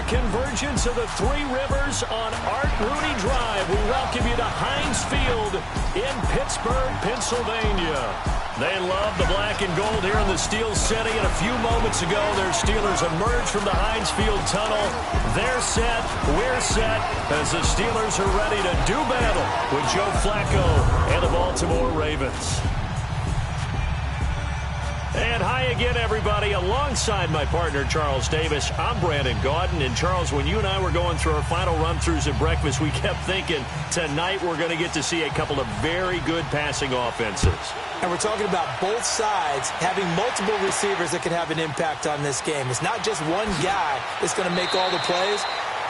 convergence of the Three Rivers on Art Rooney Drive. We welcome you to Heinz Field in Pittsburgh, Pennsylvania. They love the black and gold here in the Steel City. And a few moments ago, their Steelers emerged from the Heinz Field tunnel. They're set, we're set, as the Steelers are ready to do battle with Joe Flacco and the Baltimore Ravens. And hi again, everybody. Alongside my partner, Charles Davis, I'm Brandon Gaudin. And, Charles, when you and I were going through our final run-throughs at breakfast, we kept thinking tonight we're going to get to see a couple of very good passing offenses. And we're talking about both sides having multiple receivers that can have an impact on this game. It's not just one guy that's going to make all the plays.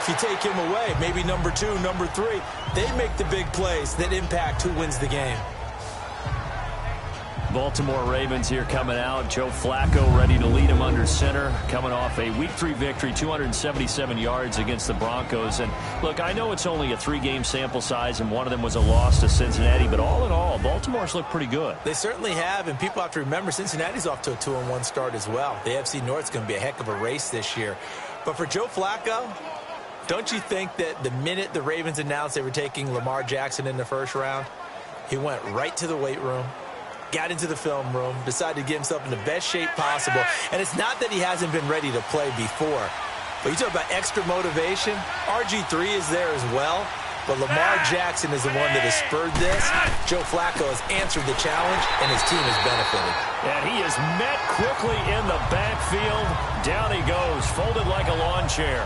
If you take him away, maybe number 2, number 3, they make the big plays that impact who wins the game. Baltimore Ravens here coming out. Joe Flacco ready to lead him under center. Coming off a Week 3 victory, 277 yards against the Broncos. And, look, I know it's only a 3-game sample size, and one of them was a loss to Cincinnati. But all in all, Baltimore's looked pretty good. They certainly have, and people have to remember Cincinnati's off to a 2-1 start as well. The AFC North's going to be a heck of a race this year. But for Joe Flacco, don't you think that the minute the Ravens announced they were taking Lamar Jackson in the first round, he went right to the weight room, got into the film room, decided to get himself in the best shape possible. And it's not that he hasn't been ready to play before. But you talk about extra motivation. RG3 is there as well. But Lamar Jackson is the one that has spurred this. Joe Flacco has answered the challenge, and his team has benefited. And he is met quickly in the backfield. Down he goes, folded like a lawn chair.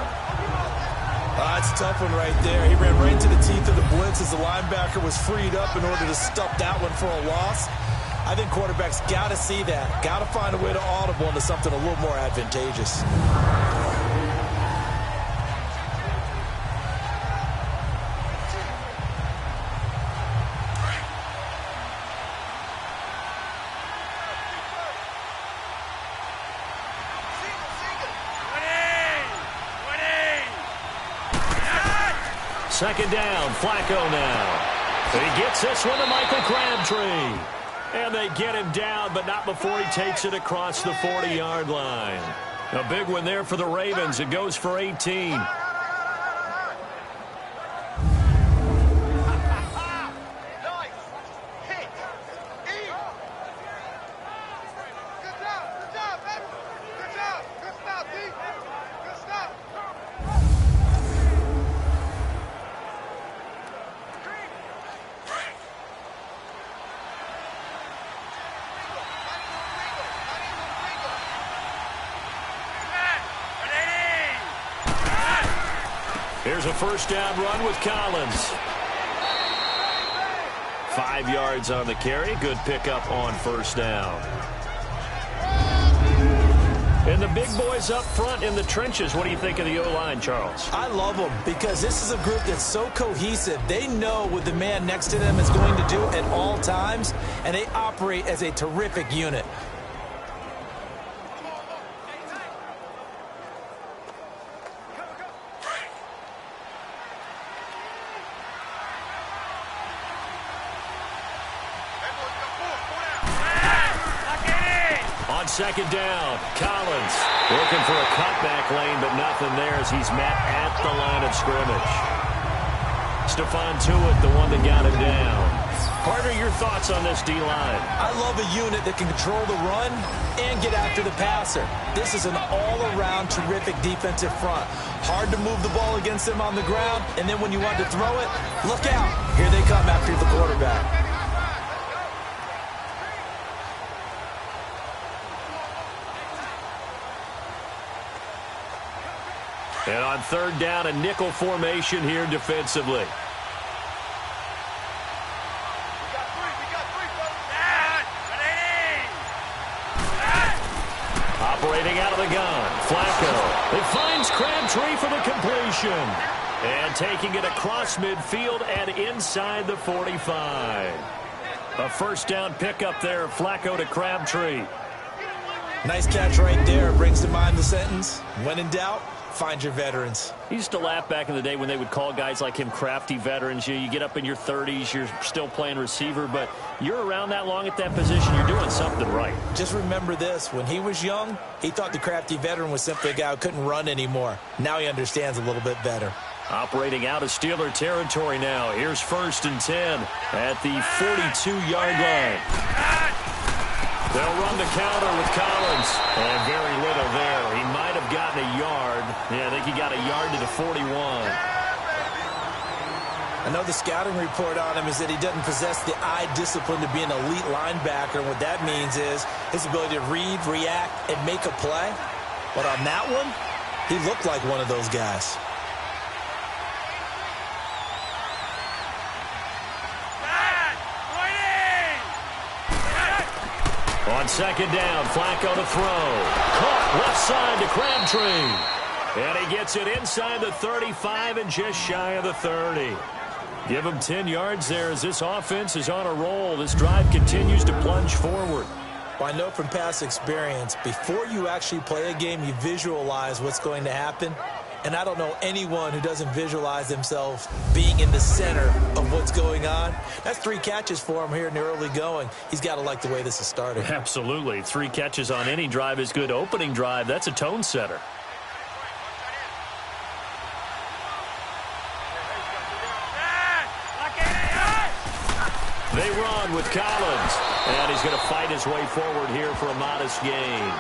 That's a tough one right there. He ran right into the teeth of the blitz as the linebacker was freed up in order to stop that one for a loss. I think quarterbacks got to see that. Got to find a way to audible into something a little more advantageous. Second down, Flacco now. He gets this one to Michael Crabtree. And they get him down, but not before he takes it across the 40-yard line. A big one there for the Ravens. It goes for 18. Here's a first down run with Collins. 5 yards on the carry. Good pickup on first down. And the big boys up front in the trenches. What do you think of the O-line, Charles? I love them because this is a group that's so cohesive. They know what the man next to them is going to do at all times, and they operate as a terrific unit. Second down, Collins looking for a cutback lane, but nothing there as he's met at the line of scrimmage. Stephon Tuitt, the one that got him down. Partner, your thoughts on this D-line? I love a unit that can control the run and get after the passer. This is an all-around terrific defensive front. Hard to move the ball against them on the ground, and then when you want to throw it, look out. Here they come after the quarterback. And on third down, a nickel formation here defensively. Operating out of the gun, Flacco. It finds Crabtree for the completion. And taking it across midfield and inside the 45. A first down pickup there, Flacco to Crabtree. Nice catch right there. Brings to mind the sentence, when in doubt, find your veterans. He used to laugh back in the day when they would call guys like him crafty veterans. You get up in your 30s, you're still playing receiver, but you're around that long at that position, you're doing something right. Just remember this. When he was young, he thought the crafty veteran was simply a guy who couldn't run anymore. Now he understands a little bit better. Operating out of Steeler territory now. Here's 1st and 10 at the 42-yard line. They'll run the counter with Collins. And very little there. He might have gotten a yard. Yeah, I think he got a yard to the 41. I know the scouting report on him is that he doesn't possess the eye discipline to be an elite linebacker. And what that means is his ability to read, react, and make a play. But on that one, he looked like one of those guys. On 2nd down, Flacco to throw. Caught left side to Crabtree. And he gets it inside the 35 and just shy of the 30. Give him 10 yards there as this offense is on a roll. This drive continues to plunge forward. Well, I know from past experience, before you actually play a game, you visualize what's going to happen. And I don't know anyone who doesn't visualize themselves being in the center of what's going on. That's 3 catches for him here in the early going. He's got to like the way this is starting. Absolutely. 3 catches on any drive is good. Opening drive, that's a tone setter. They run with Collins. And he's going to fight his way forward here for a modest gain.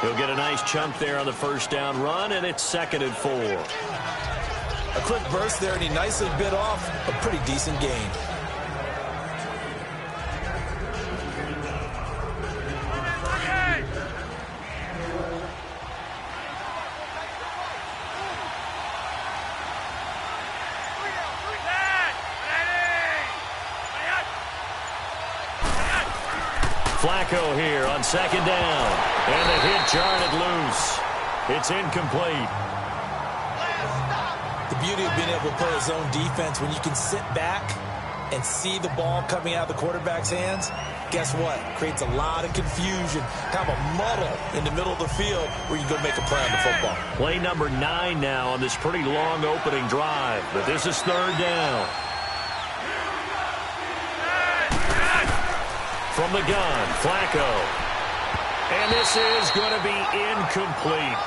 He'll get a nice chunk there on the 1st down run, and it's 2nd and 4. A quick burst there, and he nicely bit off a pretty decent gain. Flacco here on 2nd down. And the hit jarred it loose. It's incomplete. The beauty of being able to play a zone defense, when you can sit back and see the ball coming out of the quarterback's hands, guess what? Creates a lot of confusion, kind of a muddle in the middle of the field where you go make a play on the football. Play number 9 now on this pretty long opening drive. But this is 3rd down. From the gun, Flacco. And this is going to be incomplete.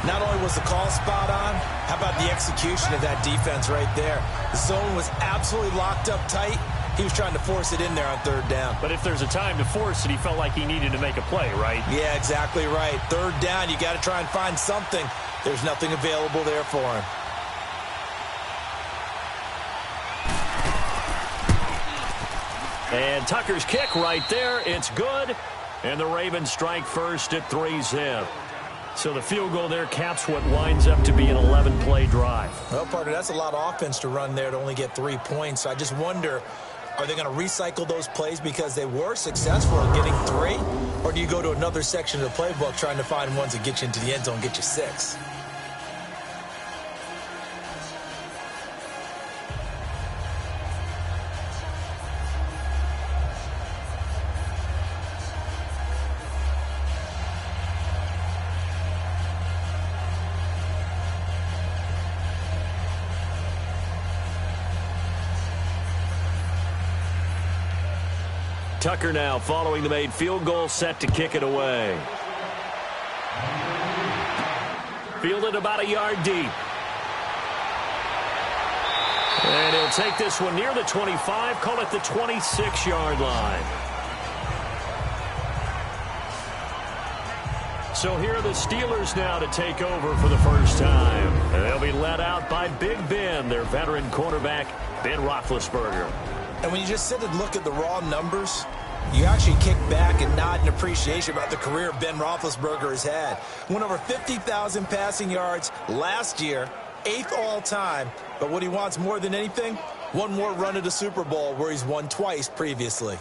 Not only was the call spot on, how about the execution of that defense right there? The zone was absolutely locked up tight. He was trying to force it in there on 3rd down. But if there's a time to force it, he felt like he needed to make a play, right? Yeah, exactly right. 3rd down, you got to try and find something. There's nothing available there for him. And Tucker's kick right there. It's good. And the Ravens strike first at 3-zip. So the field goal there caps what winds up to be an 11-play drive. Well, partner, that's a lot of offense to run there to only get 3 points. So I just wonder, are they going to recycle those plays because they were successful in getting 3? Or do you go to another section of the playbook trying to find ones that get you into the end zone and get you 6? Tucker now following the made field goal, set to kick it away. Fielded about a yard deep. And he'll take this one near the 25, call it the 26-yard line. So here are the Steelers now to take over for the first time. And they'll be led out by Big Ben, their veteran quarterback, Ben Roethlisberger. And when you just sit and look at the raw numbers, you actually kick back and nod in appreciation about the career Ben Roethlisberger has had. Went over 50,000 passing yards last year, 8th all-time. But what he wants more than anything, one more run at the Super Bowl where he's won twice previously.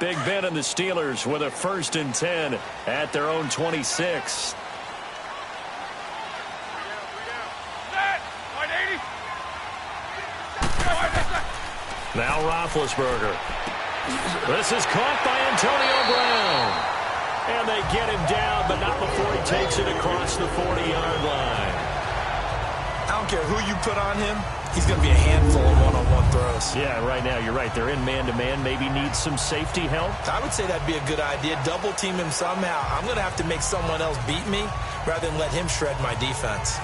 Big Ben and the Steelers with a 1st and 10 at their own 26. Now Roethlisberger. This is caught by Antonio Brown. And they get him down, but not before he takes it across the 40-yard line. I don't care who you put on him. He's going to be a handful of one-on-one throws. Yeah, right now, you're right. They're in man-to-man. Maybe needs some safety help. I would say that'd be a good idea. Double team him somehow. I'm going to have to make someone else beat me rather than let him shred my defense.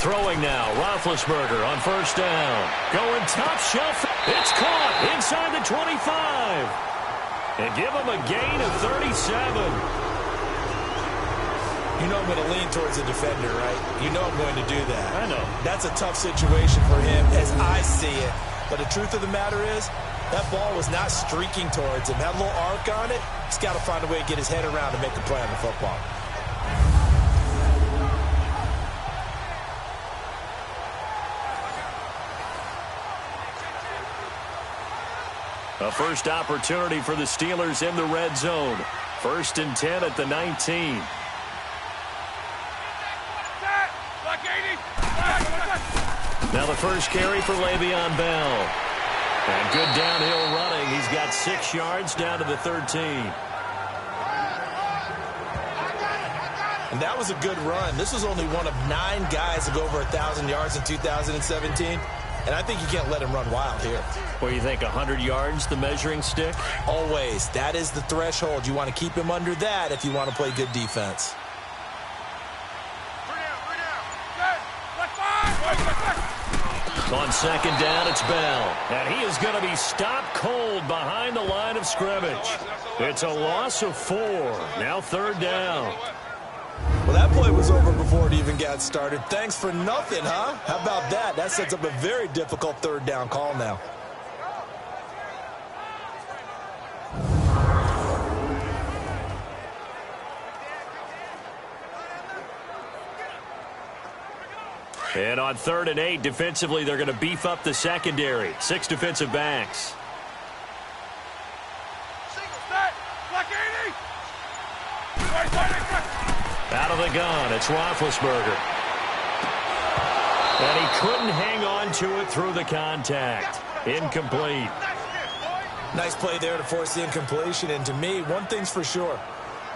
Throwing now, Roethlisberger on first down. Going top shelf. It's caught inside the 25. And give him a gain of 37. You know I'm going to lean towards the defender, right? You know I'm going to do that. I know. That's a tough situation for him as I see it. But the truth of the matter is, that ball was not streaking towards him. That little arc on it, he's got to find a way to get his head around to make a play on the football. A first opportunity for the Steelers in the red zone. 1st and 10 at the 19. Now the first carry for Le'Veon Bell. And good downhill running. He's got 6 yards down to the 13. And that was a good run. This was only one of 9 guys to go over 1,000 yards in 2017. And I think you can't let him run wild here. What do you think, 100 yards, the measuring stick? Always. That is the threshold. You want to keep him under that if you want to play good defense. On second down, it's Bell. And he is going to be stopped cold behind the line of scrimmage. It's a loss of 4. Now 3rd down. Well, that play was over before it even got started. Thanks for nothing, huh? How about that? That sets up a very difficult 3rd down call now. And on 3rd and 8, defensively, they're going to beef up the secondary. 6 defensive backs. Out of the gun, it's Roethlisberger. And he couldn't hang on to it through the contact. Incomplete. Nice play there to force the incompletion. And to me, one thing's for sure.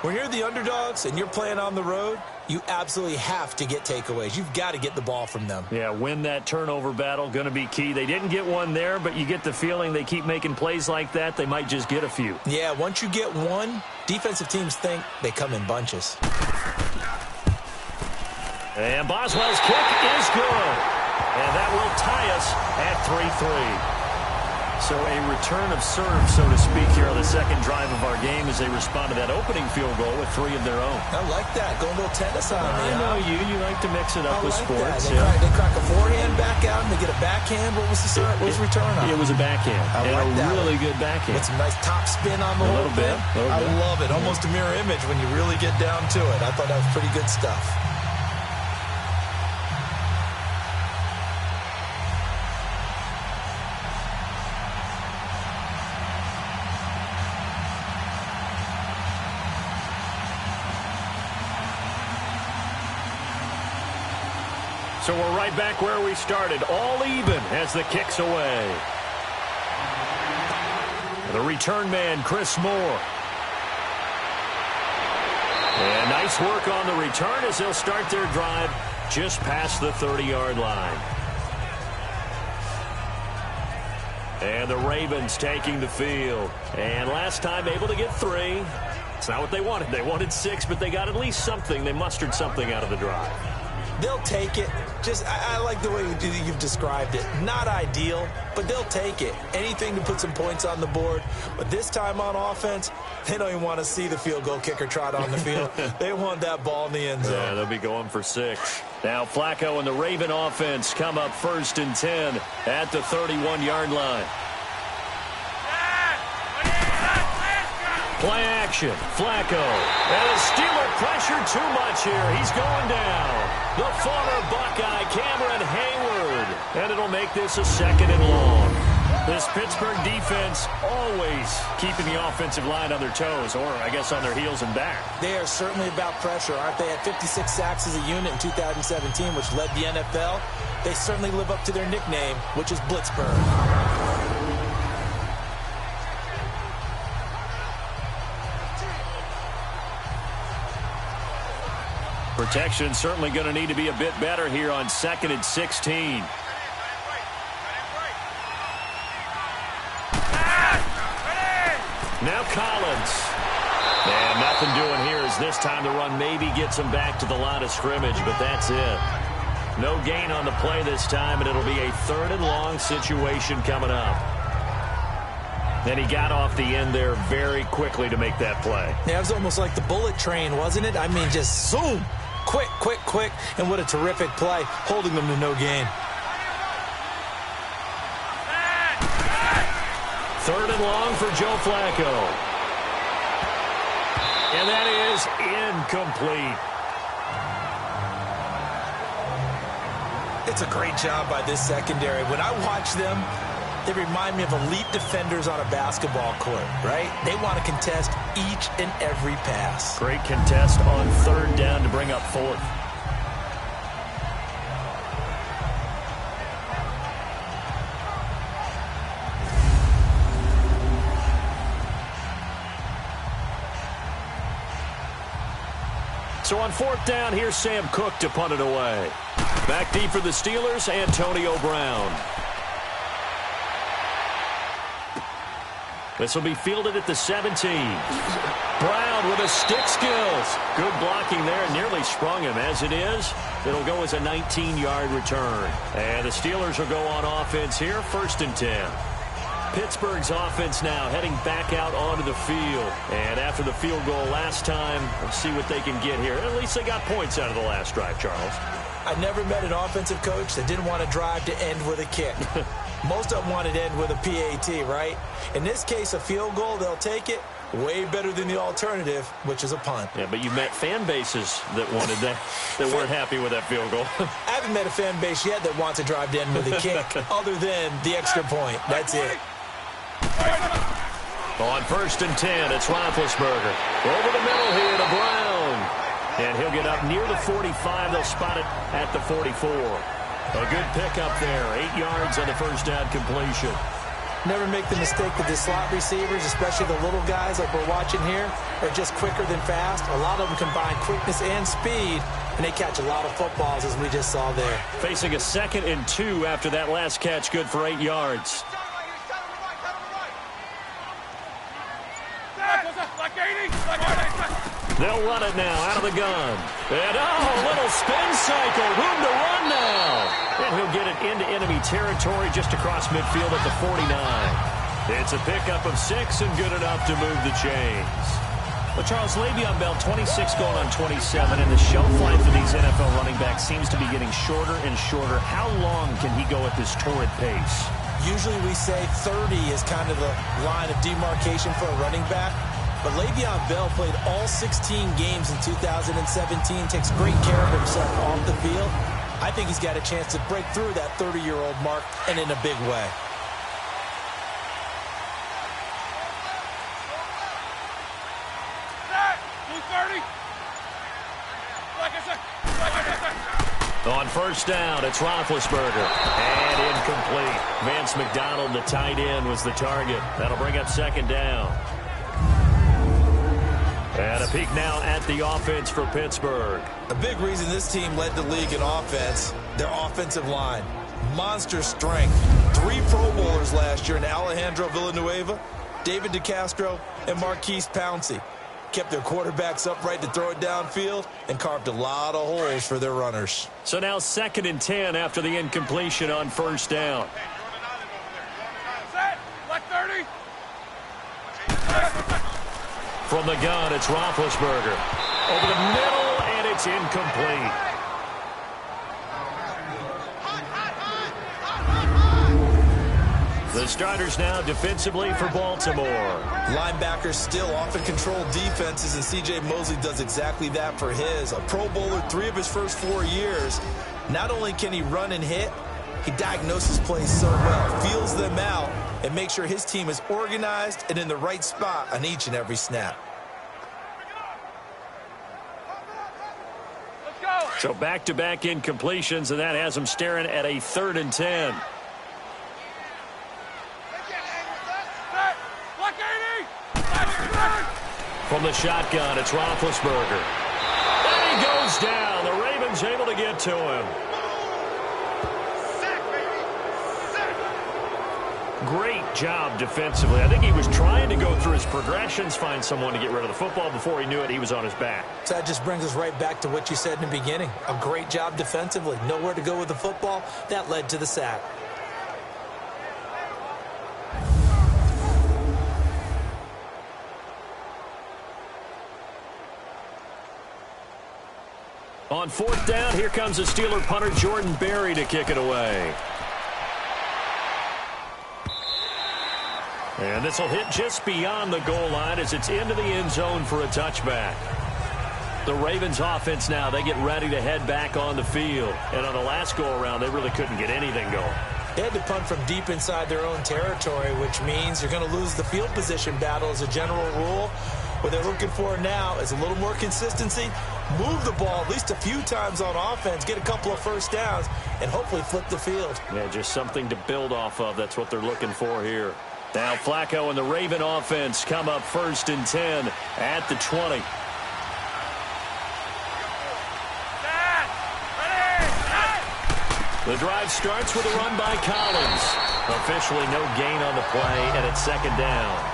When you're the underdogs and you're playing on the road, you absolutely have to get takeaways. You've got to get the ball from them. Yeah, win that turnover battle, going to be key. They didn't get one there, but you get the feeling they keep making plays like that, they might just get a few. Yeah, once you get one, defensive teams think they come in bunches. And Boswell's kick is good. And that will tie us at 3-3. So a return of serve, so to speak, here on the second drive of our game as they respond to that opening field goal with 3 of their own. I like that. Go a little tennis on me. I know you. You like to mix it up with sports. They crack a forehand back out and they get a backhand. What was the return on? It was a backhand. I like that. Really good backhand. With some nice top spin on the whole thing. I love it. Almost a mirror image when you really get down to it. I thought that was pretty good stuff. So we're right back where we started, all even as the kick's away. The return man, Chris Moore. And nice work on the return as they'll start their drive just past the 30-yard line. And the Ravens taking the field. And last time able to get 3. It's not what they wanted. They wanted 6, but they got at least something. They mustered something out of the drive. They'll take it. I like the way you've described it. Not ideal, but they'll take it. Anything to put some points on the board. But this time on offense, they don't even want to see the field goal kicker trot on the field. They want that ball in the end zone. Yeah, they'll be going for 6. Now Flacco and the Raven offense come up 1st and 10 at the 31-yard line. Play action. Flacco. And the Steeler pressure too much here. He's going down. The former Buckeye, Cameron Hayward. And it'll make this a 2nd and long. This Pittsburgh defense always keeping the offensive line on their toes, or I guess on their heels and back. They are certainly about pressure, aren't they? At 56 sacks as a unit in 2017, which led the NFL. They certainly live up to their nickname, which is Blitzburg. Protection certainly going to need to be a bit better here on 2nd and 16. Now Collins. And nothing doing here as this time the run maybe gets him back to the line of scrimmage, but that's it. No gain on the play this time, and it'll be a 3rd and long situation coming up. Then he got off the end there very quickly to make that play. Yeah, it was almost like the bullet train, wasn't it? I mean, just zoom. Quick, quick, quick. And what a terrific play, holding them to no gain. 3rd and long for Joe Flacco. And that is incomplete. It's a great job by this secondary. When I watch them, they remind me of elite defenders on a basketball court, right? They want to contest each and every pass. Great contest on 3rd down to bring up 4th. So on 4th down, here's Sam Cook to punt it away. Back deep for the Steelers, Antonio Brown. This will be fielded at the 17. Brown with a stick skills. Good blocking there, and nearly sprung him. As it is, it'll go as a 19-yard return. And the Steelers will go on offense here, 1st and 10. Pittsburgh's offense now heading back out onto the field. And after the field goal last time, we'll see what they can get here. At least they got points out of the last drive, Charles. I never met an offensive coach that didn't want to drive to end with a kick. Most of them wanted to end with a PAT, right? In this case, a field goal, they'll take it. Way better than the alternative, which is a punt. Yeah, but you met fan bases that wanted that, that weren't happy with that field goal. I haven't met a fan base yet that wants to drive to end with a kick, other than the extra point. That's it. On 1st and 10, it's Roethlisberger. Over the middle here to Brown. And he'll get up near the 45. They'll spot it at the 44. A good pickup there. 8 yards on the 1st down completion. Never make the mistake that the slot receivers, especially the little guys like we're watching here, are just quicker than fast. A lot of them combine quickness and speed, and they catch a lot of footballs, as we just saw there. Facing a 2nd and 2 after that last catch, good for 8 yards. They'll run it now out of the gun. And, oh, little spin cycle. Room to run now. And he'll get it into enemy territory just across midfield at the 49. It's a pickup of 6 and good enough to move the chains. Well, Charles, Le'Veon Bell, 26 going on 27, and the shelf life of these NFL running backs seems to be getting shorter and shorter. How long can he go at this torrid pace? Usually we say 30 is kind of the line of demarcation for a running back. But Le'Veon Bell played all 16 games in 2017, takes great care of himself off the field. I think he's got a chance to break through that 30-year-old mark, and in a big way. On 1st down, it's Roethlisberger. And incomplete. Vance McDonald, the tight end, was the target. That'll bring up 2nd down. And a peek now at the offense for Pittsburgh. A big reason this team led the league in offense, their offensive line. Monster strength. 3 Pro Bowlers last year in Alejandro Villanueva, David DeCastro, and Marquise Pouncey. kept their quarterbacks upright to throw it downfield and carved a lot of holes for their runners. So now 2nd and 10 after the incompletion on 1st down. From the gun, it's Roethlisberger. Over the middle, and it's incomplete. The starters now defensively for Baltimore. Linebackers still often control defenses, and C.J. Mosley does exactly that for his. A Pro Bowler 3 of his first 4 years. Not only can he run and hit, he diagnoses plays so well, feels them out, and makes sure his team is organized and in the right spot on each and every snap. So back-to-back incompletions, and that has them staring at a 3rd and 10. From the shotgun, it's Roethlisberger. And he goes down. The Ravens able to get to him. Great job defensively. I think he was trying to go through his progressions, find someone to get rid of the football. Before he knew it, he was on his back. So that just brings us right back to what you said in the beginning. A great job defensively. Nowhere to go with the football. That led to the sack. On 4th down, here comes the Steeler punter Jordan Berry to kick it away. And this will hit just beyond the goal line as it's into the end zone for a touchback. The Ravens offense now, they get ready to head back on the field. And on the last go-around, they really couldn't get anything going. They had to punt from deep inside their own territory, which means you're going to lose the field position battle as a general rule. What they're looking for now is a little more consistency, move the ball at least a few times on offense, get a couple of first downs, and hopefully flip the field. Yeah, just something to build off of. That's what they're looking for here. Now Flacco and the Raven offense come up 1st and 10 at the 20. The drive starts with a run by Collins. Officially no gain on the play, and it's 2nd down.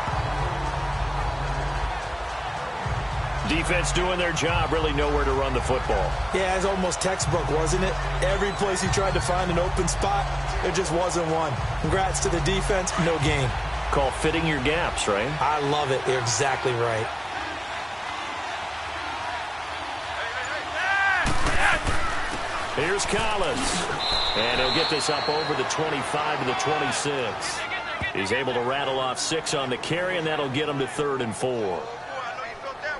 Defense doing their job, really nowhere to run the football. Yeah, it's almost textbook, wasn't it? Every place he tried to find an open spot, there just wasn't one. Congrats to the defense, no gain. Called fitting your gaps, right? I love it. You're exactly right. Here's Collins. And he'll get this up over the 25 to the 26. He's able to rattle off 6 on the carry, and that'll get him to 3rd and 4.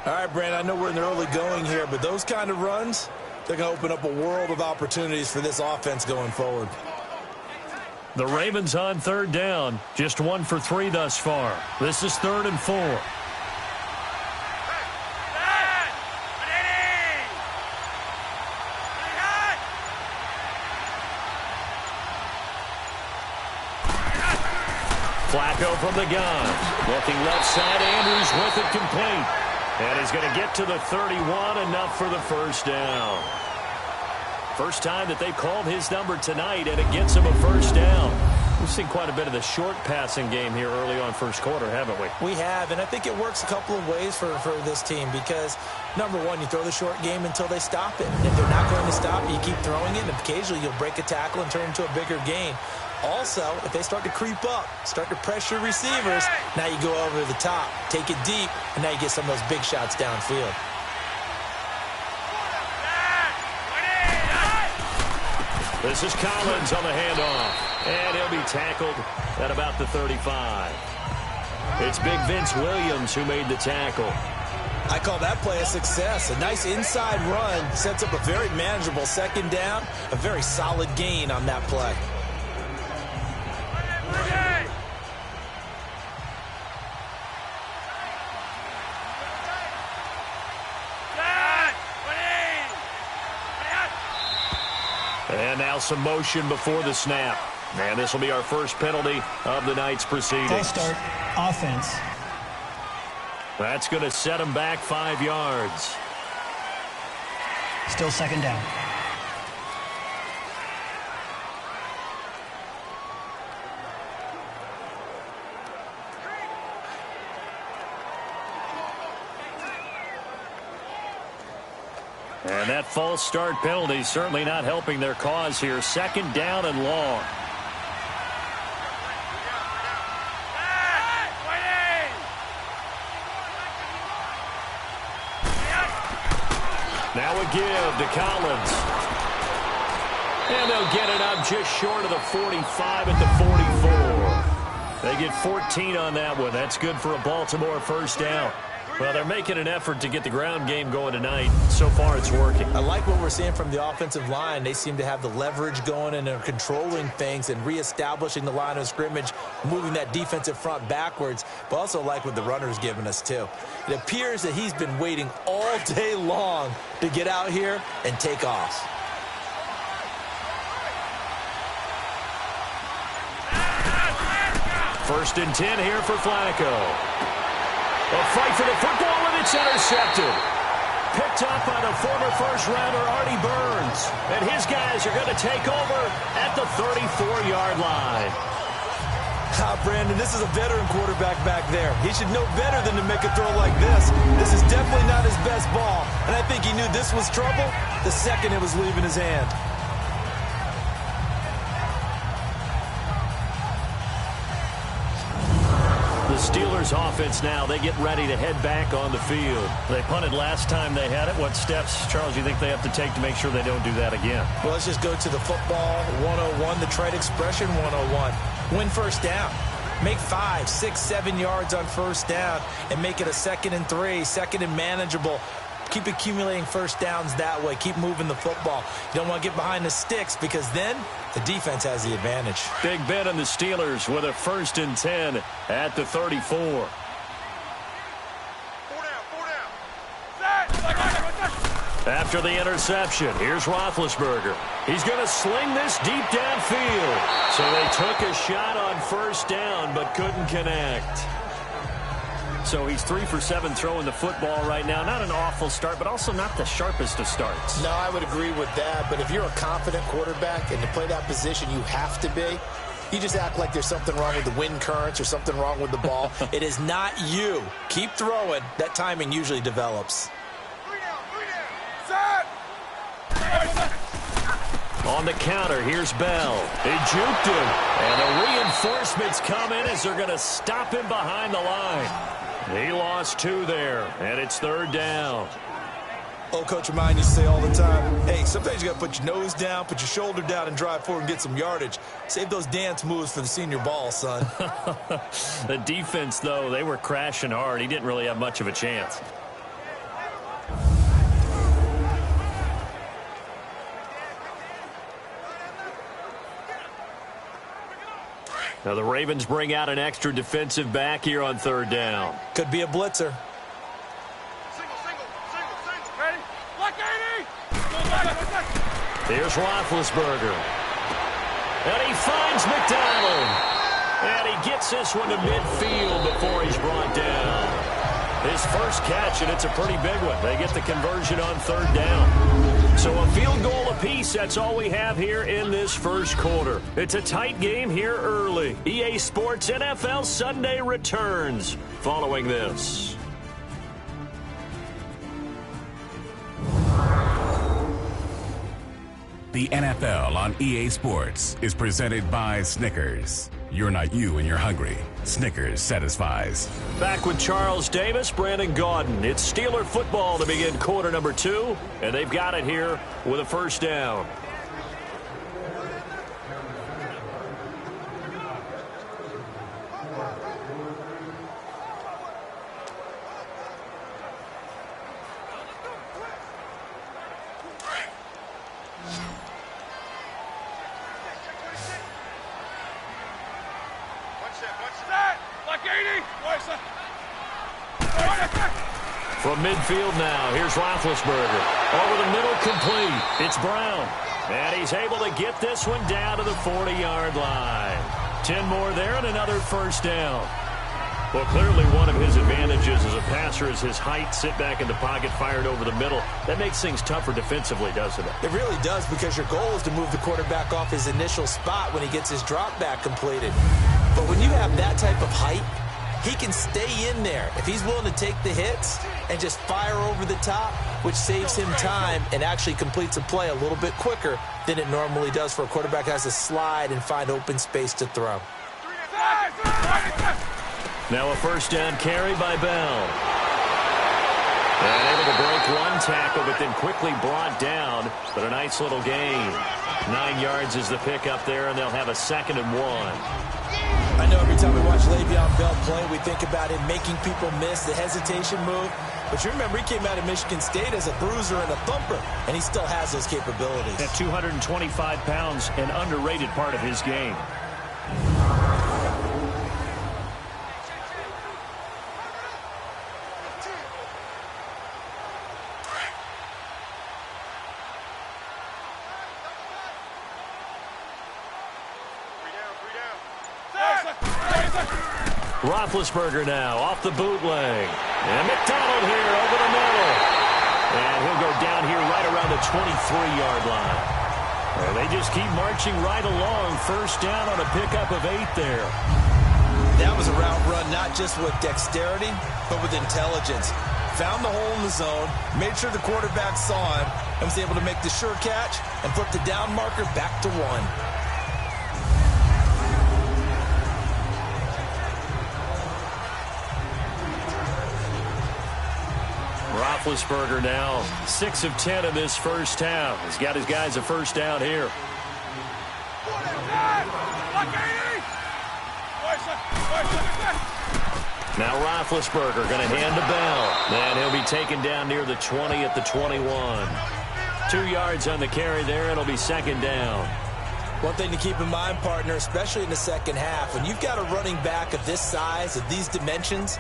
All right, Brand, I know we're in the early going here, but those kind of runs, they're going to open up a world of opportunities for this offense going forward. The Ravens on 3rd down. Just 1 for 3 thus far. This is 3rd and 4. Flacco from the gun. Looking left side, Andrews with it complete. And he's going to get to the 31, enough for the first down. First time that they've called his number tonight, and it gets him a first down. We've seen quite a bit of the short passing game here early on first quarter, haven't we? We have, and I think it works a couple of ways for this team because, number one, you throw the short game until they stop it. And if they're not going to stop it, you keep throwing it, and occasionally you'll break a tackle and turn it into a bigger gain. Also, if they start to creep up, start to pressure receivers, now you go over the top, take it deep, and now you get some of those big shots downfield. This is Collins on the handoff, and he'll be tackled at about the 35. It's big Vince Williams who made the tackle. I call that play a success. A nice inside run sets up a very manageable 2nd down, a very solid gain on that play. And now some motion before the snap. And this will be our first penalty of the night's proceedings. False start, offense. That's going to set him back 5 yards. Still 2nd down. And that false start penalty certainly not helping their cause here. 2nd down and long. Now a give to Collins. And they'll get it up just short of the 45 at the 44. They get 14 on that one. That's good for a Baltimore 1st down. Well, they're making an effort to get the ground game going tonight. So far, it's working. I like what we're seeing from the offensive line. They seem to have the leverage going, and they're controlling things and reestablishing the line of scrimmage, moving that defensive front backwards, but also like what the runner's giving us, too. It appears that he's been waiting all day long to get out here and take off. First and 10 here for Flacco. A fight for the football, and it's intercepted. Picked up by the former first-rounder Artie Burns. And his guys are going to take over at the 34-yard line. Brandon, this is a veteran quarterback back there. He should know better than to make a throw like this. This is definitely not his best ball. And I think he knew this was trouble the second it was leaving his hand. The Steelers offense now, they get ready to head back on the field. They punted last time they had it. What steps, Charles, you think they have to take to make sure they don't do that again? Well, let's just go to the football 101, the trade expression 101. Win 1st down. Make 5, 6, 7 yards on 1st down and make it a 2nd and 3, 2nd and manageable. Keep accumulating 1st downs that way. Keep moving the football. You don't want to get behind the sticks because then the defense has the advantage. Big Ben and the Steelers with a 1st and 10 at the 34. After the interception, here's Roethlisberger. He's going to sling this deep downfield. So they took a shot on 1st down but couldn't connect. So he's 3 for 7 throwing the football right now. Not an awful start, but also not the sharpest of starts. No, I would agree with that. But if you're a confident quarterback and to play that position, you have to be. You just act like there's something wrong with the wind currents or something wrong with the ball. It is not you. Keep throwing. That timing usually develops. On the counter, here's Bell. He juked him. And the reinforcements come in as they're going to stop him behind the line. He lost 2 there, and it's 3rd down. Old Coach of mine used to say all the time, hey, sometimes you got to put your nose down, put your shoulder down, and drive forward and get some yardage. Save those dance moves for the senior ball, son. The defense, though, they were crashing hard. He didn't really have much of a chance. Now the Ravens bring out an extra defensive back here on 3rd down. Could be a blitzer. Ready? Black 80! Here's Roethlisberger. And he finds McDonald. And he gets this one to midfield before he's brought down. His first catch, and it's a pretty big one. They get the conversion on 3rd down. So a field goal apiece, that's all we have here in this 1st quarter. It's a tight game here early. EA Sports NFL Sunday returns following this. The NFL on EA Sports is presented by Snickers. You're not you when you're hungry. Snickers satisfies. Back with Charles Davis, Brandon Gaudin. It's Steeler football to begin quarter number 2, and they've got it here with a 1st down. From midfield now, here's Roethlisberger. Over the middle, complete. It's Brown. And he's able to get this one down to the 40-yard line. 10 more there and another 1st down. Well, clearly one of his advantages as a passer is his height. Sit back in the pocket, fired over the middle. That makes things tougher defensively, doesn't it? It really does, because your goal is to move the quarterback off his initial spot when he gets his drop back completed. But when you have that type of height, he can stay in there if he's willing to take the hits and just fire over the top, which saves him time and actually completes a play a little bit quicker than it normally does for a quarterback who has to slide and find open space to throw. Now a first down carry by Bell. And able to break one tackle, but then quickly brought down. But a nice little gain. 9 yards is the pickup there, and they'll have a 2nd and 1. I know every time we watch Le'Veon Bell play, we think about him making people miss the hesitation move. But you remember, he came out of Michigan State as a bruiser and a thumper, and he still has those capabilities. At 225 pounds, an underrated part of his game. Roethlisberger now off the bootleg. And McDonald here over the middle. And he'll go down here right around the 23-yard line. And they just keep marching right along. First down on a pickup of 8 there. That was a route run not just with dexterity, but with intelligence. Found the hole in the zone, made sure the quarterback saw him, and was able to make the sure catch and flip the down marker back to 1. Roethlisberger now 6 of 10 in this first half. He's got his guys a first down here. Now Roethlisberger going to hand to Bell. And he'll be taken down near the 20 at the 21. 2 yards on the carry there. It'll be 2nd down. One thing to keep in mind, partner, especially in the second half, when you've got a running back of this size, of these dimensions,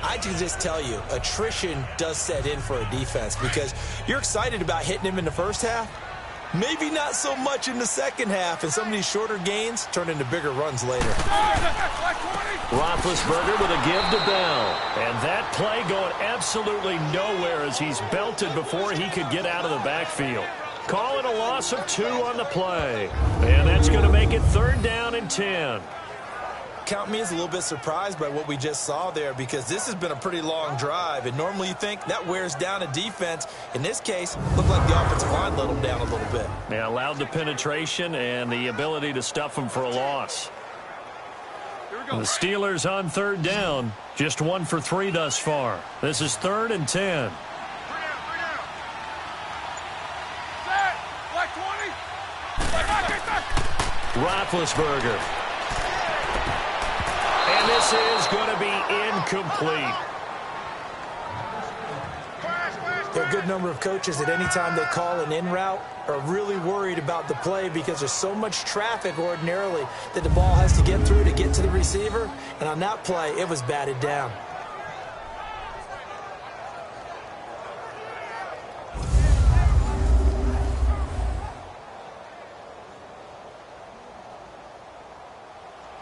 I can just tell you, attrition does set in for a defense because you're excited about hitting him in the first half. Maybe not so much in the second half, and some of these shorter gains turn into bigger runs later. Roethlisberger with a give to Bell. And that play going absolutely nowhere as he's belted before he could get out of the backfield. Calling a loss of 2 on the play. And that's going to make it 3rd down and 10. Count me as a little bit surprised by what we just saw there because this has been a pretty long drive, and normally you think that wears down a defense. In this case, looked like the offensive line let them down a little bit. Yeah, allowed the penetration and the ability to stuff them for a loss. The Steelers on 3rd down, just 1 for 3 thus far. This is 3rd and 10. Roethlisberger. And this is going to be incomplete. There are a good number of coaches that any time they call an in route are really worried about the play because there's so much traffic ordinarily that the ball has to get through to get to the receiver. And on that play, it was batted down.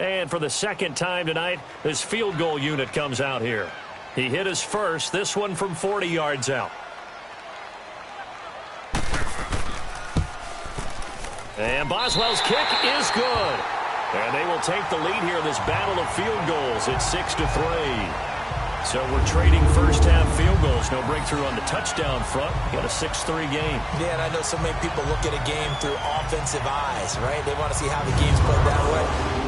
And for the 2nd time tonight, this field goal unit comes out here. He hit his first, this one from 40 yards out. And Boswell's kick is good. And they will take the lead here in this battle of field goals. It's 6-3. So we're trading first-half field goals. No breakthrough on the touchdown front. Got a 6-3 game. Yeah, and I know so many people look at a game through offensive eyes, right? They want to see how the game's played that way.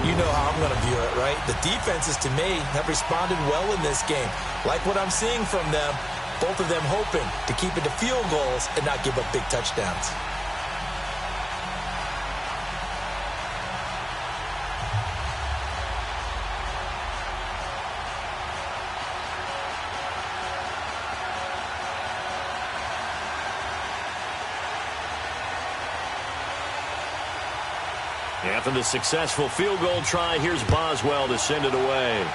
You know how I'm going to view it, right? The defenses, to me, have responded well in this game. Like what I'm seeing from them, both of them hoping to keep it to field goals and not give up big touchdowns. After the successful field goal try, here's Boswell to send it away.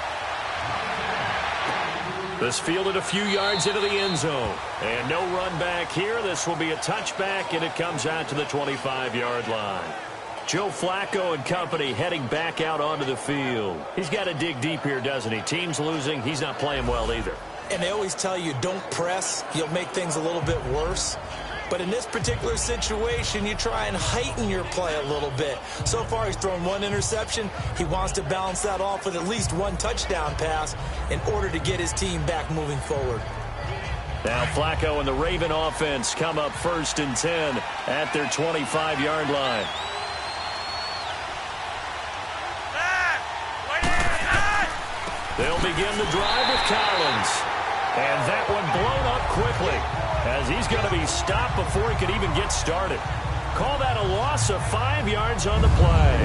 This fielded a few yards into the end zone. And no run back here. This will be a touchback, and it comes out to the 25-yard line. Joe Flacco and company heading back out onto the field. He's got to dig deep here, doesn't he? Team's losing. He's not playing well either. And they always tell you, don't press. You'll make things a little bit worse. But in this particular situation, you try and heighten your play a little bit. So far, he's thrown one interception. He wants to balance that off with at least one touchdown pass in order to get his team back moving forward. Now Flacco and the Raven offense come up 1st and 10 at their 25-yard line. They'll begin the drive with Collins. And that one blown up quickly as he's going to be stopped before he could even get started. Call that a loss of 5 yards on the play.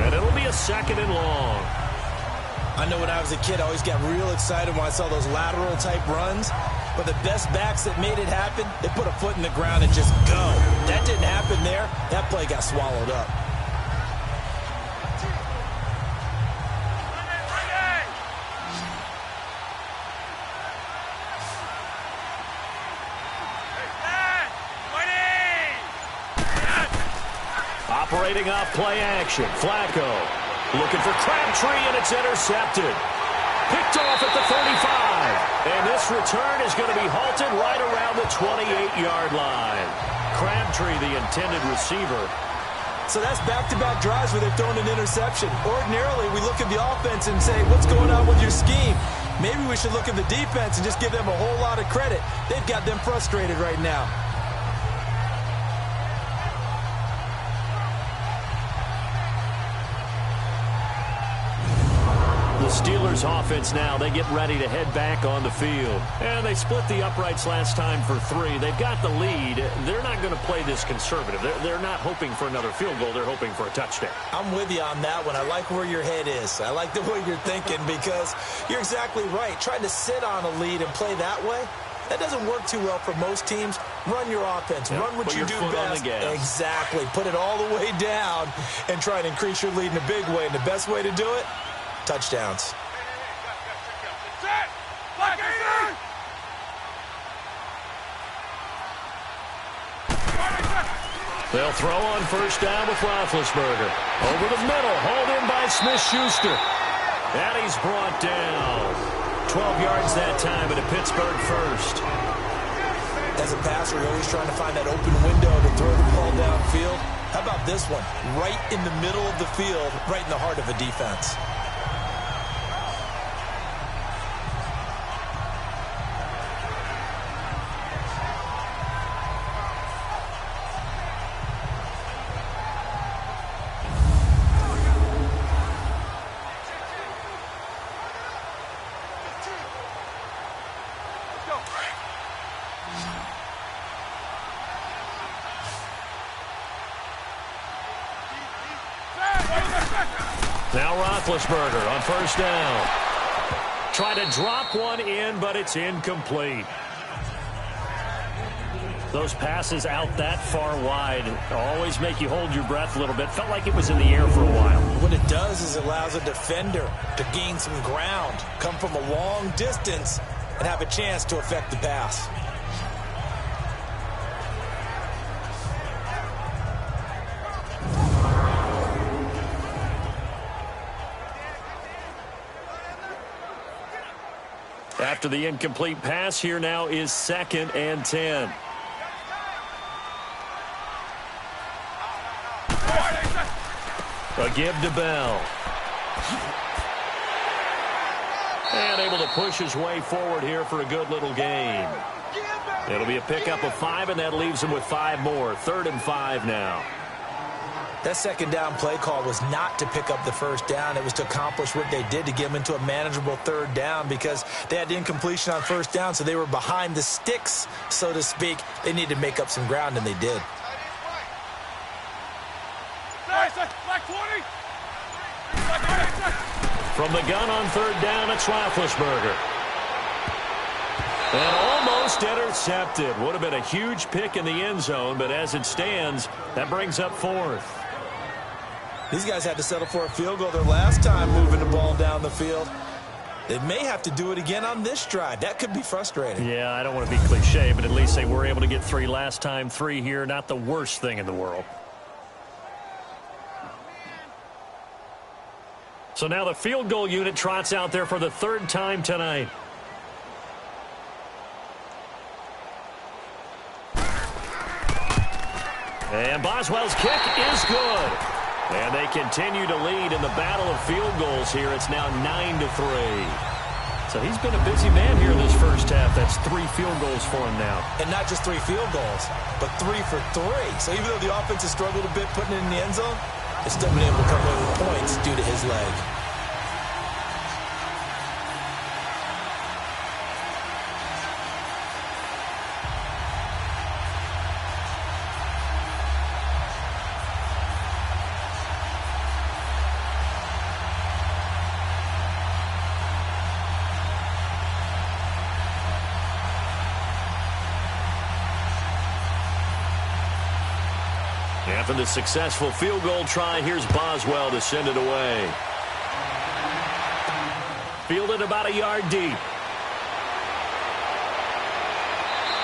And it'll be a 2nd and long. I know when I was a kid, I always got real excited when I saw those lateral-type runs. But the best backs that made it happen, they put a foot in the ground and just go. That didn't happen there. That play got swallowed up. Operating off play action. Flacco looking for Crabtree, and it's intercepted. Picked off at the 35. And this return is going to be halted right around the 28-yard line. Crabtree, the intended receiver. So that's back-to-back drives where they've thrown an interception. Ordinarily, we look at the offense and say, what's going on with your scheme? Maybe we should look at the defense and just give them a whole lot of credit. They've got them frustrated right now. Steelers offense now, they get ready to head back on the field. And they split the uprights last time for 3. They've got the lead. They're not going to play this conservative. They're not hoping for another field goal. They're hoping for a touchdown. I'm with you on that one. I like where your head is. I like the way you're thinking because you're exactly right. Trying to sit on a lead and play that way, that doesn't work too well for most teams. Run your offense. Run what you do best. Exactly. Put it all the way down and try and increase your lead in a big way. And the best way to do it, touchdowns. They'll throw on 1st down with Roethlisberger. Over the middle, hauled in by Smith-Schuster. And he's brought down. 12 yards that time at a Pittsburgh 1st. As a passer, you're always trying to find that open window to throw the ball downfield. How about this one? Right in the middle of the field, right in the heart of a defense. Now Roethlisberger on 1st down. Try to drop one in, but it's incomplete. Those passes out that far wide always make you hold your breath a little bit. Felt like it was in the air for a while. What it does is it allows a defender to gain some ground, come from a long distance, and have a chance to affect the pass. After the incomplete pass, here now is 2nd and 10. A give to Bell. And able to push his way forward here for a good little gain. It'll be a pickup of 5, and that leaves him with 5 more. 3rd and 5 now. That 2nd down play call was not to pick up the 1st down. It was to accomplish what they did to get them into a manageable 3rd down because they had incompletion on 1st down, so they were behind the sticks, so to speak. They needed to make up some ground, and they did. From the gun on 3rd down, it's Roethlisberger. And almost intercepted. Would have been a huge pick in the end zone, but as it stands, that brings up 4th. These guys had to settle for a field goal their last time moving the ball down the field. They may have to do it again on this drive. That could be frustrating. Yeah, I don't want to be cliche, but at least they were able to get 3 last time. 3 here, not the worst thing in the world. So now the field goal unit trots out there for the 3rd time tonight. And Boswell's kick is good. And they continue to lead in the battle of field goals here. It's now 9-3. So he's been a busy man here in this first half. That's 3 field goals for him now. And not just 3 field goals, but 3 for 3. So even though the offense has struggled a bit putting it in the end zone, it's still been able to come away with points due to his leg. After the successful field goal try, here's Boswell to send it away. Fielded about a yard deep.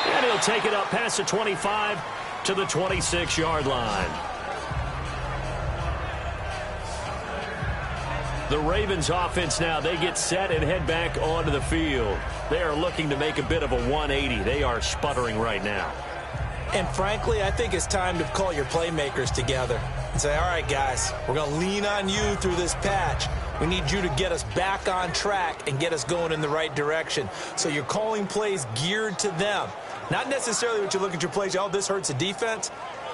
And he'll take it up past the 25 to the 26-yard line. The Ravens offense now, they get set and head back onto the field. They are looking to make a bit of a 180. They are sputtering right now. And frankly, I think it's time to call your playmakers together and say, all right, guys, we're going to lean on you through this patch. We need you to get us back on track and get us going in the right direction. So you're calling plays geared to them. Not necessarily what you look at your plays, oh, this hurts the defense.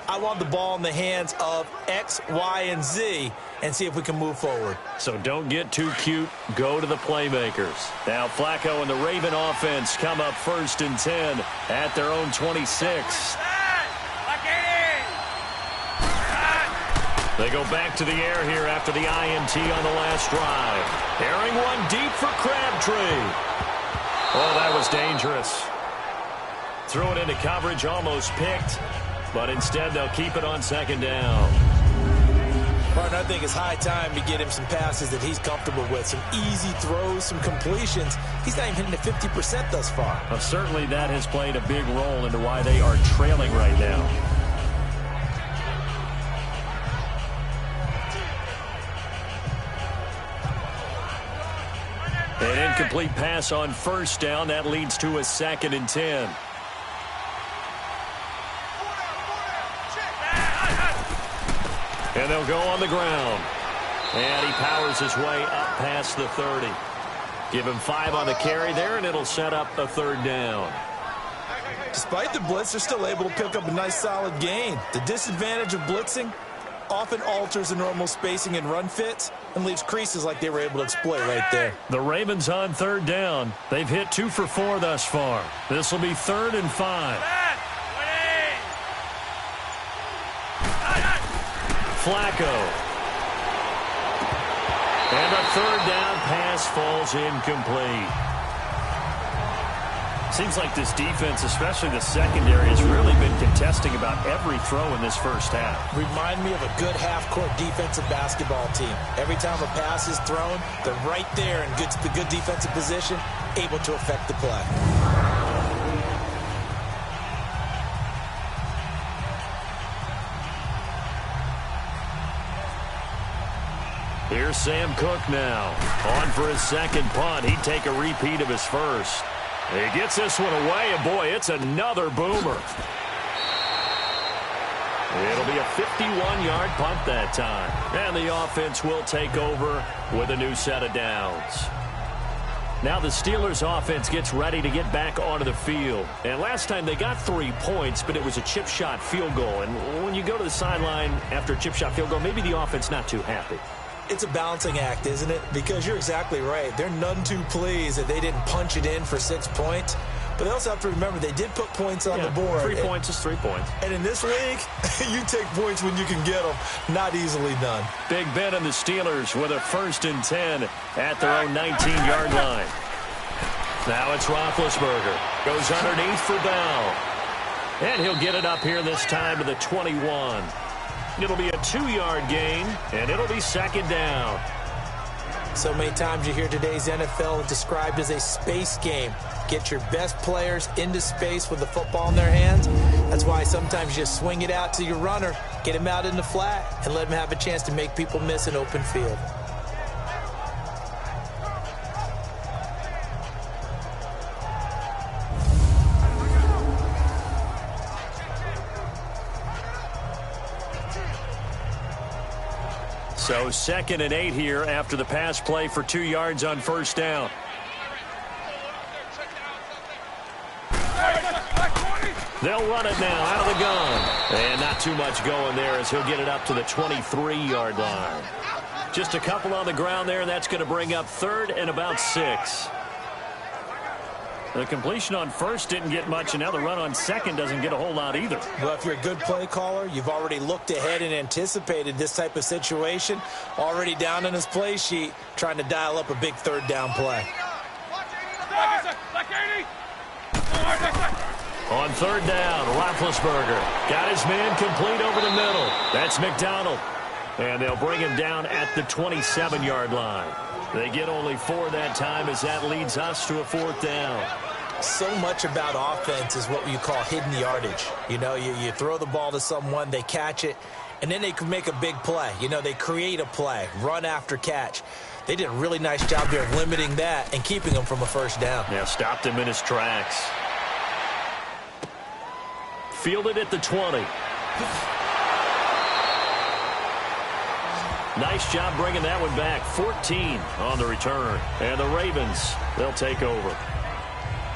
I want the ball in the hands of X, Y, and Z and see if we can move forward. So don't get too cute. Go to the playmakers. Now Flacco and the Raven offense come up 1st and 10 at their own 26. They go back to the air here after the INT on the last drive. Airing one deep for Crabtree. Oh, that was dangerous. Threw it into coverage, almost picked. But instead, they'll keep it on 2nd down. Martin, I think it's high time to get him some passes that he's comfortable with. Some easy throws, some completions. He's not even hitting the 50% thus far. Well, certainly that has played a big role into why they are trailing right now. An incomplete pass on 1st down. That leads to a 2nd and 10. And they'll go on the ground. And he powers his way up past the 30. Give him 5 on the carry there, and it'll set up a 3rd down. Despite the blitz, they're still able to pick up a nice solid gain. The disadvantage of blitzing often alters the normal spacing and run fits and leaves creases like they were able to exploit right there. The Ravens on 3rd down. They've hit 2 for 4 thus far. This will be 3rd and 5. Flacco. And a 3rd down pass falls incomplete. Seems like this defense, especially the secondary, has really been contesting about every throw in this first half. Remind me of a good half-court defensive basketball team. Every time a pass is thrown, they're right there in good defensive position, able to affect the play. Here's Sam Cook now. On for his 2nd punt. He'd take a repeat of his first. He gets this one away, and boy, it's another boomer. It'll be a 51-yard punt that time. And the offense will take over with a new set of downs. Now the Steelers offense gets ready to get back onto the field. And last time they got 3 points, but it was a chip shot field goal. And when you go to the sideline after a chip shot field goal, maybe the offense not too happy. It's a balancing act, isn't it? Because you're exactly right. They're none too pleased that they didn't punch it in for 6 points. But they also have to remember they did put points on the board. 3 points is 3 points. And in this league, you take points when you can get them. Not easily done. Big Ben and the Steelers with a 1st and 10 at their own 19-yard line. Now it's Roethlisberger. Goes underneath for Bell. And he'll get it up here this time to the 21. It'll be a 2-yard gain, and it'll be 2nd down. So many times you hear today's NFL described as a space game. Get your best players into space with the football in their hands. That's why sometimes you just swing it out to your runner, get him out in the flat, and let him have a chance to make people miss an open field. So 2nd and 8 here after the pass play for 2 yards on first down. They'll run it now out of the gun. And not too much going there as he'll get it up to the 23-yard line. Just a couple on the ground there, and that's going to bring up 3rd and about 6. The completion on first didn't get much, and now the run on second doesn't get a whole lot either. Well, if you're a good play caller, you've already looked ahead and anticipated this type of situation. Already down in his play sheet, trying to dial up a big 3rd down play. On 3rd down, Roethlisberger got his man complete over the middle. That's McDonald. And they'll bring him down at the 27-yard line. They get only 4 that time as that leads us to a 4th down. So much about offense is what you call hidden yardage. You know, you throw the ball to someone, they catch it, and then they can make a big play. You know, they create a play, run after catch. They did a really nice job there of limiting that and keeping him from a 1st down. Yeah, stopped him in his tracks. Fielded at the 20. Nice job bringing that one back. 14 on the return. And the Ravens, they'll take over.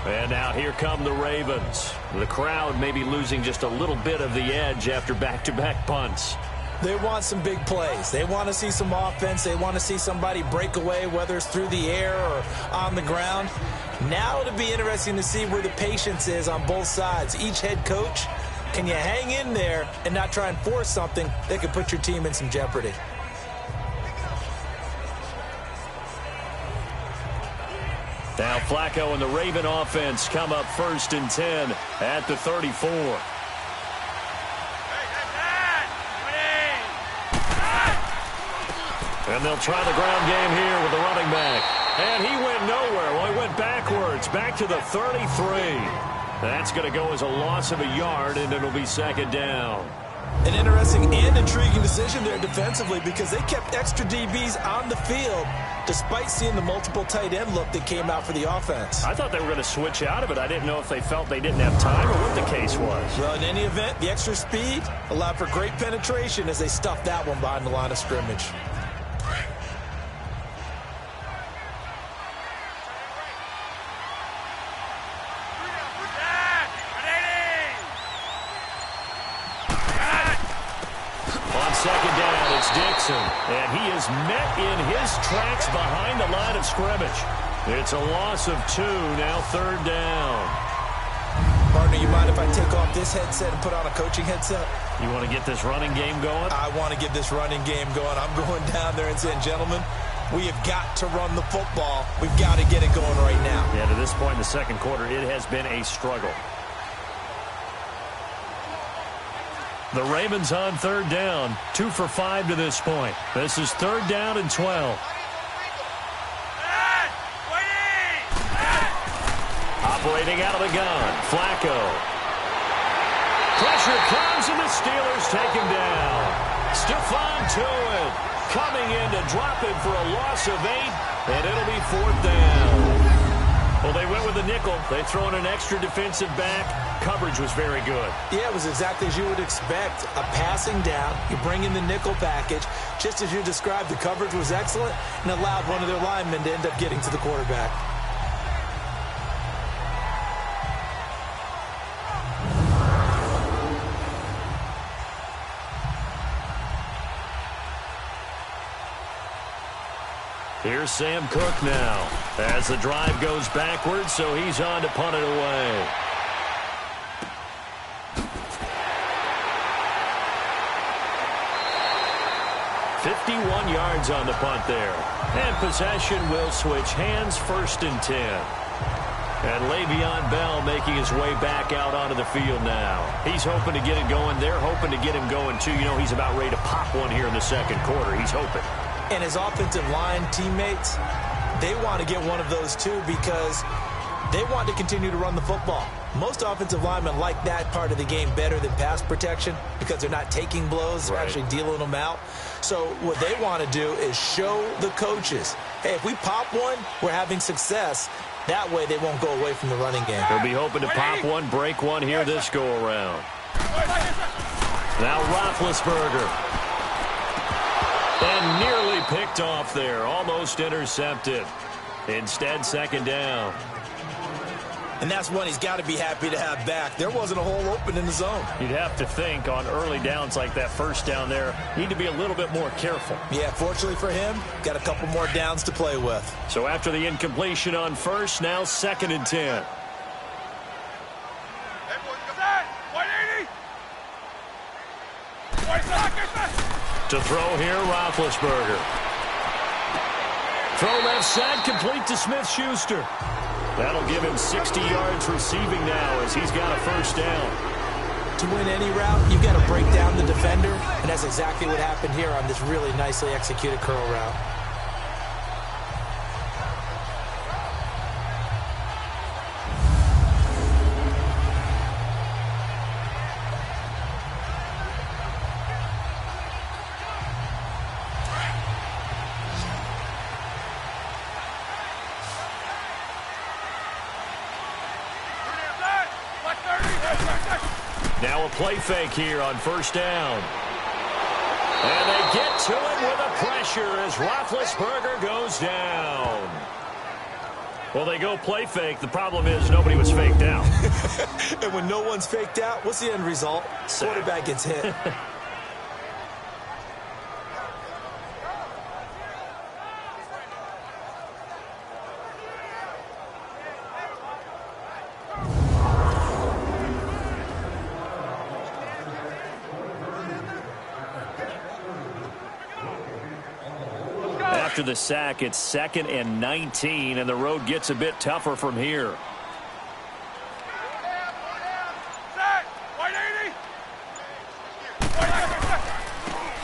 And now here come the Ravens. The crowd may be losing just a little bit of the edge after back-to-back punts. They want some big plays. They want to see some offense. They want to see somebody break away, whether it's through the air or on the ground. Now it'll be interesting to see where the patience is on both sides. Each head coach, can you hang in there and not try and force something that could put your team in some jeopardy? Now Flacco and the Raven offense come up 1st and 10 at the 34. And they'll try the ground game here with the running back. And he went nowhere. Well, he went backwards, back to the 33. That's going to go as a loss of a yard, and it'll be 2nd down. An interesting and intriguing decision there defensively because they kept extra DBs on the field despite seeing the multiple tight end look that came out for the offense. I thought they were going to switch out of it. I didn't know if they felt they didn't have time or what the case was. Well, in any event, the extra speed allowed for great penetration as they stuffed that one behind the line of scrimmage. Dixon, and he is met in his tracks behind the line of scrimmage. It's a loss of 2, now 3rd down. Partner, you mind if I take off this headset and put on a coaching headset? You want to get this running game going? I want to get this running game going. I'm going down there and saying, gentlemen, we have got to run the football. We've got to get it going right now. Yeah, to this point in the 2nd quarter, it has been a struggle. The Ravens on 3rd down, 2 for 5 to this point. This is 3rd down and 12. Operating out of the gun, Flacco. Pressure comes, and the Steelers take him down. Stephon Tuitt coming in to drop it for a loss of 8, and it'll be 4th down. Well, they went with the nickel. They throw in an extra defensive back. Coverage was very good. Yeah, it was exactly as you would expect. A passing down. You bring in the nickel package. Just as you described, the coverage was excellent and allowed one of their linemen to end up getting to the quarterback. Here's Sam Cook now as the drive goes backwards, so he's on to punt it away. .51 yards on the punt there. And possession will switch hands, 1st and 10. And Le'Veon Bell making his way back out onto the field now. He's hoping to get it going. They're hoping to get him going, too. You know, he's about ready to pop one here in the 2nd quarter. He's hoping. And his offensive line teammates, they want to get one of those too because they want to continue to run the football. Most offensive linemen like that part of the game better than pass protection because they're not taking blows, they're actually dealing them out. So what they want to do is show the coaches, hey, if we pop one, we're having success. That way they won't go away from the running game. They'll be hoping to pop one, break one here this go-around. Now Roethlisberger. And nearly picked off there. Almost intercepted. Instead, second down. And that's one he's got to be happy to have back. There wasn't a hole open in the zone. You'd have to think on early downs like that first down there, need to be a little bit more careful. Yeah, fortunately for him, got a couple more downs to play with. So after the incompletion on first, now 2nd and 10. To throw here, Roethlisberger. Throw left side, complete to Smith-Schuster. That'll give him 60 yards receiving now as he's got a first down. To win any route, you've got to break down the defender, and that's exactly what happened here on this really nicely executed curl route. Now a play fake here on first down. And they get to it with a pressure as Roethlisberger goes down. Well, they go play fake. The problem is nobody was faked out. And when no one's faked out, what's the end result? Quarterback gets hit. After the sack, it's 2nd and 19, and the road gets a bit tougher from here.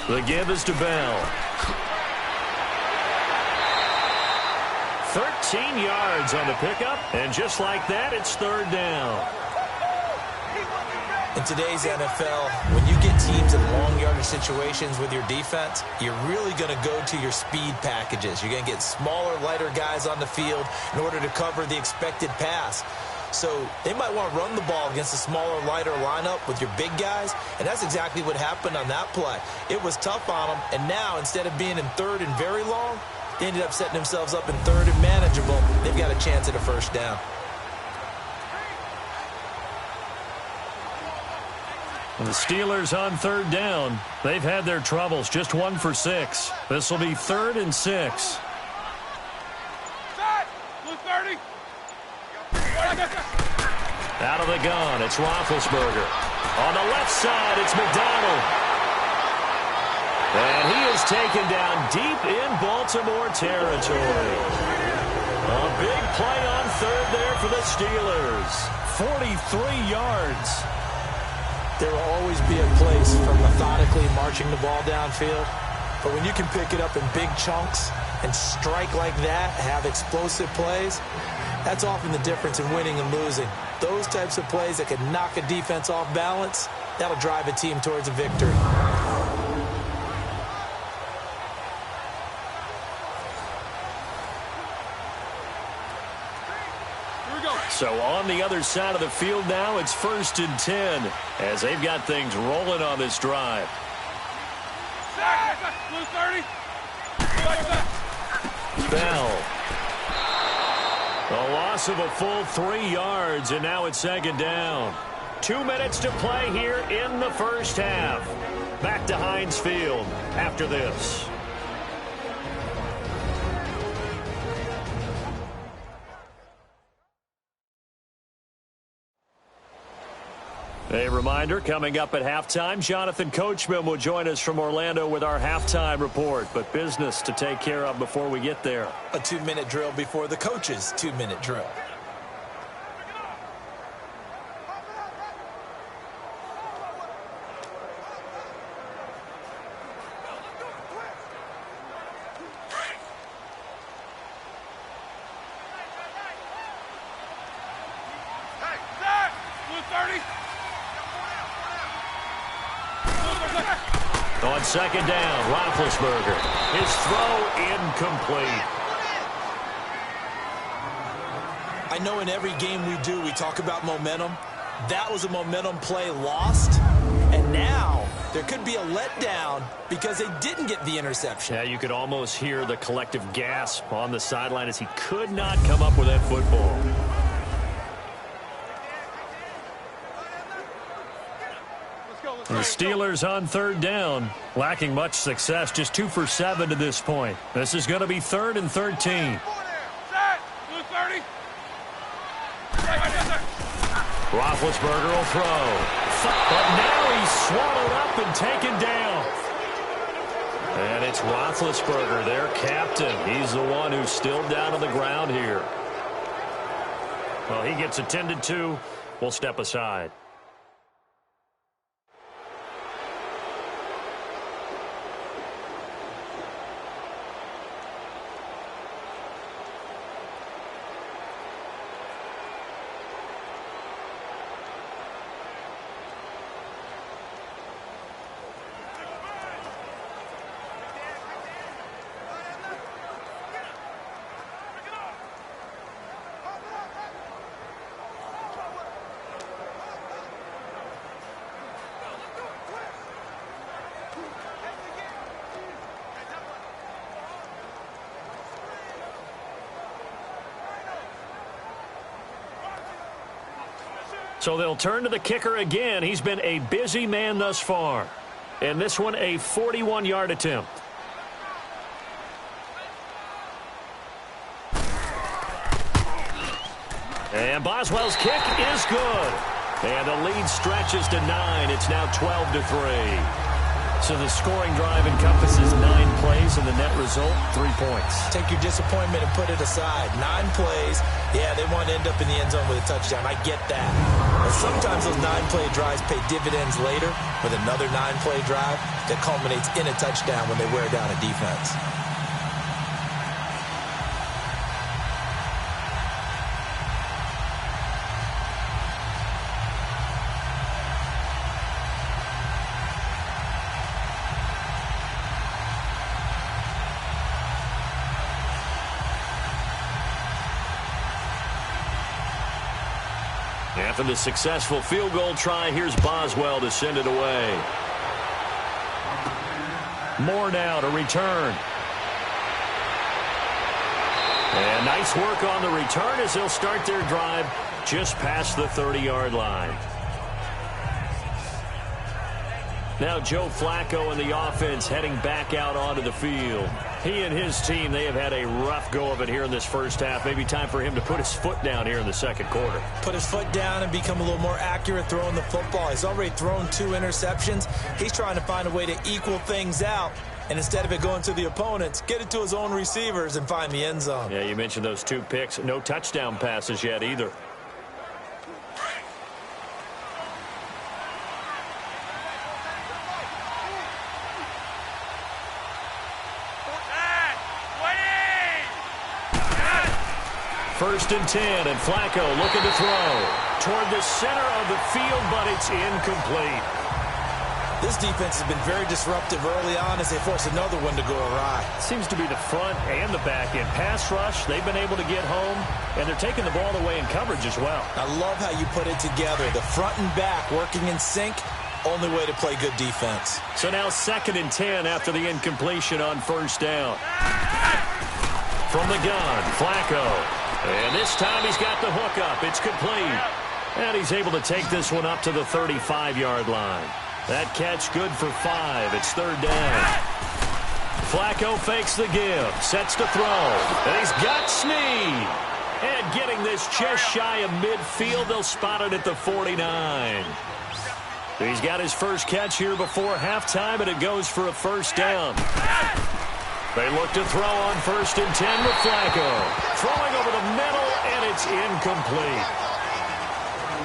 The give is to Bell. 13 yards on the pickup, and just like that, it's 3rd down. In today's NFL, when you get teams in long yardage situations with your defense, you're really going to go to your speed packages. You're going to get smaller, lighter guys on the field in order to cover the expected pass. So they might want to run the ball against a smaller, lighter lineup with your big guys, and that's exactly what happened on that play. It was tough on them, and now instead of being in 3rd and very long, they ended up setting themselves up in 3rd and manageable. They've got a chance at a first down. The Steelers on 3rd down. They've had their troubles, just 1 for 6. This will be 3rd and 6. Out of the gun, it's Roethlisberger. On the left side, it's McDonald. And he is taken down deep in Baltimore territory. A big play on 3rd there for the Steelers. 43 yards. There will always be a place for methodically marching the ball downfield. But when you can pick it up in big chunks and strike like that, have explosive plays, that's often the difference in winning and losing. Those types of plays that can knock a defense off balance, that'll drive a team towards a victory. So on the other side of the field now, it's 1st and 10 as they've got things rolling on this drive. Bell. A loss of a full 3 yards, and now it's 2nd down. 2 minutes to play here in the first half. Back to Heinz Field after this. A reminder, coming up at halftime, Jonathan Coachman will join us from Orlando with our halftime report, but business to take care of before we get there. A 2-minute drill before the coach's 2-minute drill. On 2nd down, Roethlisberger. His throw incomplete. I know in every game we do, we talk about momentum. That was a momentum play lost. And now there could be a letdown because they didn't get the interception. Yeah, you could almost hear the collective gasp on the sideline as he could not come up with that football. The Steelers on third down, lacking much success, just 2 for 7 to this point. This is going to be 3rd and 13. Roethlisberger will throw. But now he's swallowed up and taken down. And it's Roethlisberger, their captain. He's the one who's still down on the ground here. Well, he gets attended to. We'll step aside. So they'll turn to the kicker again. He's been a busy man thus far. And this one, a 41-yard attempt. And Boswell's kick is good. And the lead stretches to 9. It's now 12-3. So the scoring drive encompasses 9 plays, and the net result, 3 points. Take your disappointment and put it aside. 9 plays. Yeah, they want to end up in the end zone with a touchdown. I get that. But sometimes those 9-play drives pay dividends later with another 9-play drive that culminates in a touchdown when they wear down a defense. After the successful field goal try, here's Boswell to send it away. Moore now to return. And nice work on the return as they'll start their drive just past the 30-yard line. Now Joe Flacco and the offense heading back out onto the field. He and his team, they have had a rough go of it here in this first half. Maybe time for him to put his foot down here in the second quarter. Put his foot down and become a little more accurate throwing the football. He's already thrown 2 interceptions. He's trying to find a way to equal things out. And instead of it going to the opponents, get it to his own receivers and find the end zone. Yeah, you mentioned those 2 picks. No touchdown passes yet either. First and 10, and Flacco looking to throw toward the center of the field, but it's incomplete. This defense has been very disruptive early on as they force another one to go awry. Seems to be the front and the back end. Pass rush, they've been able to get home, and they're taking the ball away in coverage as well. I love how you put it together. The front and back working in sync, only way to play good defense. So now 2nd and 10 after the incompletion on first down. From the gun, Flacco. And this time he's got the hook up. It's complete. And he's able to take this one up to the 35-yard line. That catch good for 5. It's 3rd down. Flacco fakes the give. Sets to throw. And he's got Snead. And getting this just shy of midfield. They'll spot it at the 49. He's got his first catch here before halftime, and it goes for a first down. They look to throw on 1st and 10 with Flacco. Throwing over the middle, and it's incomplete.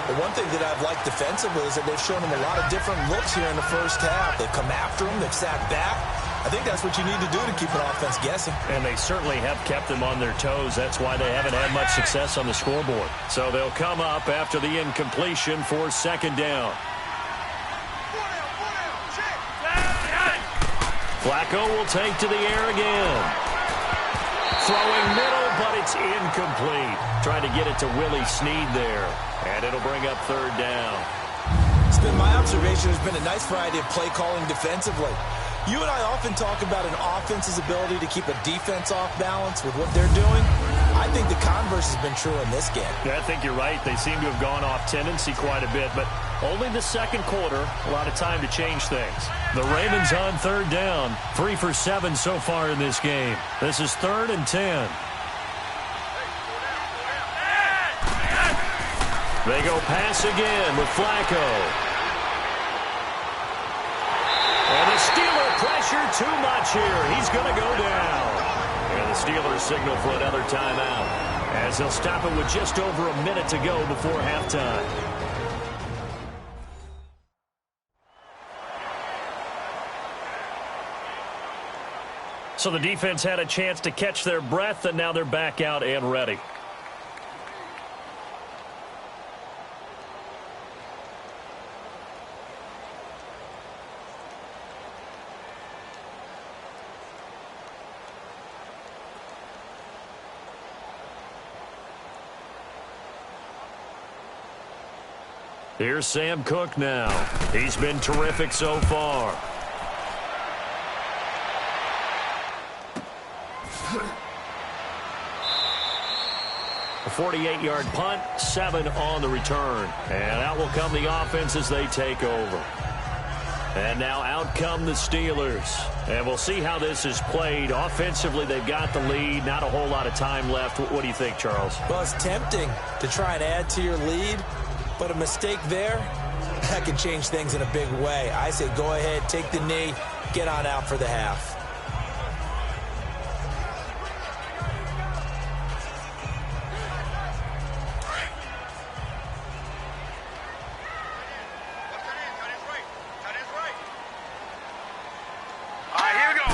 The one thing that I've liked defensively is that they've shown him a lot of different looks here in the first half. They've come after him. They've sat back. I think that's what you need to do to keep an offense guessing. And they certainly have kept them on their toes. That's why they haven't had much success on the scoreboard. So they'll come up after the incompletion for 2nd down. Flacco will take to the air again. Throwing middle, but it's incomplete. Trying to get it to Willie Snead there. And it'll bring up 3rd down. It's been my observation there's been a nice variety of play calling defensively. You and I often talk about an offense's ability to keep a defense off balance with what they're doing. I think the converse has been true in this game. Yeah, I think you're right. They seem to have gone off tendency quite a bit, but only the second quarter, a lot of time to change things. The Ravens on third down, 3 for 7 so far in this game. This is 3rd and 10. They go pass again with Flacco. And the Steeler pressure too much here. He's going to go down. And the Steelers signal for another timeout as they'll stop it with just over a minute to go before halftime. So the defense had a chance to catch their breath, and now they're back out and ready. Here's Sam Cook now. He's been terrific so far. A 48-yard punt, 7 on the return. And out will come the offense as they take over. And now out come the Steelers. And we'll see how this is played. Offensively, they've got the lead. Not a whole lot of time left. What do you think, Charles? Well, it's tempting to try and add to your lead. But a mistake there, that can change things in a big way. I say go ahead, take the knee, get on out for the half. All right, here we go.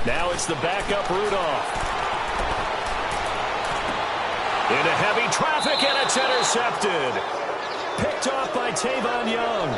Now it's the backup Rudolph. Into heavy traffic, and it's intercepted. Picked off by Tavon Young.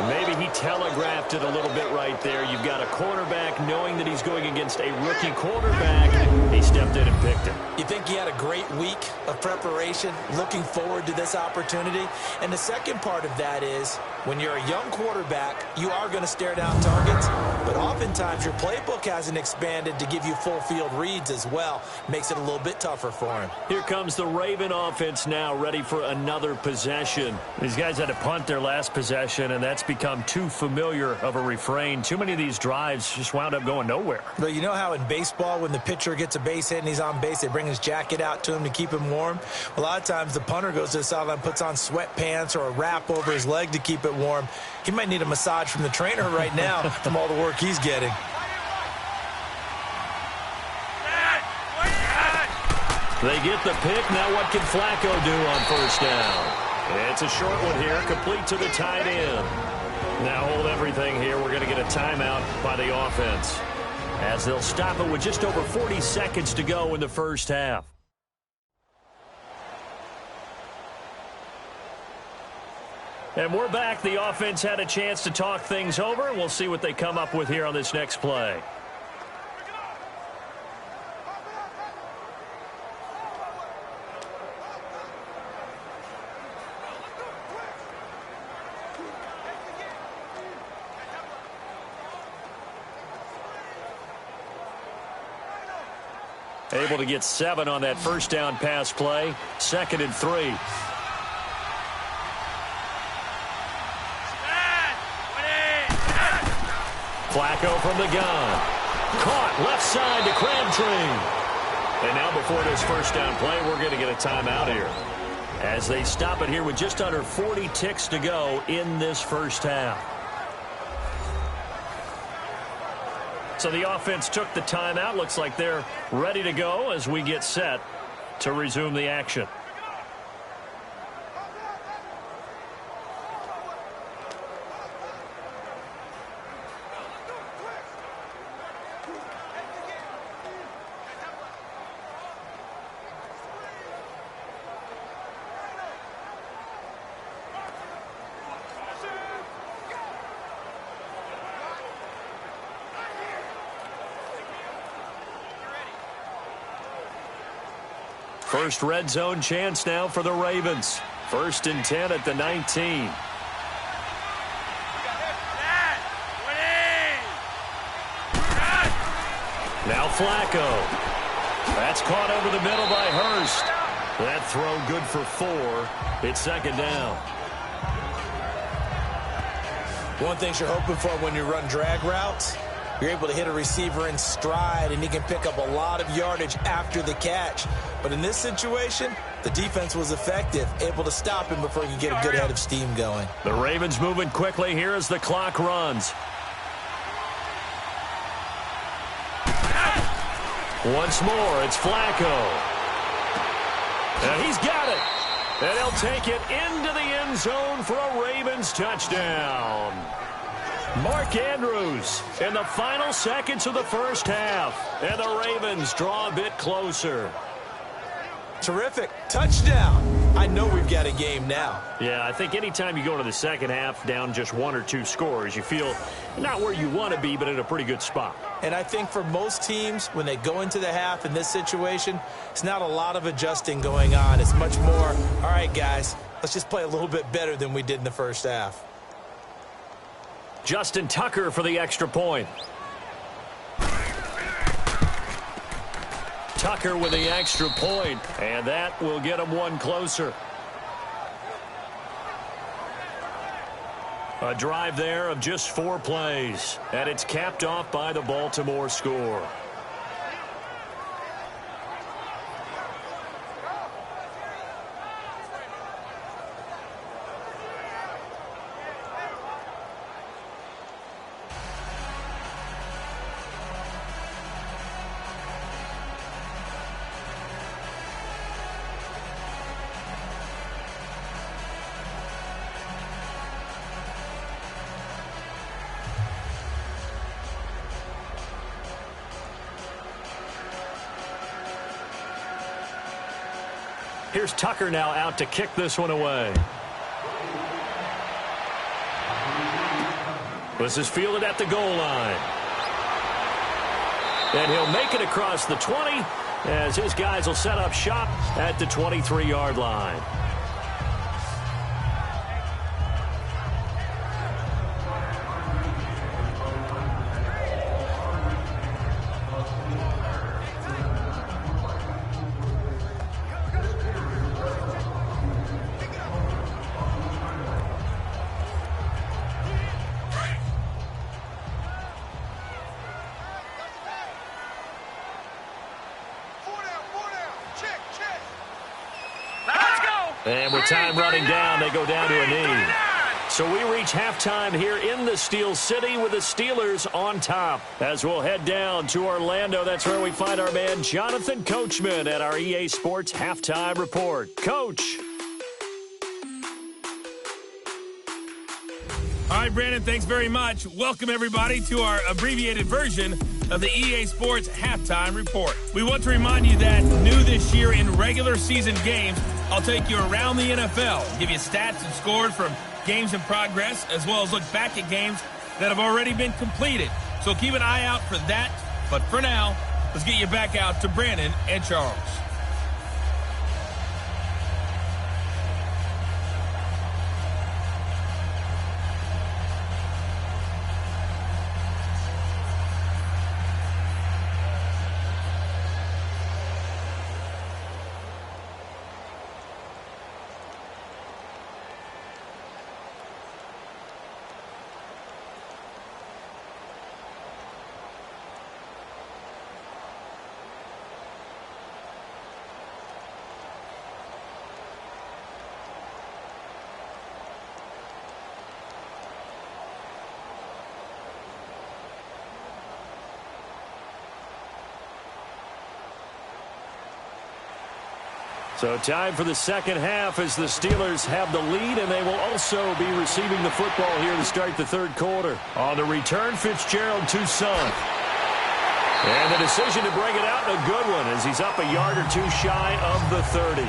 Maybe he telegraphed it a little bit right there. You've got a quarterback knowing that he's going against a rookie quarterback. He stepped in and picked him. You think he had a great week of preparation, looking forward to this opportunity? And the second part of that is, when you're a young quarterback, you are going to stare down targets, but oftentimes your playbook hasn't expanded to give you full field reads as well. Makes it a little bit tougher for him. Here comes the Raven offense now, ready for another possession. These guys had to punt their last possession, and that's become too familiar of a refrain. Too many of these drives just wound up going nowhere. But you know how in baseball, when the pitcher gets a base hit and he's on base, they bring his jacket out to him to keep him warm? A lot of times the punter goes to the sideline, puts on sweatpants or a wrap over his leg to keep it warm. He might need a massage from the trainer right now from all the work he's getting. They get the pick. Now what can Flacco do on first down? It's a short one here, complete to the tight end. Now hold everything here. We're going to get a timeout by the offense, as they'll stop it with just over 40 seconds to go in the first half. And we're back. The offense had a chance to talk things over, and we'll see what they come up with here on this next play. Able to get 7 on that first down pass play. 2nd and 3. Flacco from the gun. Caught left side to Crabtree. And now before this first down play, we're going to get a timeout here, as they stop it here with just under 40 ticks to go in this first half. So the offense took the timeout. Looks like they're ready to go as we get set to resume the action. First red zone chance now for the Ravens. First and 10 at the 19. Now Flacco. That's caught over the middle by Hurst. That throw good for 4. It's second down. One thing you're hoping for when you run drag routes, you're able to hit a receiver in stride, and he can pick up a lot of yardage after the catch. But in this situation, the defense was effective, able to stop him before he could get a good head of steam going. The Ravens moving quickly here as the clock runs. Once more, it's Flacco. And he's got it. And he'll take it into the end zone for a Ravens touchdown. Mark Andrews in the final seconds of the first half. And the Ravens draw a bit closer. Terrific. Touchdown. I know we've got a game now. Yeah, I think anytime you go into the second half down just 1 or 2 scores, you feel not where you want to be, but in a pretty good spot. And I think for most teams, when they go into the half in this situation, it's not a lot of adjusting going on. It's much more, all right, guys, let's just play a little bit better than we did in the first half. Justin Tucker for the extra point. Tucker with the extra point, and that will get him one closer. A drive there of just 4 plays, and it's capped off by the Baltimore score. Here's Tucker now out to kick this one away. This is fielded at the goal line. And he'll make it across the 20 as his guys will set up shop at the 23-yard line. And with time running down, they go down to a knee. So we reach halftime here in the Steel City with the Steelers on top. As we'll head down to Orlando, that's where we find our man Jonathan Coachman at our EA Sports Halftime Report. Coach. All right, Brandon, thanks very much. Welcome, everybody, to our abbreviated version of the EA Sports Halftime Report. We want to remind you that new this year in regular season games, I'll take you around the NFL, give you stats and scores from games in progress, as well as look back at games that have already been completed. So keep an eye out for that. But for now, let's get you back out to Brandon and Charles. So time for the second half as the Steelers have the lead, and they will also be receiving the football here to start the third quarter. On the return, Fitzgerald to Son. And the decision to bring it out, a good one, as he's up a yard or two shy of the 30.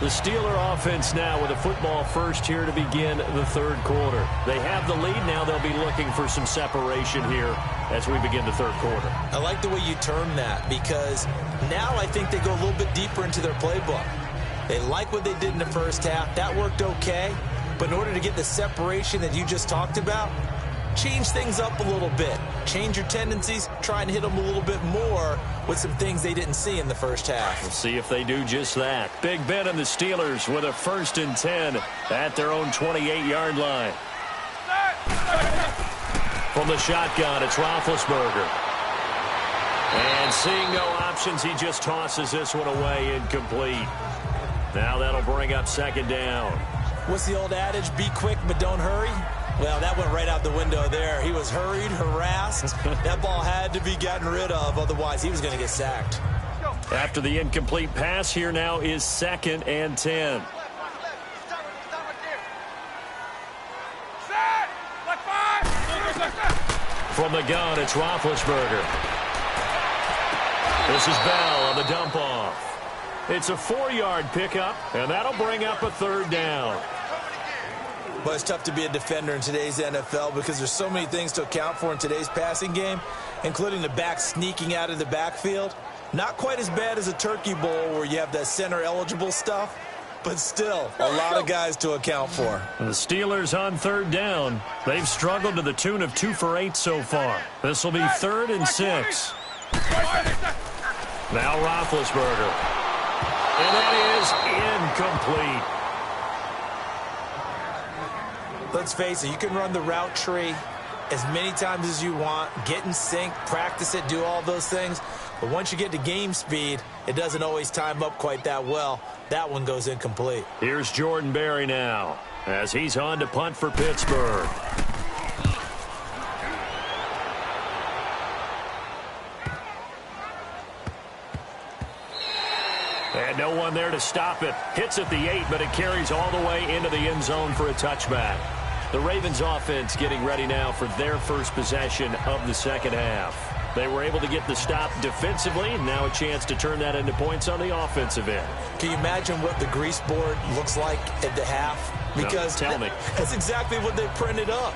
The Steeler offense now with a football first here to begin the third quarter. They have the lead. Now they'll be looking for some separation here as we begin the third quarter. I like the way you term that, because now I think they go a little bit deeper into their playbook. They like what they did in the first half. That worked okay. But in order to get the separation that you just talked about, change things up a little bit. Change your tendencies. Try and hit them a little bit more with some things they didn't see in the first half. We'll see if they do just that. Big Ben and the Steelers with a 1st and 10 at their own 28-yard line. From the shotgun, it's Roethlisberger. And seeing no options, he just tosses this one away, incomplete. Now that'll bring up 2nd down. What's the old adage? Be quick, but don't hurry. Well, that went right out the window there. He was hurried, harassed. That ball had to be gotten rid of, otherwise he was going to get sacked. After the incomplete pass, here now is 2nd and 10. From the gun, it's Roethlisberger. This is Bell on the dump off. It's a 4-yard pickup, and that'll bring up a 3rd down. But it's tough to be a defender in today's NFL because there's so many things to account for in today's passing game, including the back sneaking out of the backfield. Not quite as bad as a turkey bowl where you have that center-eligible stuff, but still a lot of guys to account for. The Steelers on 3rd down. They've struggled to the tune of 2 for 8 so far. This will be 3rd and 6. Now Roethlisberger. And that is incomplete. Let's face it, you can run the route tree as many times as you want, get in sync, practice it, do all those things. But once you get to game speed, it doesn't always time up quite that well. That one goes incomplete. Here's Jordan Berry now as he's on to punt for Pittsburgh. And no one there to stop it. Hits at the 8, but it carries all the way into the end zone for a touchback. The Ravens offense getting ready now for their first possession of the second half. They were able to get the stop defensively. Now a chance to turn that into points on the offensive end. Can you imagine what the grease board looks like at the half? Because no, tell me. That's exactly what they printed up.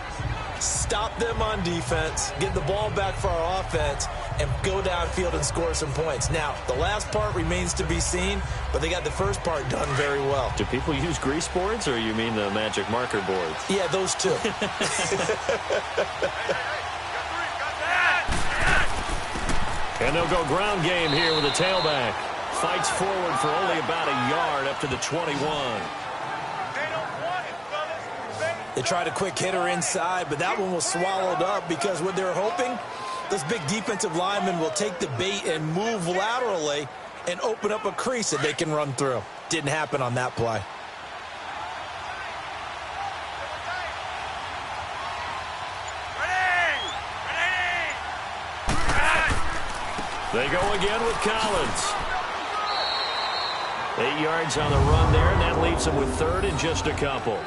Stop them on defense, get the ball back for our offense, and go downfield and score some points. Now, the last part remains to be seen, but they got the first part done very well. Do people use grease boards, or you mean the magic marker boards? Yeah, those two. And they'll go ground game here with a tailback. Fights forward for only about a yard up to the 21. They tried a quick hitter inside, but that one was swallowed up because what they're hoping, those big defensive linemen will take the bait and move laterally and open up a crease that they can run through. Didn't happen on that play. They go again with Collins. 8 yards on the run there, and that leaves them with 3rd and just a couple.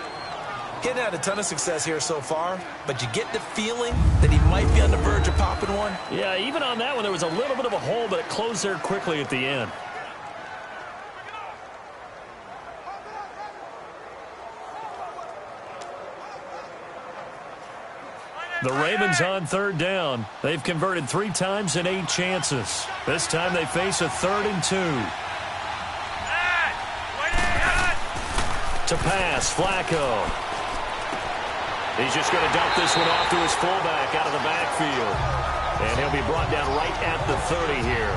He hadn't had a ton of success here so far, but you get the feeling that he might be on the verge of popping one. Yeah, even on that one, there was a little bit of a hole, but it closed there quickly at the end. The Ravens on 3rd down. They've converted 3 times in 8 chances. This time they face a 3rd and 2. To pass, Flacco. He's just going to dump this one off to his fullback out of the backfield. And he'll be brought down right at the 30 here.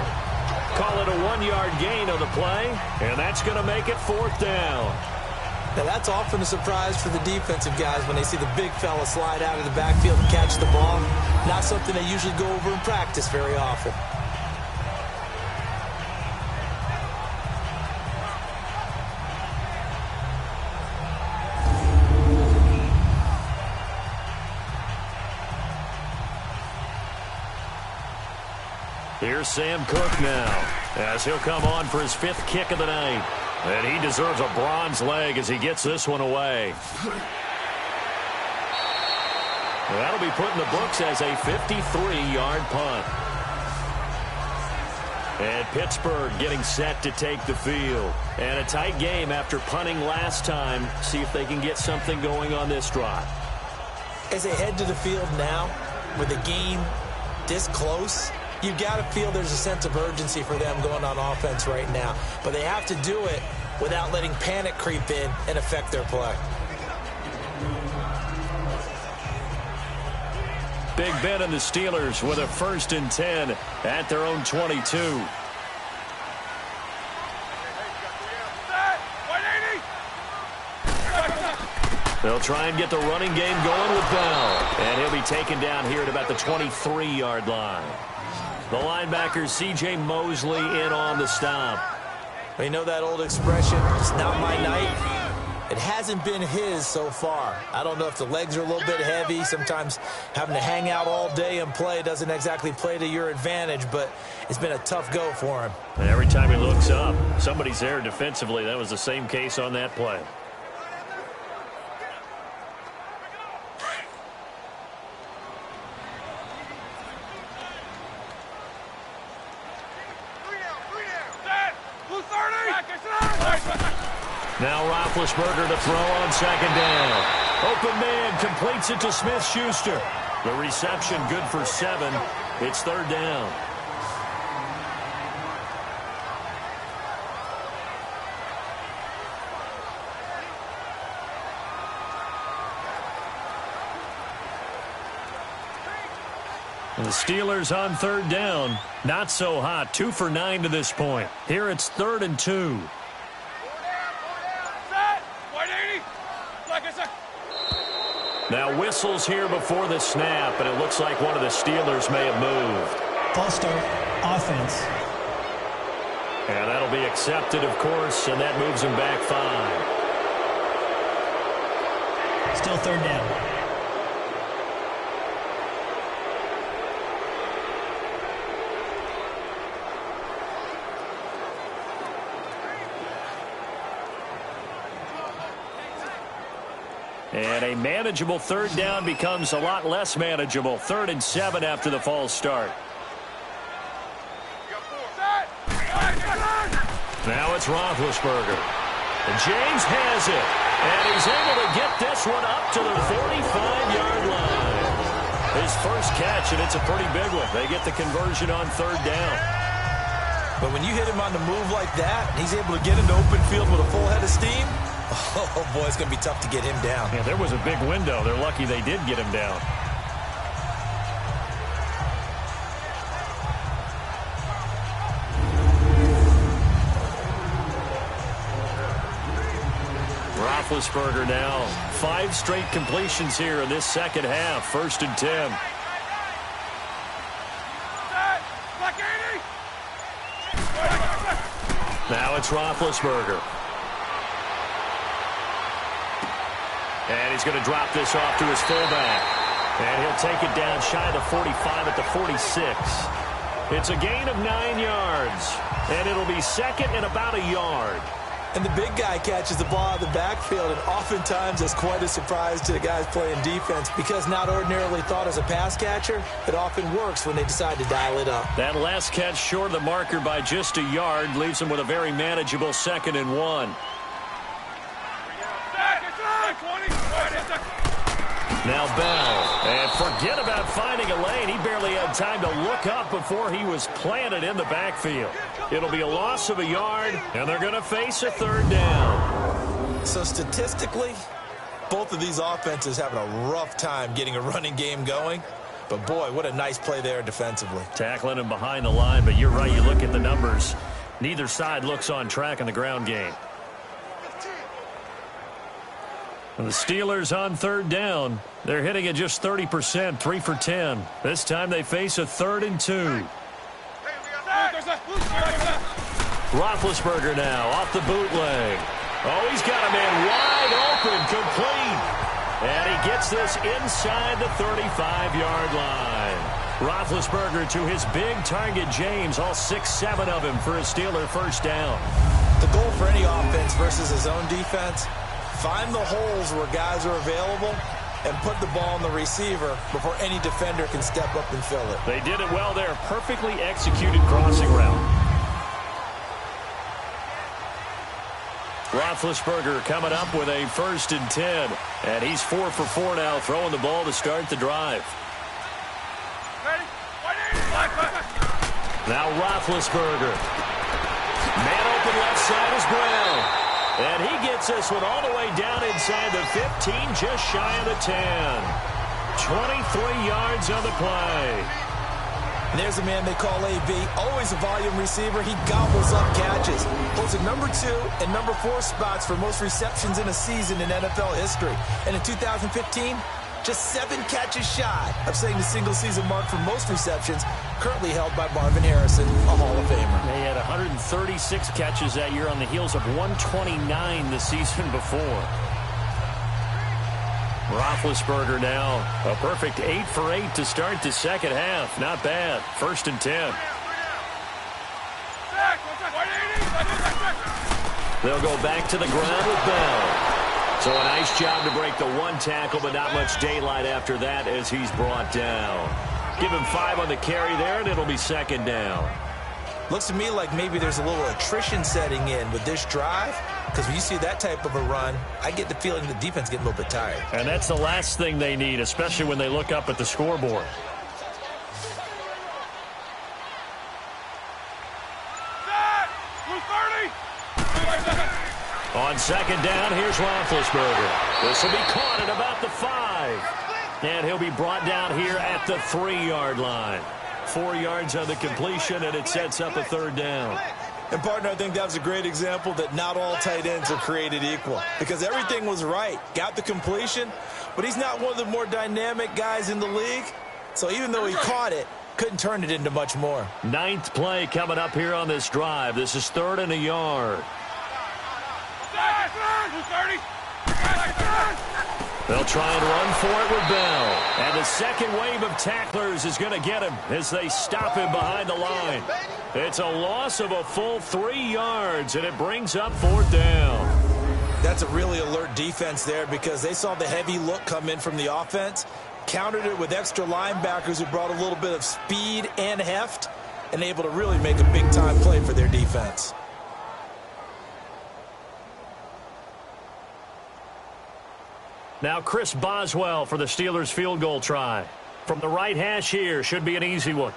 Call it a 1-yard gain on the play, and that's going to make it 4th down. Now, that's often a surprise for the defensive guys when they see the big fella slide out of the backfield and catch the ball. Not something they usually go over in practice very often. Here's Sam Cook now, as he'll come on for his 5th kick of the night. And he deserves a bronze leg as he gets this one away. That'll be put in the books as a 53-yard punt. And Pittsburgh getting set to take the field. And a tight game after punting last time. See if they can get something going on this drive. As they head to the field now, with the game this close, you've got to feel there's a sense of urgency for them going on offense right now. But they have to do it without letting panic creep in and affect their play. Big Ben and the Steelers with a 1st and 10 at their own 22. They'll try and get the running game going with Bell. And he'll be taken down here at about the 23-yard line. The linebacker, C.J. Mosley, in on the stop. You know that old expression, it's not my night? It hasn't been his so far. I don't know if the legs are a little bit heavy. Sometimes having to hang out all day and play doesn't exactly play to your advantage, but it's been a tough go for him. And every time he looks up, somebody's there defensively. That was the same case on that play. Now Roethlisberger to throw on 2nd down. Open man completes it to Smith-Schuster. The reception good for 7. It's 3rd down. And the Steelers on 3rd down. Not so hot. 2 for 9 to this point. Here it's 3rd and 2. Now whistles here before the snap, and it looks like one of the Steelers may have moved. False start, offense. And that'll be accepted, of course, and that moves him back 5. Still 3rd down. And a manageable 3rd down becomes a lot less manageable. 3rd and 7 after the false start. Now it's Roethlisberger. And James has it. And he's able to get this one up to the 45-yard line. His first catch, and it's a pretty big one. They get the conversion on 3rd down. But when you hit him on the move like that, he's able to get into open field with a full head of steam. Oh, boy, it's going to be tough to get him down. Yeah, there was a big window. They're lucky they did get him down. Roethlisberger now. 5 straight completions here in this second half. 1st and 10. Now it's Roethlisberger. And he's going to drop this off to his fullback. And he'll take it down shy of the 45 at the 46. It's a gain of 9 yards. And it'll be 2nd and about a yard. And the big guy catches the ball out of the backfield, and oftentimes it's quite a surprise to the guys playing defense because not ordinarily thought as a pass catcher, it often works when they decide to dial it up. That last catch short of the marker by just a yard leaves him with a very manageable 2nd and 1. Now Bell, and forget about finding a lane. He barely had time to look up before he was planted in the backfield. It'll be a loss of a yard, and they're going to face a 3rd down. So statistically, both of these offenses having a rough time getting a running game going. But, boy, what a nice play there defensively. Tackling him behind the line, but you're right. You look at the numbers. Neither side looks on track in the ground game. And the Steelers on 3rd down. They're hitting at just 30%, 3 for 10. This time they face a 3rd and 2. Roethlisberger now off the bootleg. Oh, he's got a man wide open, complete. And he gets this inside the 35-yard line. Roethlisberger to his big target, James, all 6-7 of him for a Steeler 1st down. The goal for any offense versus his own defense, find the holes where guys are available and put the ball on the receiver before any defender can step up and fill it. They did it well there. Perfectly executed crossing route. Roethlisberger coming up with a 1st and 10. And he's 4 for 4 now, throwing the ball to start the drive. Now Roethlisberger. Man open left side is Brown. And he gets this one all the way down inside the 15, just shy of the 10. 23 yards on the play. And there's a man they call AB, always a volume receiver. He gobbles up catches. Holds the number 2 and number 4 spots for most receptions in a season in NFL history. And in 2015, just 7 catches shy of setting the single-season mark for most receptions, currently held by Marvin Harrison, a Hall of Famer. They had 136 catches that year on the heels of 129 the season before. Roethlisberger now a perfect 8 for 8 to start the second half. Not bad. 1st and 10. They'll go back to the ground with Bell. So a nice job to break the 1 tackle, but not much daylight after that as he's brought down. Give him 5 on the carry there, and it'll be 2nd down. Looks to me like maybe there's a little attrition setting in with this drive, because when you see that type of a run, I get the feeling the defense getting a little bit tired. And that's the last thing they need, especially when they look up at the scoreboard. On 2nd down, here's Roethlisberger. This will be caught at about the 5. And he'll be brought down here at the 3-yard line. 4 yards on the completion, and it sets up a 3rd down. And, partner, I think that was a great example that not all tight ends are created equal, because everything was right. Got the completion, but he's not one of the more dynamic guys in the league. So even though he caught it, couldn't turn it into much more. 9th play coming up here on this drive. This is 3rd and a yard. They'll try and run for it with Bell. And the second wave of tacklers is going to get him as they stop him behind the line. It's a loss of a full 3 yards, and it brings up 4th down. That's a really alert defense there, because they saw the heavy look come in from the offense, countered it with extra linebackers who brought a little bit of speed and heft, and able to really make a big-time play for their defense. Now Chris Boswell for the Steelers field goal try. From the right hash here, should be an easy one.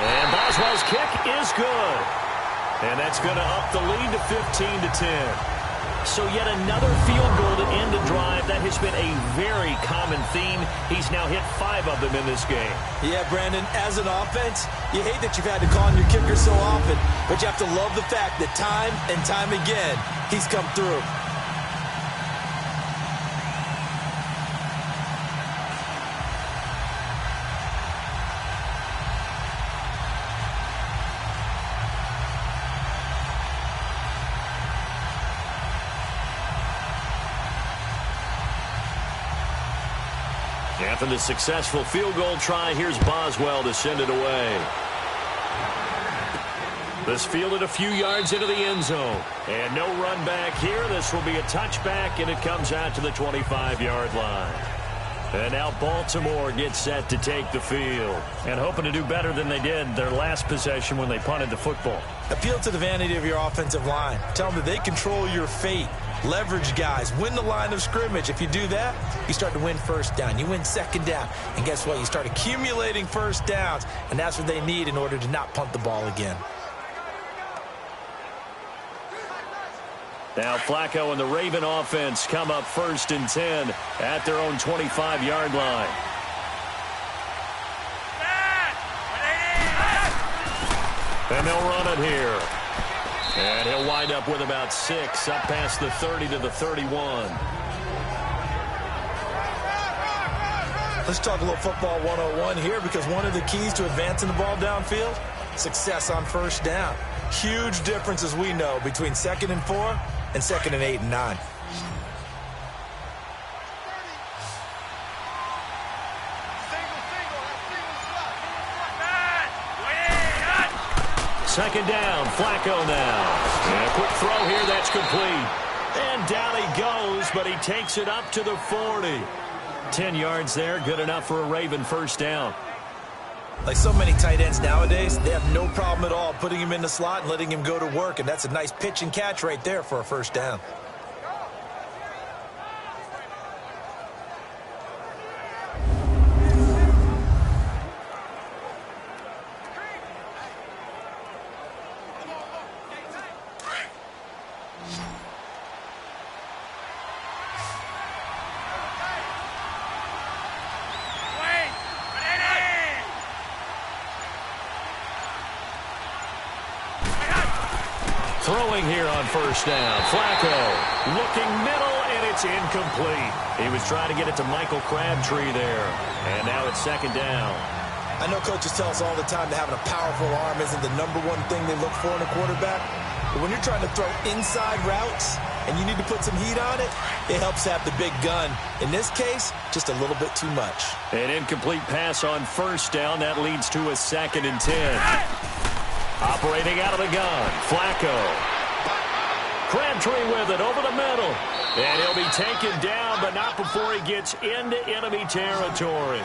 And Boswell's kick is good. And that's going to up the lead to 15-10. So yet another field goal to end a drive. That has been a very common theme. He's now hit 5 of them in this game. Yeah, Brandon, as an offense, you hate that you've had to call on your kicker so often, but you have to love the fact that time and time again, he's come through. After the successful field goal try, here's Boswell to send it away. This fielded a few yards into the end zone. And no run back here. This will be a touchback, and it comes out to the 25-yard line. And now Baltimore gets set to take the field. And hoping to do better than they did their last possession when they punted the football. Appeal to the vanity of your offensive line. Tell them that they control your fate. Leverage guys. Win the line of scrimmage. If you do that, you start to win 1st down. You win 2nd down. And guess what? You start accumulating 1st downs. And that's what they need in order to not punt the ball again. Now Flacco and the Raven offense come up 1st and 10 at their own 25-yard line. And they'll run it here. And he'll wind up with about 6 up past the 30 to the 31. Let's talk a little football 101 here, because one of the keys to advancing the ball downfield, success on 1st down. Huge difference, as we know, between 2nd and 4 and 2nd and 8 and 9. Second down, Flacco now. And a quick throw here, that's complete. And down he goes, but he takes it up to the 40. 10 yards there, good enough for a Raven 1st down. Like so many tight ends nowadays, they have no problem at all putting him in the slot and letting him go to work, and that's a nice pitch and catch right there for a first down. Throwing here on first down. Flacco looking middle, and it's incomplete. He was trying to get it to Michael Crabtree there. And now it's second down. I know coaches tell us all the time that having a powerful arm isn't the #1 thing they look for in a quarterback. But when you're trying to throw inside routes and you need to put some heat on it, it helps have the big gun. In this case, just a little bit too much. An incomplete pass on first down. That leads to a 2nd and 10. Operating out of the gun, Flacco. Crabtree with it over the middle. And he'll be taken down, but not before he gets into enemy territory.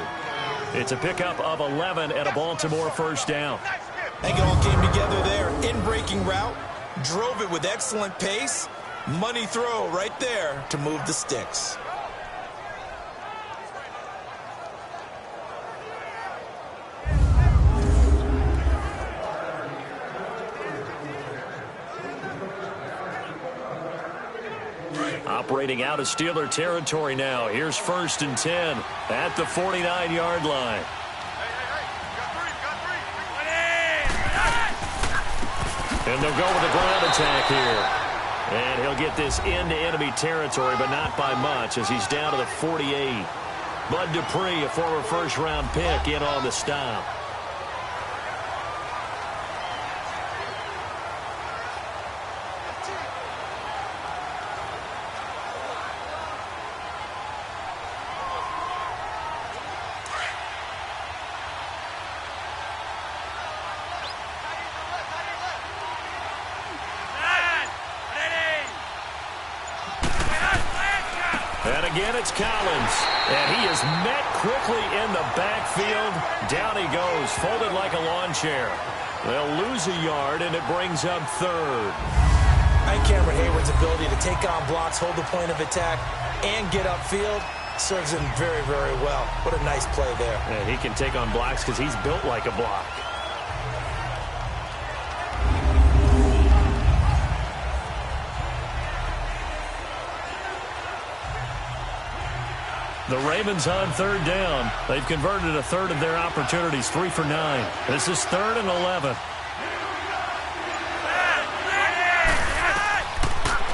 It's a pickup of 11 at a Baltimore first down. I think it all came together there. In-breaking route, drove it with excellent pace. Money throw right there to move the sticks. Operating out of Steeler territory now. Here's 1st and 10 at the 49-yard line. And they'll go with the ground attack here. And he'll get this into enemy territory, but not by much as he's down to the 48. Bud Dupree, a former first-round pick, in on the stop. And again, it's Collins. And he is met quickly in the backfield. Down he goes, folded like a lawn chair. They'll lose a yard, and it brings up 3rd. I think Cameron Hayward's ability to take on blocks, hold the point of attack, and get upfield serves him very, very well. What a nice play there. And he can take on blocks because he's built like a block. The Ravens on 3rd down. They've converted a third of their opportunities, 3 for 9. This is 3rd and 11.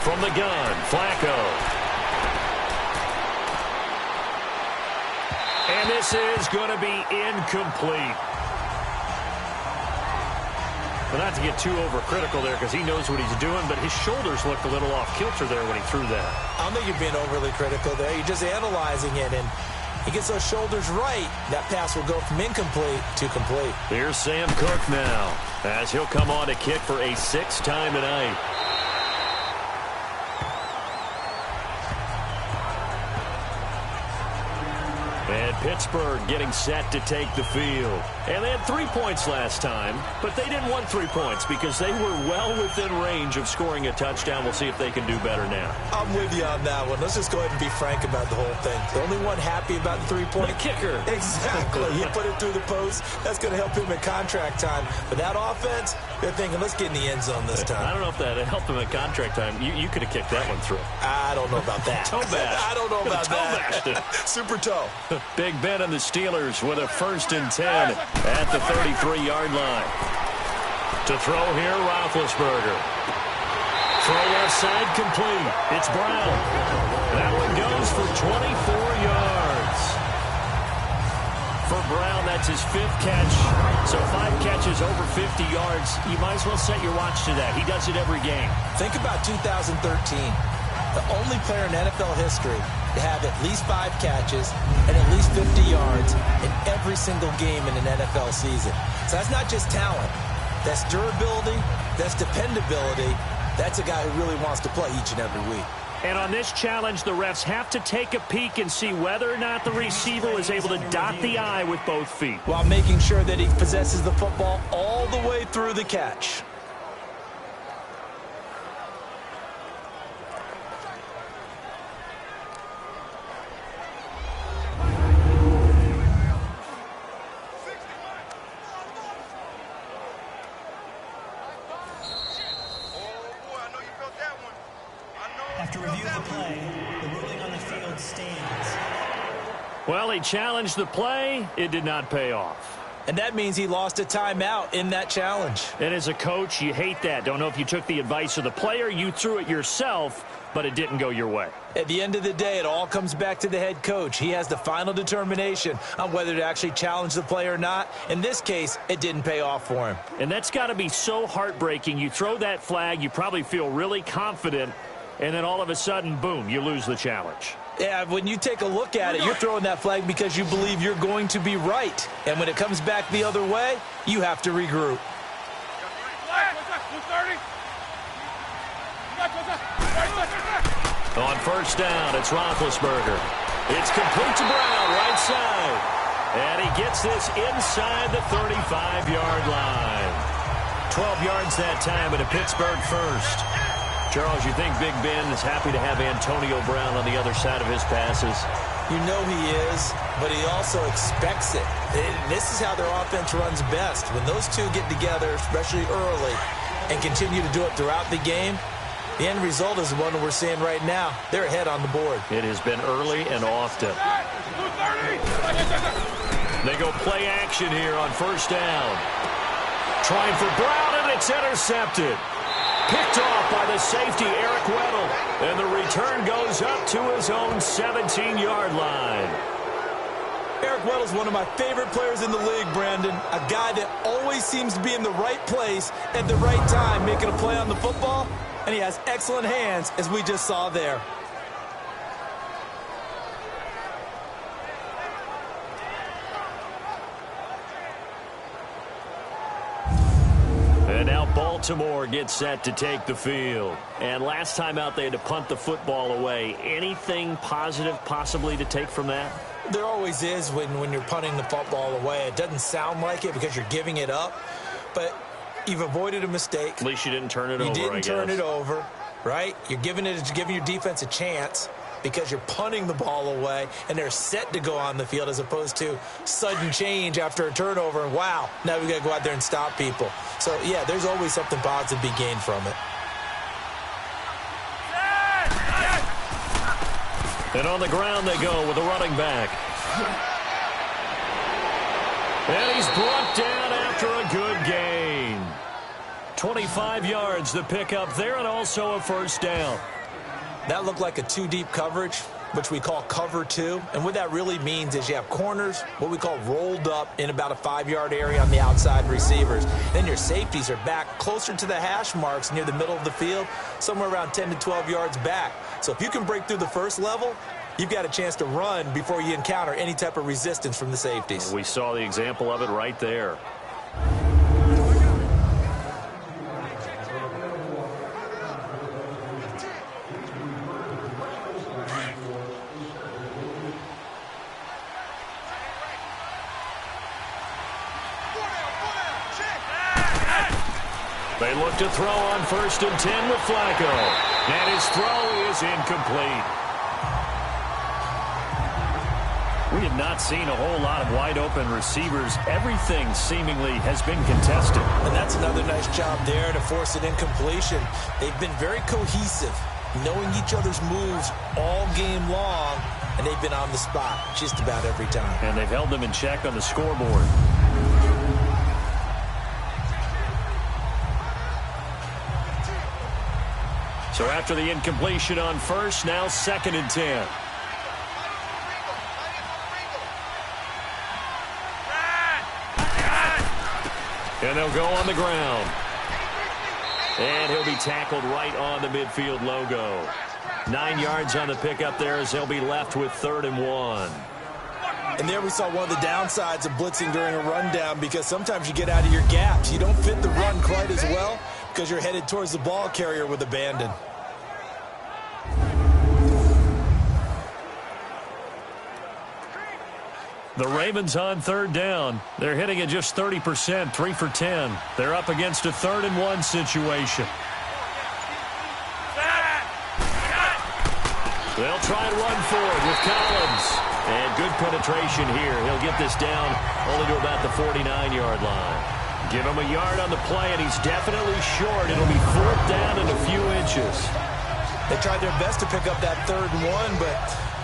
From the gun, Flacco. And this is going to be incomplete. But not to get too overcritical there because he knows what he's doing, but his shoulders looked a little off kilter there when he threw that. I don't think you're being overly critical there. You're just analyzing it, and he gets those shoulders right. That pass will go from incomplete to complete. Here's Sam Cook now as he'll come on to kick for a 6th time tonight. And Pittsburgh getting set to take the field. And they had 3 points last time, but they didn't want 3 points because they were well within range of scoring a touchdown. We'll see if they can do better now. I'm with you on that one. Let's just go ahead and be frank about the whole thing. The only one happy about the 3-point. The kicker. Exactly. He put it through the post. That's going to help him at contract time. But that offense, they're thinking, let's get in the end zone this time. I don't know if that helped him at contract time. You could have kicked that one through. I don't know about that. Toe bash. I don't know about that. Super toe. Big Ben and the Steelers with a 1st and 10 at the 33-yard line. To throw here, Roethlisberger. Throw left side complete. It's Brown. That one goes for 24 yards. For Brown, that's his 5th catch. So 5 catches over 50 yards. You might as well set your watch to that. He does it every game. Think about 2013. The only player in NFL history to have at least 5 catches and at least 50 yards in every single game in an NFL season. So that's not just talent. That's durability. That's dependability. That's a guy who really wants to play each and every week. And on this challenge, the refs have to take a peek and see whether or not the receiver was able to dot the I with both feet, while making sure that he possesses the football all the way through the catch. After review of the play, the ruling on the field stands. Well, he challenged the play. It did not pay off. And that means he lost a timeout in that challenge. And as a coach, you hate that. Don't know if you took the advice of the player, you threw it yourself, but it didn't go your way. At the end of the day, it all comes back to the head coach. He has the final determination on whether to actually challenge the play or not. In this case, it didn't pay off for him. And that's got to be so heartbreaking. You throw that flag, you probably feel really confident, and then all of a sudden, boom, you lose the challenge. Yeah, when you take a look at it, you're throwing that flag because you believe you're going to be right. And when it comes back the other way, you have to regroup. On first down, it's Roethlisberger. It's complete to Brown, right side. And he gets this inside the 35-yard line. 12 yards that time, and a Pittsburgh first. Charles, you think Big Ben is happy to have Antonio Brown on the other side of his passes? You know he is, but he also expects it. This is how their offense runs best. When those two get together, especially early, and continue to do it throughout the game, the end result is the one that we're seeing right now. They're ahead on the board. It has been early and often. They go play action here on first down. Trying for Brown, and it's intercepted. Picked off by the safety, Eric Weddle. And the return goes up to his own 17-yard line. Eric Weddle's one of my favorite players in the league, Brandon. A guy that always seems to be in the right place at the right time, making a play on the football. And he has excellent hands, as we just saw there. And now Baltimore gets set to take the field. And last time out, they had to punt the football away. Anything positive possibly to take from that? There always is when you're punting the football away. It doesn't sound like it because you're giving it up. But you've avoided a mistake. At least you didn't turn it over, You didn't turn it over, right? You're giving your defense a chance because you're punting the ball away, and they're set to go on the field as opposed to sudden change after a turnover. And, wow, now we got to go out there and stop people. So, yeah, there's always something positive to be gained from it. And on the ground they go with a running back. And he's brought down after a good gain. 25 yards the pickup there, and also a first down. That looked like a two-deep coverage, which we call cover two. And what that really means is you have corners, what we call rolled up in about a 5-yard area on the outside receivers. Then your safeties are back closer to the hash marks near the middle of the field, somewhere around 10 to 12 yards back. So if you can break through the first level, you've got a chance to run before you encounter any type of resistance from the safeties. We saw the example of it right there. They look to throw on 1st and 10 with Flacco. And his throw is incomplete. We have not seen a whole lot of wide-open receivers. Everything seemingly has been contested. And that's another nice job there to force an incompletion. They've been very cohesive, knowing each other's moves all game long, and they've been on the spot just about every time. And they've held them in check on the scoreboard. So after the incompletion on 1st, now 2nd and 10. And they'll go on the ground. And he'll be tackled right on the midfield logo. 9 yards on the pickup there as they'll be left with 3rd and 1. And there we saw one of the downsides of blitzing during a rundown, because sometimes you get out of your gaps. You don't fit the run quite as well because you're headed towards the ball carrier with abandon. The Ravens on third down. They're hitting at just 30%, 3 for 10. They're up against a 3rd and 1 situation. They'll try and run forward with Collins. And good penetration here. He'll get this down only to about the 49-yard line. Give him a yard on the play, and he's definitely short. It'll be 4th down and a few inches. They tried their best to pick up that 3rd and 1, but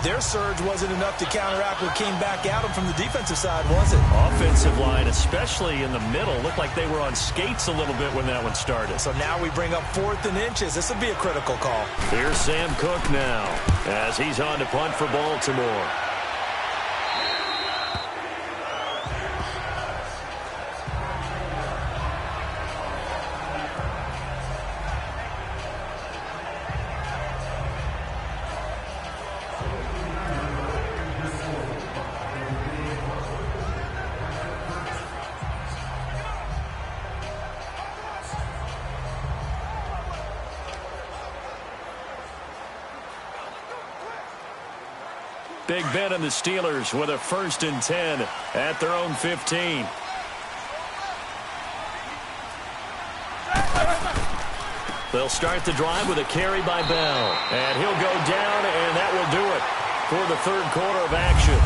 their surge wasn't enough to counteract what came back at them from the defensive side, was it? Offensive line, especially in the middle, looked like they were on skates a little bit when that one started. So now we bring up 4th and inches. This will be a critical call. Here's Sam Cook now as he's on to punt for Baltimore. Big Ben and the Steelers with a 1st and 10 at their own 15. They'll start the drive with a carry by Bell. And he'll go down, and that will do it for the 3rd quarter of action.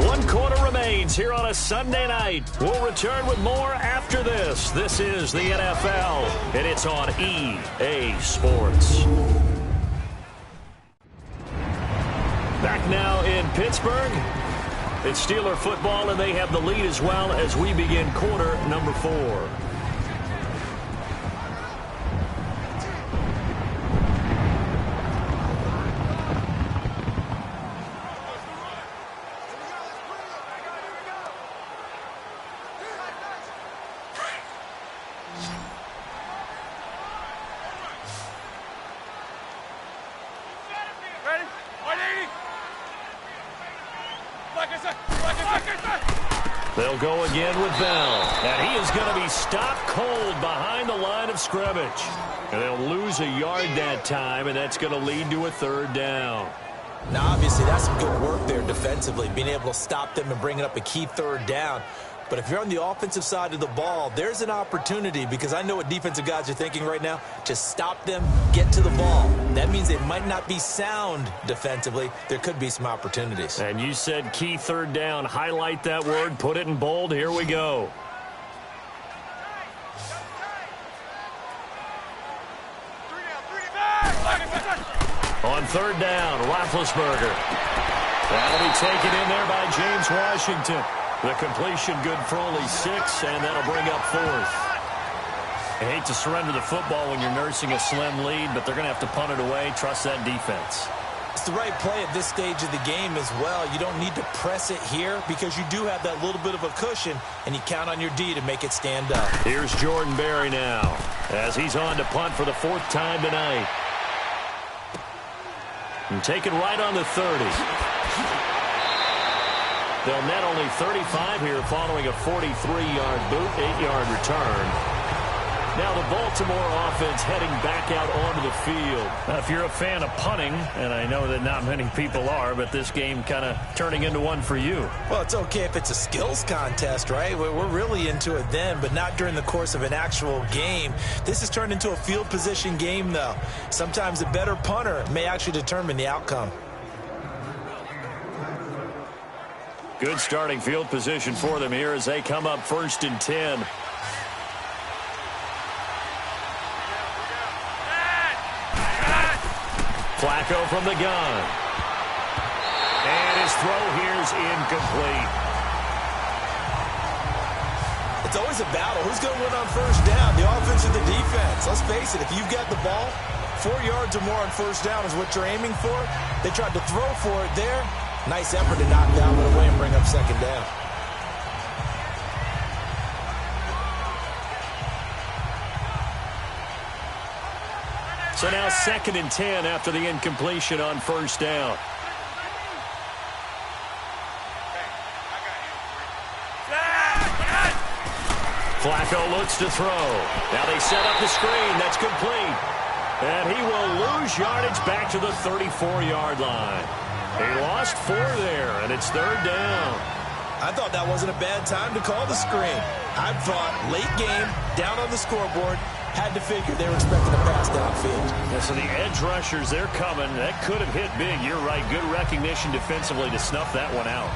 1 quarter remains here on a Sunday night. We'll return with more after this. This is the NFL, and it's on EA Sports. Back now in Pittsburgh. It's Steeler football, and they have the lead as well as we begin quarter number 4. They'll go again with Bell. And he is going to be stopped cold behind the line of scrimmage. And they'll lose a yard that time, and that's going to lead to a 3rd down. Now, obviously, that's some good work there defensively, being able to stop them and bringing up a key 3rd down. But if you're on the offensive side of the ball, there's an opportunity, because I know what defensive guys are thinking right now. Just stop them, get to the ball. That means they might not be sound defensively. There could be some opportunities. And you said key 3rd down. Highlight that word. Put it in bold. Here we go. On 3rd down, Roethlisberger. That'll be taken in there by James Washington. The completion good for only 6, and that'll bring up 4th. I hate to surrender the football when you're nursing a slim lead, but they're going to have to punt it away. Trust that defense. It's the right play at this stage of the game as well. You don't need to press it here because you do have that little bit of a cushion, and you count on your D to make it stand up. Here's Jordan Berry now as he's on to punt for the 4th time tonight. And taken right on the 30. They'll net only 35 here following a 43-yard boot, 8-yard return. Now the Baltimore offense heading back out onto the field. Now, if you're a fan of punting, and I know that not many people are, but this game kind of turning into one for you. Well, it's okay if it's a skills contest, right? We're really into it then, but not during the course of an actual game. This has turned into a field position game, though. Sometimes the better punter may actually determine the outcome. Good starting field position for them here as they come up 1st and 10. Flacco from the gun. And his throw here's incomplete. It's always a battle. Who's going to win on 1st down, the offense or the defense? Let's face it, if you've got the ball, 4 yards or more on 1st down is what you're aiming for. They tried to throw for it there. Nice effort to knock that one away and bring up 2nd down. So now 2nd and 10 after the incompletion on 1st down. Flacco looks to throw. Now they set up the screen. That's complete. And he will lose yardage back to the 34-yard line. He lost 4 there, and it's 3rd down. I thought that wasn't a bad time to call the screen. I thought late game, down on the scoreboard, had to figure they were expecting a pass downfield. Yeah, so the edge rushers, they're coming. That could have hit big. You're right. Good recognition defensively to snuff that one out.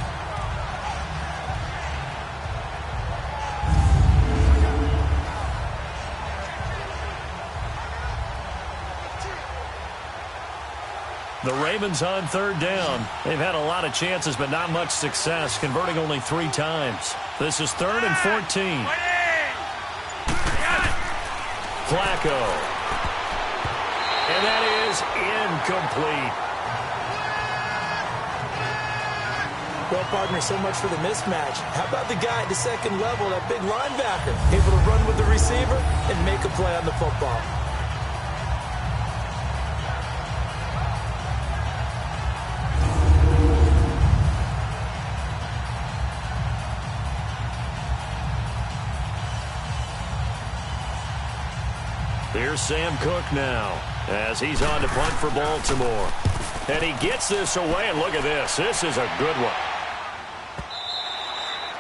The Ravens on third down. They've had a lot of chances, but not much success, converting only 3 times. This is 3rd and 14. Flacco. And that is incomplete. Well, partner, so much for the mismatch. How about the guy at the second level, that big linebacker, able to run with the receiver and make a play on the football? Here's Sam Cook now as he's on to punt for Baltimore. And he gets this away, and look at this. This is a good one.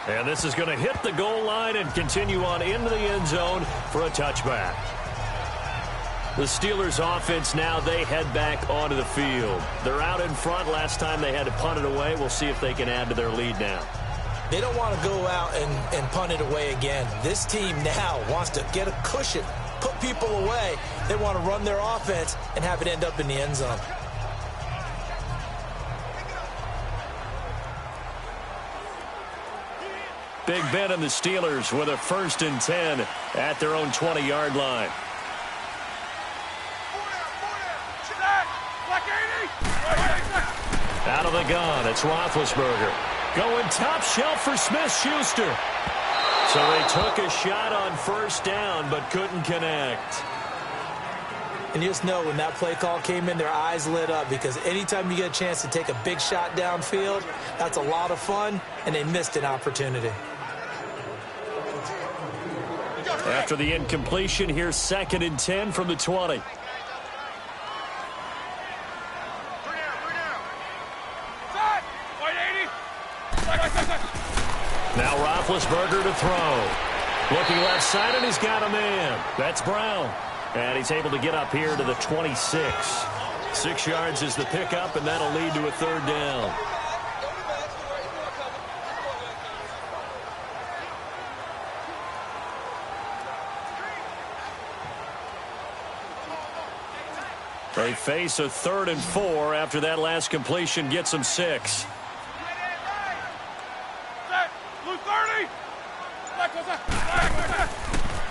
And this is going to hit the goal line and continue on into the end zone for a touchback. The Steelers offense now, they head back onto the field. They're out in front. Last time they had to punt it away. We'll see if they can add to their lead now. They don't want to go out and punt it away again. This team now wants to get a cushion, put people away. They want to run their offense and have it end up in the end zone. Big Ben and the Steelers with a 1st and 10 at their own 20-yard line. Out of the gun, it's Roethlisberger. Going top shelf for Smith-Schuster. So they took a shot on 1st down, but couldn't connect. And you just know when that play call came in, their eyes lit up, because anytime you get a chance to take a big shot downfield, that's a lot of fun, and they missed an opportunity. After the incompletion, here's 2nd and 10 from the 20. Now Roethlisberger to throw. Looking left side, and he's got a man. That's Brown. And he's able to get up here to the 26. 6 yards is the pickup, and that'll lead to a 3rd down. They face a 3rd and 4 after that last completion gets them 6.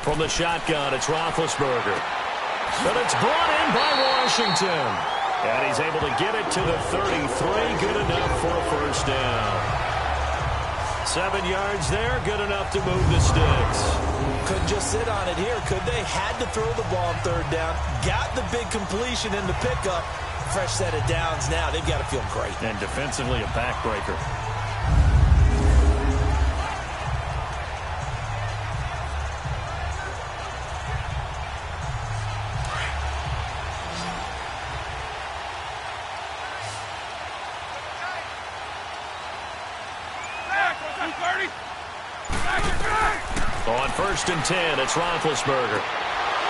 From the shotgun, it's Roethlisberger. But it's brought in by Washington. And he's able to get it to the 33. Good enough for a 1st down. 7 yards there. Good enough to move the sticks. Couldn't just sit on it here, could they? Had to throw the ball on 3rd down. Got the big completion in the pickup. Fresh set of downs now. They've got to feel great. And defensively, a backbreaker. On 1st and 10, it's Roethlisberger.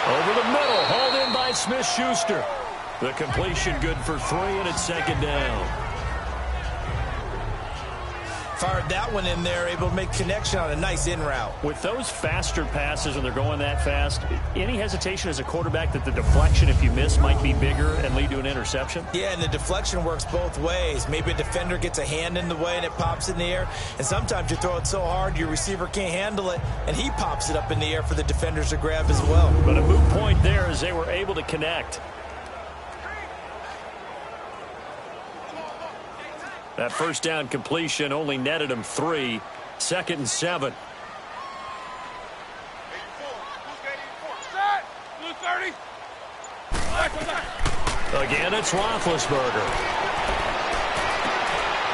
Over the middle, hauled in by Smith-Schuster. The completion good for 3, and it's 2nd down. Fired that one in there, able to make connection on a nice in route. With those faster passes, when they're going that fast, any hesitation as a quarterback that the deflection, if you miss, might be bigger and lead to an interception? Yeah, and the deflection works both ways. Maybe a defender gets a hand in the way and it pops in the air. And sometimes you throw it so hard your receiver can't handle it, and he pops it up in the air for the defenders to grab as well. But a moot point there as they were able to connect. That 1st down completion only netted him 3. 2nd and 7. Again, it's Roethlisberger.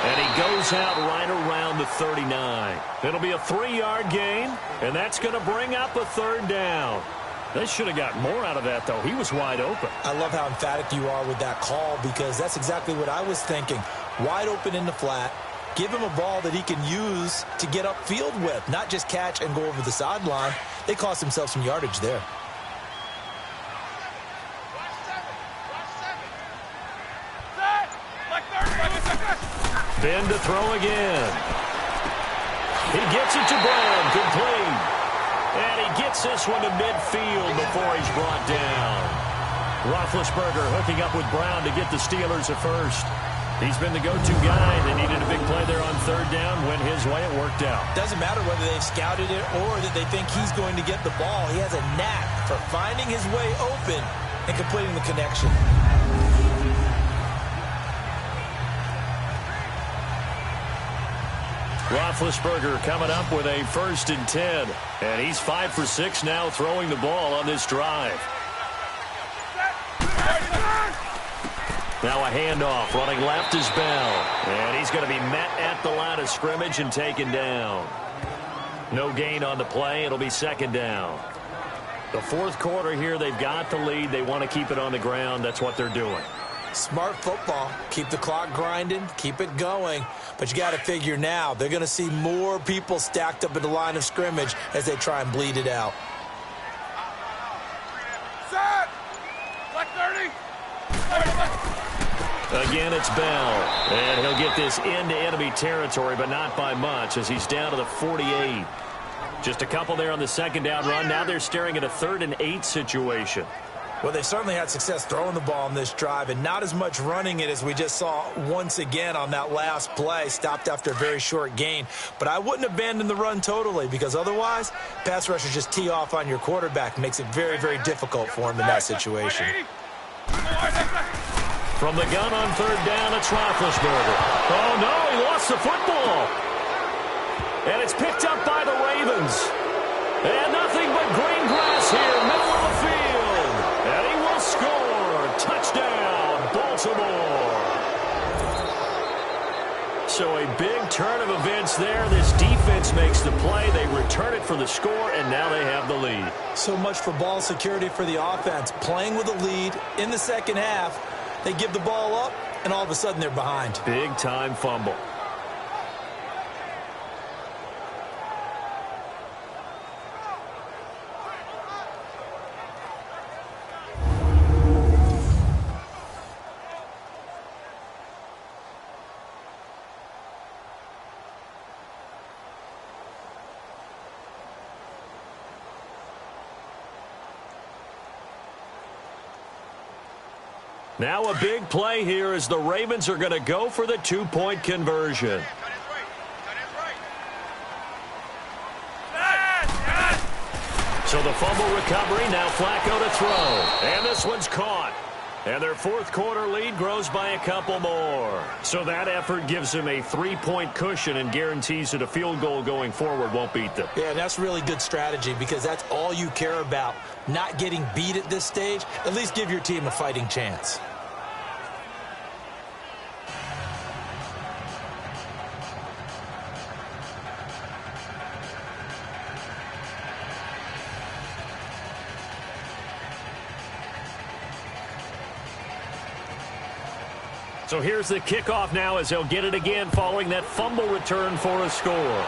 And he goes out right around the 39. It'll be a 3-yard gain, and that's going to bring up a 3rd down. They should have got more out of that, though. He was wide open. I love how emphatic you are with that call, because that's exactly what I was thinking. Wide open in the flat. Give him a ball that he can use to get upfield with, not just catch and go over the sideline. They cost themselves some yardage there. Ben to throw again. He gets it to Brown, complete. And he gets this one to midfield before he's brought down. Roethlisberger hooking up with Brown to get the Steelers at first. He's been the go-to guy. They needed a big play there on third down. Went his way. It worked out. Doesn't matter whether they've scouted it or that they think he's going to get the ball. He has a knack for finding his way open and completing the connection. Roethlisberger coming up with a 1st and 10. And he's 5 for 6 now throwing the ball on this drive. Now a handoff. Running left is Bell. And he's going to be met at the line of scrimmage and taken down. No gain on the play. It'll be 2nd down. The 4th quarter here, they've got the lead. They want to keep it on the ground. That's what they're doing. Smart football. Keep the clock grinding. Keep it going. But you got to figure now, they're going to see more people stacked up at the line of scrimmage as they try and bleed it out. Set! Black 30! Again, it's Bell. And he'll get this into enemy territory, but not by much as he's down to the 48. Just a couple there on the 2nd down run. Now they're staring at a 3rd and 8 situation. Well, they've certainly had success throwing the ball on this drive and not as much running it as we just saw once again on that last play. Stopped after a very short gain. But I wouldn't abandon the run totally because otherwise, pass rushers just tee off on your quarterback. Makes it very, very difficult for him in that situation. From the gun on 3rd down, it's Roethlisberger. Oh, no, he lost the football. And it's picked up by the Ravens. And nothing but green grass here, middle of the field. And he will score. Touchdown, Baltimore. So a big turn of events there. This defense makes the play. They return it for the score, and now they have the lead. So much for ball security for the offense. Playing with a lead in the 2nd half. They give the ball up, and all of a sudden they're behind. Big-time fumble. Now a big play here as the Ravens are going to go for the 2-point conversion. So the fumble recovery, now Flacco to throw. And this one's caught. And their 4th quarter lead grows by a couple more. So that effort gives them a 3-point cushion and guarantees that a field goal going forward won't beat them. Yeah, that's really good strategy because that's all you care about. Not getting beat at this stage. At least give your team a fighting chance. So here's the kickoff now as they'll get it again following that fumble return for a score.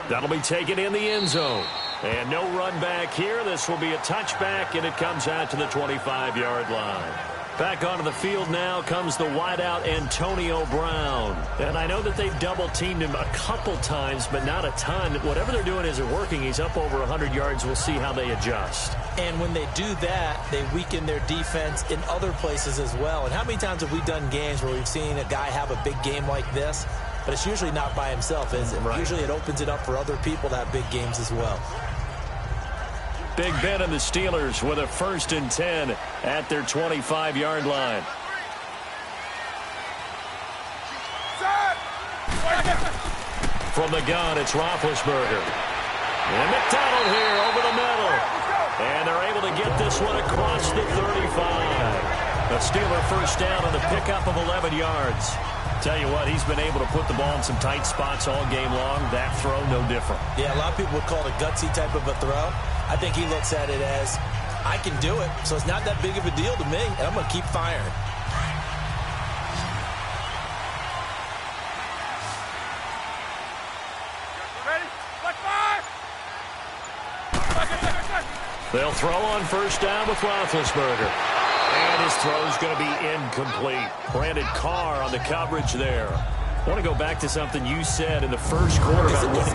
That'll be taken in the end zone. And no run back here. This will be a touchback, and it comes out to the 25-yard line. Back onto the field now comes the wideout Antonio Brown. And I know that they've double-teamed him a couple times, but not a ton. Whatever they're doing isn't working. He's up over 100 yards. We'll see how they adjust. And when they do that, they weaken their defense in other places as well. And how many times have we done games where we've seen a guy have a big game like this? But it's usually not by himself, is it? Right. Usually it opens it up for other people to have big games as well. Big Ben and the Steelers with a 1st and 10 at their 25-yard line. From the gun, it's Roethlisberger. And McDonald here over the middle. And they're able to get this one across the 35. A Steeler 1st down on the pickup of 11 yards. Tell you what, he's been able to put the ball in some tight spots all game long. That throw, no different. Yeah, a lot of people would call it a gutsy type of a throw. I think he looks at it as, I can do it, so it's not that big of a deal to me, and I'm going to keep firing. They'll throw on first down with Roethlisberger. And his throw's going to be incomplete. Brandon Carr on the coverage there. I want to go back to something you said in the first quarter.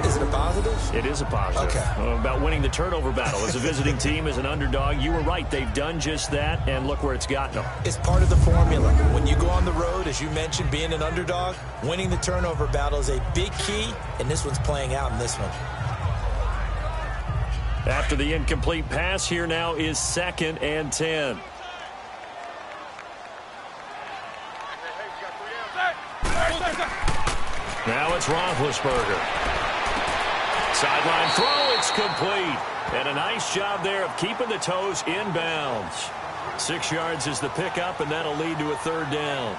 Is it a positive? It is a positive. Okay. About winning the turnover battle. As a visiting team, as an underdog, you were right. They've done just that, and look where it's gotten them. It's part of the formula. When you go on the road, as you mentioned, being an underdog, winning the turnover battle is a big key, and this one's playing out in this one. After the incomplete pass, here now is 2nd and 10. Now it's Roethlisberger. Sideline throw, it's complete. And a nice job there of keeping the toes in bounds. 6 yards is the pickup, and that'll lead to a 3rd down.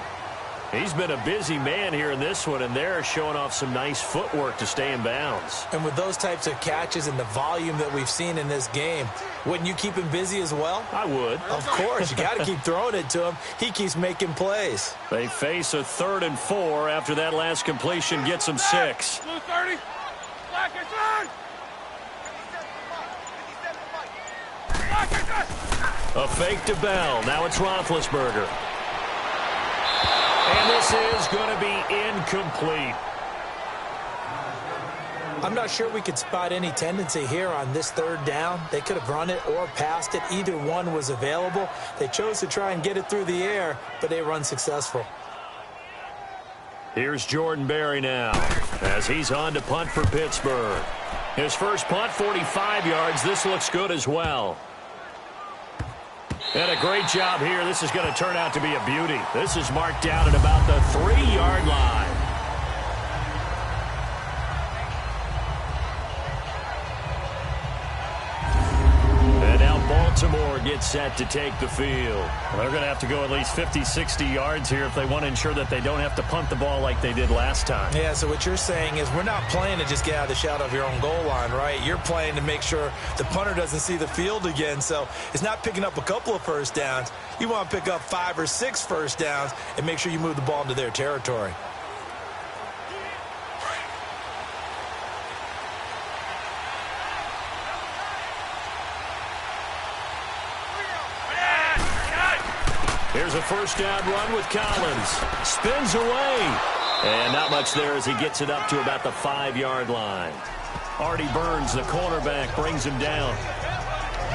He's been a busy man here in this one, and they're showing off some nice footwork to stay in bounds. And with those types of catches and the volume that we've seen in this game, wouldn't you keep him busy as well? I would. Of course. You got to keep throwing it to him. He keeps making plays. They face a 3rd and 4 after that last completion gets them 6. Blue 30. Black inside. Black inside. A fake to Bell. Now it's Roethlisberger. And this is going to be incomplete. I'm not sure we could spot any tendency here on this 3rd down. They could have run it or passed it. Either one was available. They chose to try and get it through the air, but they were unsuccessful. Here's Jordan Berry now as he's on to punt for Pittsburgh. His first punt, 45 yards. This looks good as well. And a great job here. This is going to turn out to be a beauty. This is marked down at about the 3-yard line. And now Baltimore gets set to take the field. They're going to have to go at least 50, 60 yards here if they want to ensure that they don't have to punt the ball like they did last time. Yeah, so what you're saying is we're not playing to just get out of the shadow of your own goal line, right? You're playing to make sure the punter doesn't see the field again. So it's not picking up a couple of first downs. You want to pick up 5 or 6 first downs and make sure you move the ball into their territory. Here's a first down run with Collins. Spins away. And not much there as he gets it up to about the 5-yard line. Artie Burns, the cornerback, brings him down.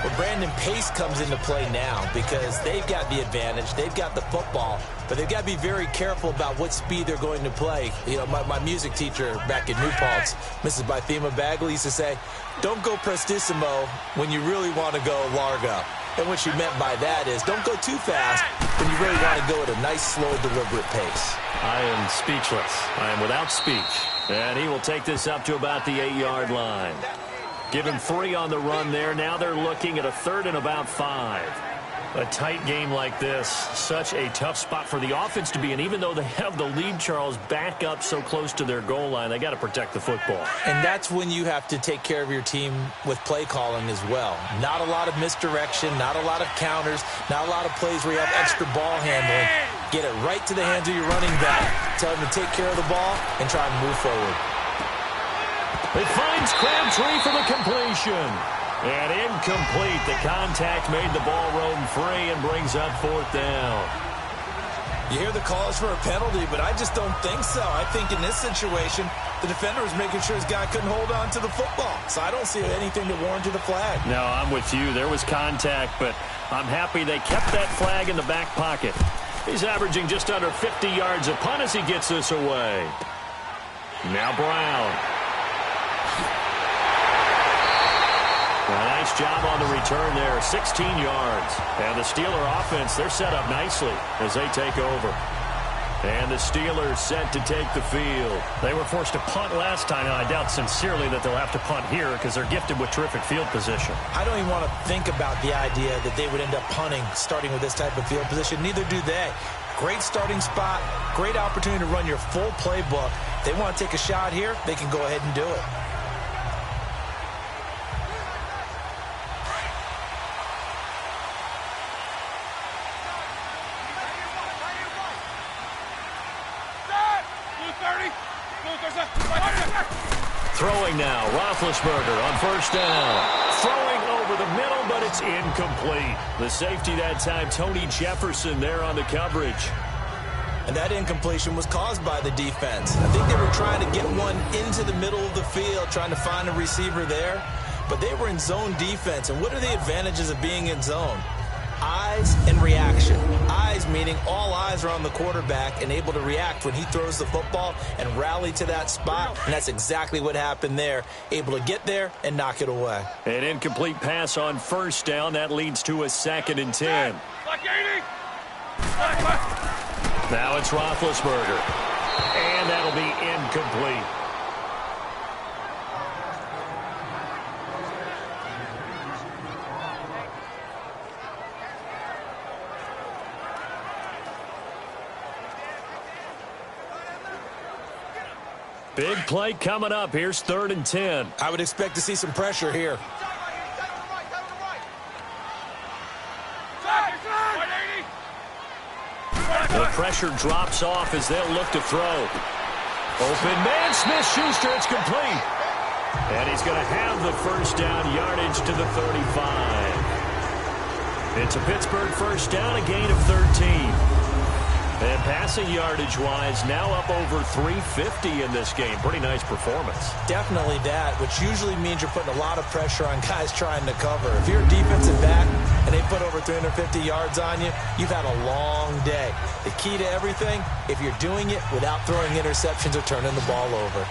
Well, Brandon, pace comes into play now because they've got the advantage. They've got the football, but they've got to be very careful about what speed they're going to play. You know, my music teacher back in New Paltz, Mrs. Bythema Bagley, used to say, don't go prestissimo when you really want to go largo. And what she meant by that is don't go too fast when you really want to go at a nice, slow, deliberate pace. I am speechless. I am without speech. And he will take this up to about the 8-yard line. Give him 3 on the run there. Now they're looking at a 3rd and about 5. A tight game like this, such a tough spot for the offense to be in. Even though they have the lead, Charles, back up so close to their goal line, they got to protect the football. And that's when you have to take care of your team with play calling as well. Not a lot of misdirection, not a lot of counters, not a lot of plays where you have extra ball handling. Get it right to the hands of your running back. Tell him to take care of the ball and try and move forward. It finds Crabtree for the completion. And incomplete. The contact made the ball roam free and brings up 4th down. You hear the calls for a penalty, but I just don't think so. I think in this situation, the defender was making sure his guy couldn't hold on to the football. So I don't see anything to warrant the flag. No, I'm with you. There was contact, but I'm happy they kept that flag in the back pocket. He's averaging just under 50 yards a punt as he gets this away. Now Brown. A nice job on the return there, 16 yards. And the Steeler offense, they're set up nicely as they take over. And the Steelers set to take the field. They were forced to punt last time, and I doubt sincerely that they'll have to punt here because they're gifted with terrific field position. I don't even want to think about the idea that they would end up punting starting with this type of field position. Neither do they. Great starting spot, great opportunity to run your full playbook. They want to take a shot here, they can go ahead and do it. Throwing now, Roethlisberger on first down. Throwing over the middle, but it's incomplete. The safety that time, Tony Jefferson, there on the coverage. And that incompletion was caused by the defense. I think they were trying to get one into the middle of the field, trying to find a receiver there. But they were in zone defense. And what are the advantages of being in zone? Eyes and reaction. Eyes meaning all eyes are on the quarterback and able to react when he throws the football and rally to that spot. And that's exactly what happened there. Able to get there and knock it away. An incomplete pass on first down. That leads to a 2nd and 10. Now it's Roethlisberger. And that'll be incomplete. Big play coming up. Here's 3rd and 10. I would expect to see some pressure here. The pressure drops off as they'll look to throw. Open man, Smith-Schuster, it's complete. And he's going to have the first down, yardage to the 35. It's a Pittsburgh first down, a gain of 13. And passing yardage-wise, now up over 350 in this game. Pretty nice performance. Definitely that, which usually means you're putting a lot of pressure on guys trying to cover. If you're a defensive back and they put over 350 yards on you, you've had a long day. The key to everything, if you're doing it without throwing interceptions or turning the ball over.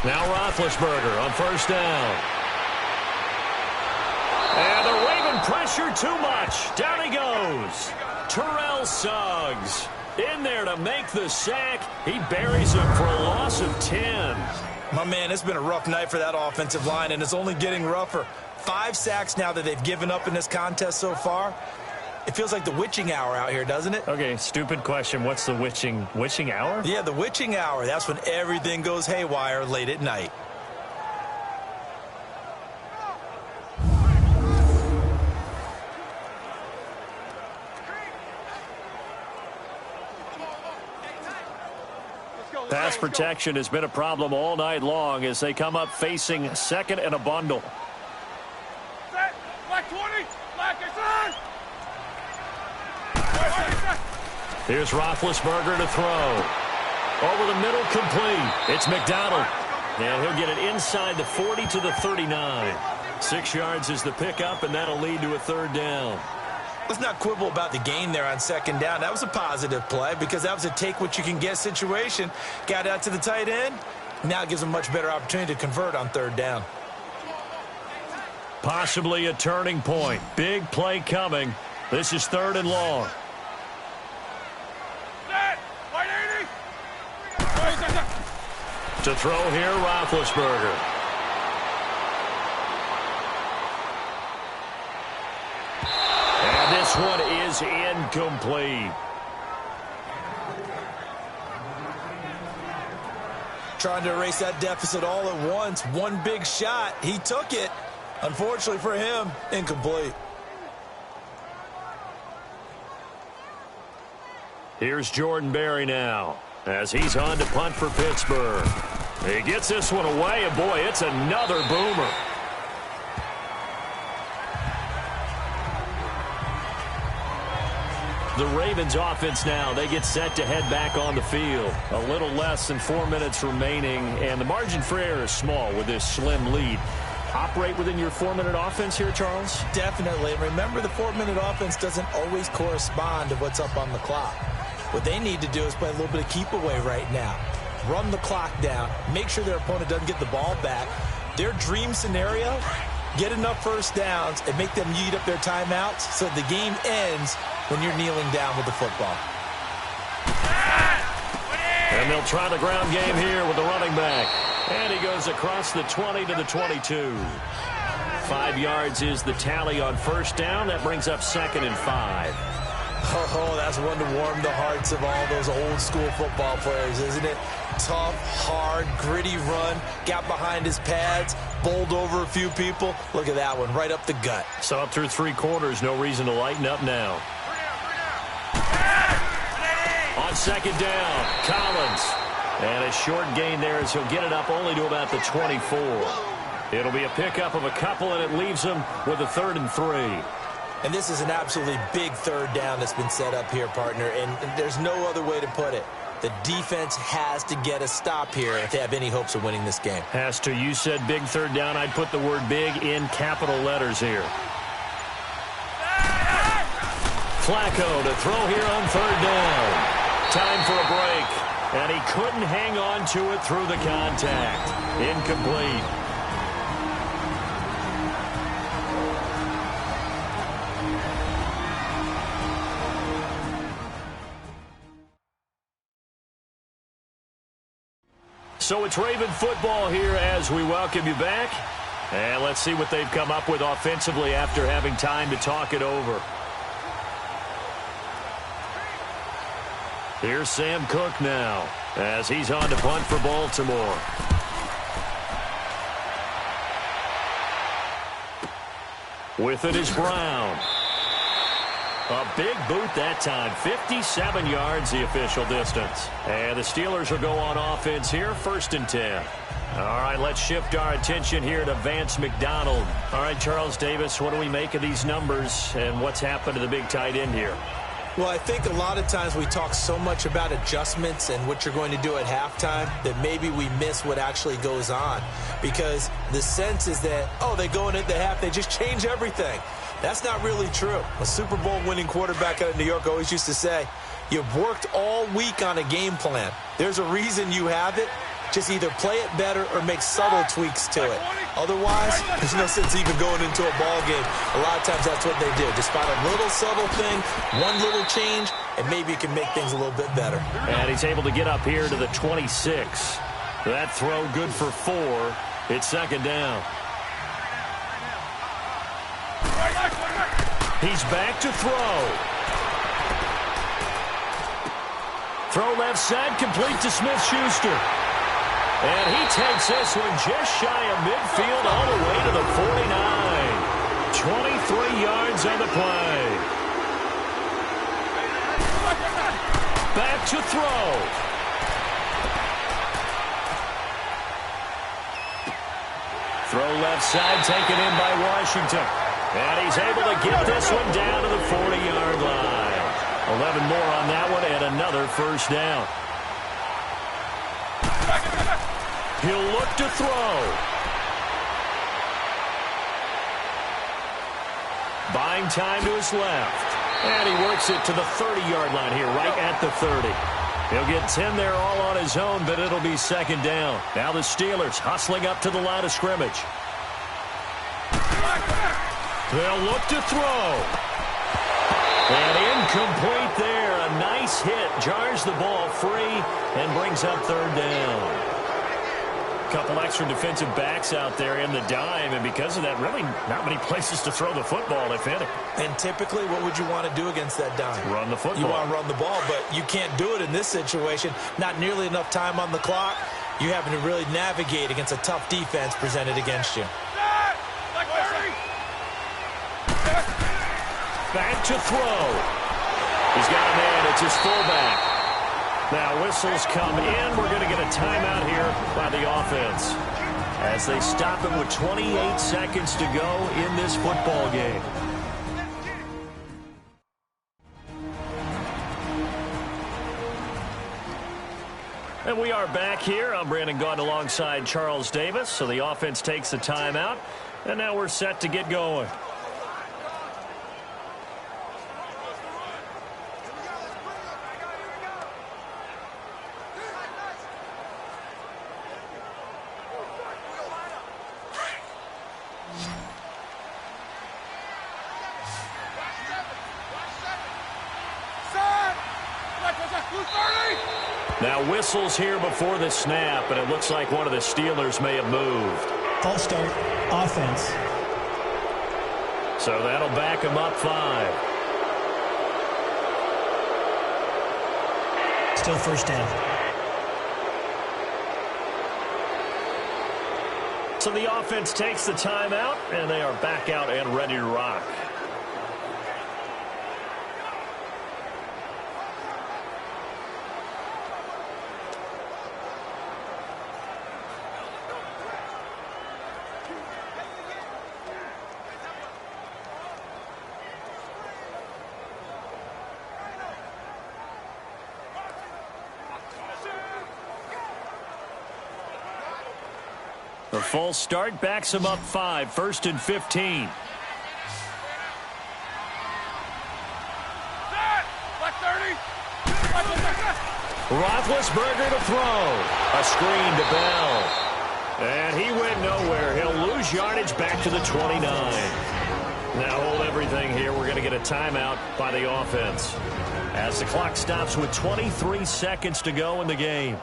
Now Roethlisberger on first down. And the Raven pressure too much. Down he goes. Terrell Suggs in there to make the sack. He buries him for a loss of 10. My man, it's been a rough night for that offensive line, and it's only getting rougher. 5 sacks now that they've given up in this contest so far. It feels like the witching hour out here, doesn't it? Okay, stupid question. What's the witching hour? Yeah, the witching hour. That's when everything goes haywire late at night. Pass protection has been a problem all night long as they come up facing 2nd and a bundle. Set. Black 20. Black is on. Here's Roethlisberger to throw. Over the middle, complete. It's McDonald. And he'll get it inside the 40 to the 39. 6 yards is the pickup, and that'll lead to a 3rd down. Let's not quibble about the gain there on 2nd down. That was a positive play because that was a take-what-you-can-get situation. Got out to the tight end. Now it gives them a much better opportunity to convert on 3rd down. Possibly a turning point. Big play coming. This is 3rd and long. To throw here, Roethlisberger. And this one is incomplete. Trying to erase that deficit all at once. One big shot. He took it. Unfortunately for him, incomplete. Here's Jordan Berry now as he's on to punt for Pittsburgh. He gets this one away, and boy, it's another boomer. The Ravens offense now, they get set to head back on the field. A little less than 4 minutes remaining, and the margin for error is small with this slim lead. Operate within your 4-minute offense here, Charles? Definitely. Remember, the 4-minute offense doesn't always correspond to what's up on the clock. What they need to do is play a little bit of keep away right now. Run the clock down. Make sure their opponent doesn't get the ball back. Their dream scenario, get enough first downs and make them eat up their timeouts so the game ends when you're kneeling down with the football. And they'll try the ground game here with the running back. And he goes across the 20 to the 22. 5 yards is the tally on first down. That brings up 2nd and 5. Oh, that's one to warm the hearts of all those old school football players, isn't it? Tough, hard, gritty run. Got behind his pads, bowled over a few people. Look at that one, right up the gut. So up through 3 quarters, no reason to lighten up now. On second down, Collins. And a short gain there as he'll get it up only to about the 24. It'll be a pickup of a couple, and it leaves him with a 3rd and 3. And this is an absolutely big 3rd down that's been set up here, partner, and there's no other way to put it. The defense has to get a stop here if they have any hopes of winning this game. Has to. You said big 3rd down. I'd put the word big in capital letters here. Flacco to throw here on 3rd down. Time for a break. And he couldn't hang on to it through the contact. Incomplete. So it's Raven football here as we welcome you back. And let's see what they've come up with offensively after having time to talk it over. Here's Sam Cook now as he's on to punt for Baltimore. With it is Brown. A big boot that time. 57 yards the official distance. And the Steelers will go on offense here, 1st and 10. All right, let's shift our attention here to Vance McDonald. All right, Charles Davis, what do we make of these numbers and what's happened to the big tight end here? Well, I think a lot of times we talk so much about adjustments and what you're going to do at halftime that maybe we miss what actually goes on. Because the sense is that, oh, they go in at the half, they just change everything. That's not really true. A Super Bowl winning quarterback out of New York always used to say, you've worked all week on a game plan. There's a reason you have it. Just either play it better or make subtle tweaks to it. Otherwise, there's no sense even going into a ball game. A lot of times that's what they do. Just find a little subtle thing, one little change, and maybe you can make things a little bit better. And he's able to get up here to the 26. That throw good for 4. It's 2nd down. He's back to throw. Throw left side, complete to Smith-Schuster. And he takes this one just shy of midfield all the way to the 49. 23 yards on the play. Back to throw. Throw left side, taken in by Washington. And he's able to get this one down to the 40-yard line. 11 more on that one and another 1st down. He'll look to throw. Buying time to his left. And he works it to the 30-yard line here, right at the 30. He'll get 10 there all on his own, but it'll be 2nd down. Now the Steelers hustling up to the line of scrimmage. They'll look to throw. And incomplete there. A nice hit. Jars the ball free and brings up 3rd down. Couple extra defensive backs out there in the dime, and because of that, really not many places to throw the football, if any. And typically, what would you want to do against that dime? Run the football. You want to run the ball, but you can't do it in this situation. Not nearly enough time on the clock. You having to really navigate against a tough defense presented against you. Back to throw. He's got a man. It's his fullback. Now whistles come in. We're going to get a timeout here by the offense as they stop him with 28 seconds to go in this football game. And we are back here. I'm Brandon Gaudin alongside Charles Davis. So the offense takes the timeout, and now we're set to get going. Now whistles here before the snap, and it looks like one of the Steelers may have moved. False start, offense. So that'll back him up 5. Still 1st down. So the offense takes the timeout, and they are back out and ready to rock. The full start backs him up 5, 1st and 15. Roethlisberger to throw. A screen to Bell. And he went nowhere. He'll lose yardage back to the 29. Now hold everything here. We're going to get a timeout by the offense as the clock stops with 23 seconds to go in the game.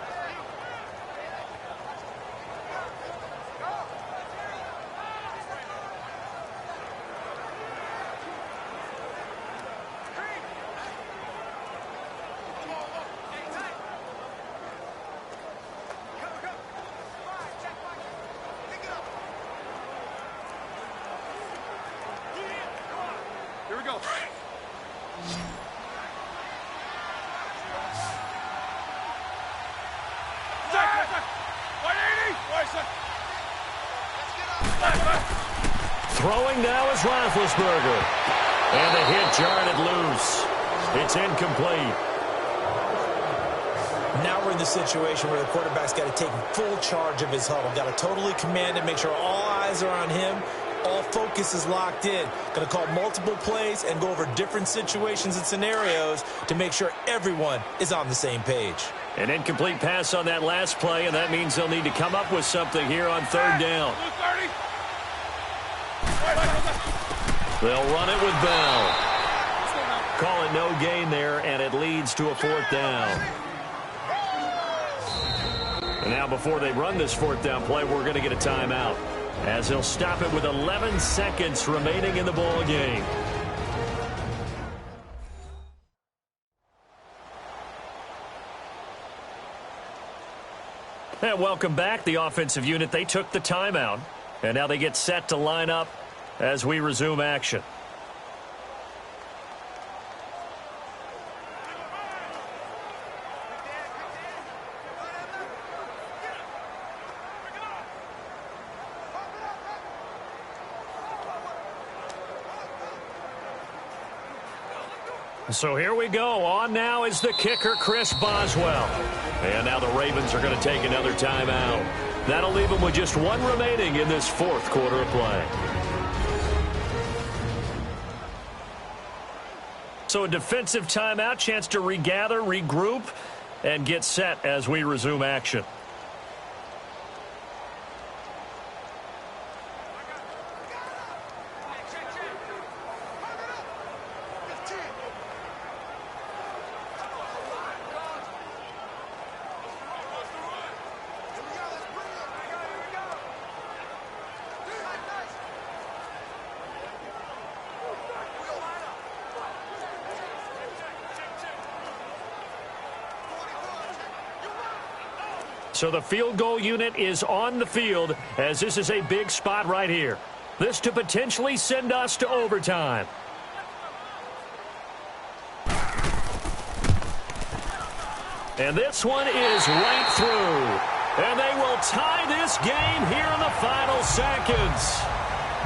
Here we go. Throwing now is Roethlisberger. And the hit jarred it loose. It's incomplete. Now we're in the situation where the quarterback's got to take full charge of his huddle. Got to totally command it, make sure all eyes are on him. All focus is locked in. Going to call multiple plays and go over different situations and scenarios to make sure everyone is on the same page. An incomplete pass on that last play, and that means they'll need to come up with something here on 3rd down. They'll run it with Bell. Call it no gain there, and it leads to a 4th down. And now before they run this 4th down play, we're going to get a timeout, as he'll stop it with 11 seconds remaining in the ball game. And welcome back. The offensive unit, they took the timeout, and now they get set to line up as we resume action. So here we go. On now is the kicker, Chris Boswell. And now the Ravens are going to take another timeout. That'll leave them with just one remaining in this 4th quarter of play. So a defensive timeout, chance to regather, regroup, and get set as we resume action. So the field goal unit is on the field, as this is a big spot right here. This to potentially send us to overtime. And this one is right through. And they will tie this game here in the final seconds.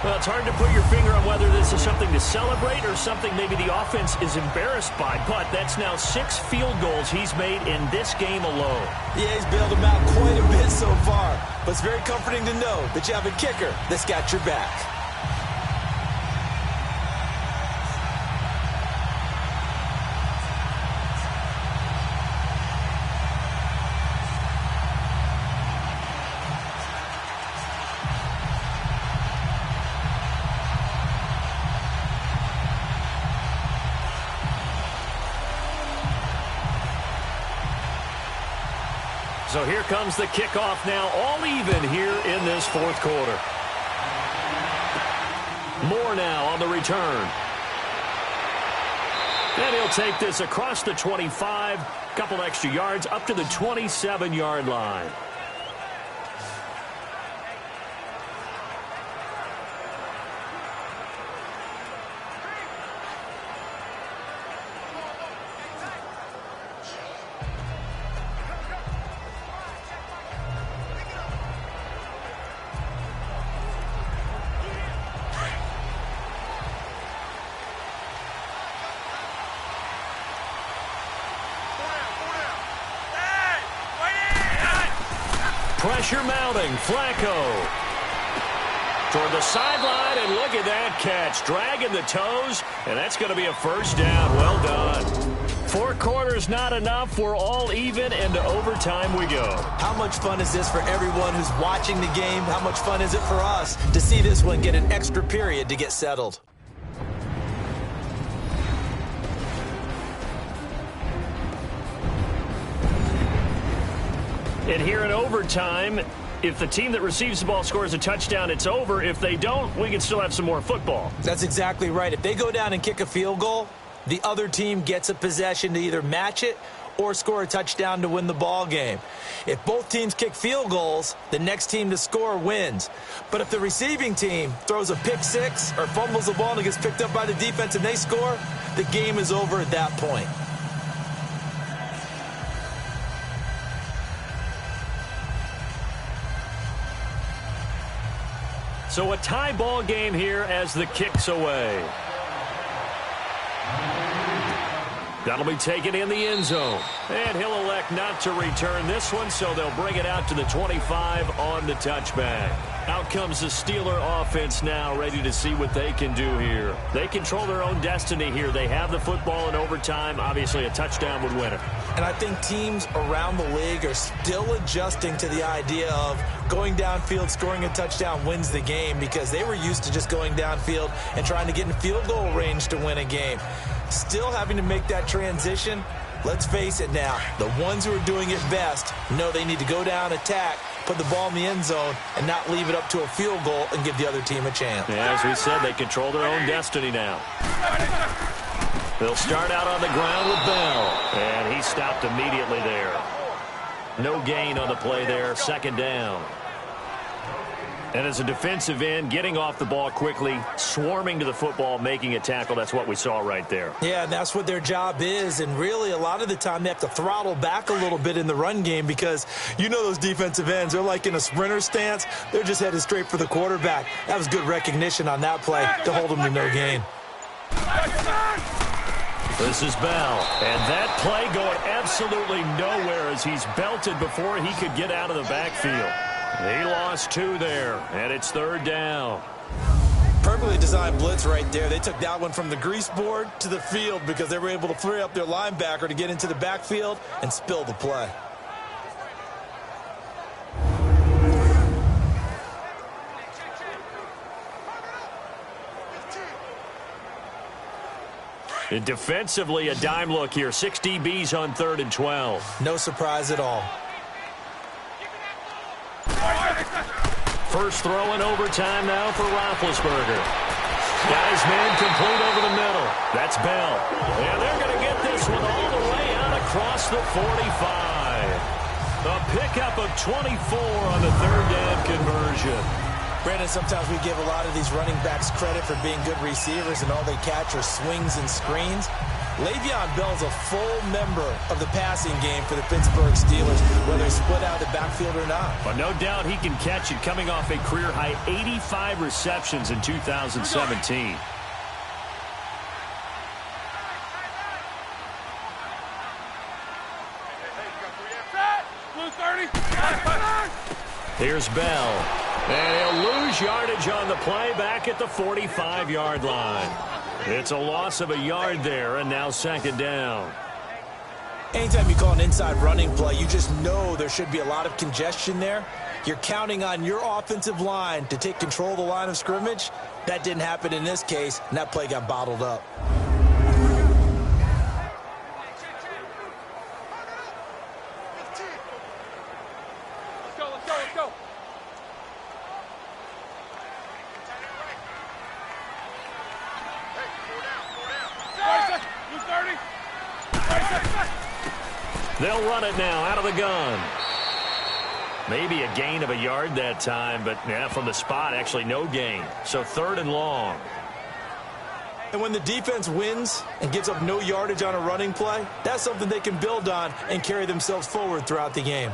Well, it's hard to put your finger on whether this is something to celebrate or something maybe the offense is embarrassed by, but that's now 6 field goals he's made in this game alone. Yeah, he's bailed them out quite a bit so far, but it's very comforting to know that you have a kicker that's got your back. So here comes the kickoff now, all even here in this 4th quarter. Moore now on the return. And he'll take this across the 25, couple extra yards, up to the 27-yard line. pressure mounting. Flacco toward the sideline, and look at that catch. Dragging the toes, and that's going to be a first down. Well done. 4 quarters not enough. We're all even, and to overtime we go. How much fun is this for everyone who's watching the game? How much fun is it for us to see this one get an extra period to get settled? And here in overtime, if the team that receives the ball scores a touchdown, it's over. If they don't, we can still have some more football. That's exactly right. If they go down and kick a field goal, the other team gets a possession to either match it or score a touchdown to win the ball game. If both teams kick field goals, the next team to score wins. But if the receiving team throws a pick six or fumbles the ball and it gets picked up by the defense and they score, the game is over at that point. So a tie ball game here as the kick's away. That'll be taken in the end zone. And he'll elect not to return this one, so they'll bring it out to the 25 on the touchback. Out comes the Steeler offense now, ready to see what they can do here. They control their own destiny here. They have the football in overtime. Obviously, a touchdown would win it. And I think teams around the league are still adjusting to the idea of going downfield, scoring a touchdown wins the game, because they were used to just going downfield and trying to get in field goal range to win a game. Still having to make that transition. Let's face it now, the ones who are doing it best know they need to go down, attack, put the ball in the end zone, and not leave it up to a field goal and give the other team a chance. Yeah, as we said, they control their own destiny now. They'll start out on the ground with Bell, and he stopped immediately there. No gain on the play there, second down. And as a defensive end, getting off the ball quickly, swarming to the football, making a tackle, that's what we saw right there. Yeah, and that's what their job is. And really, a lot of the time, they have to throttle back a little bit in the run game, because you know those defensive ends, they're like in a sprinter stance. They're just headed straight for the quarterback. That was good recognition on that play to hold them to no gain. This is Bell, and that play going absolutely nowhere as he's belted before he could get out of the backfield. He lost 2 there, and it's third down. Perfectly designed blitz right there. They took that one from the grease board to the field because they were able to free up their linebacker to get into the backfield and spill the play. And defensively, a dime look here. 6 DBs on 3rd and 12. No surprise at all. First throw in overtime now for Roethlisberger. Guys man complete over the middle. That's Bell. And they're going to get this one all the way out across the 45. A pickup of 24 on the third down conversion. Brandon, sometimes we give a lot of these running backs credit for being good receivers, and all they catch are swings and screens. Le'Veon Bell's a full member of the passing game for the Pittsburgh Steelers, whether he's split out of the backfield or not. But no doubt he can catch it, coming off a career-high 85 receptions in 2017. Here's Bell. And he'll lose yardage on the play back at the 45-yard line. It's a loss of a yard there, and now second down. Anytime you call an inside running play, you just know there should be a lot of congestion there. You're counting on your offensive line to take control of the line of scrimmage. That didn't happen in this case, and that play got bottled up. They'll run it now out of the gun. Maybe a gain of a yard that time, but yeah, from the spot, actually no gain. So 3rd and long. And when the defense wins and gives up no yardage on a running play, that's something they can build on and carry themselves forward throughout the game.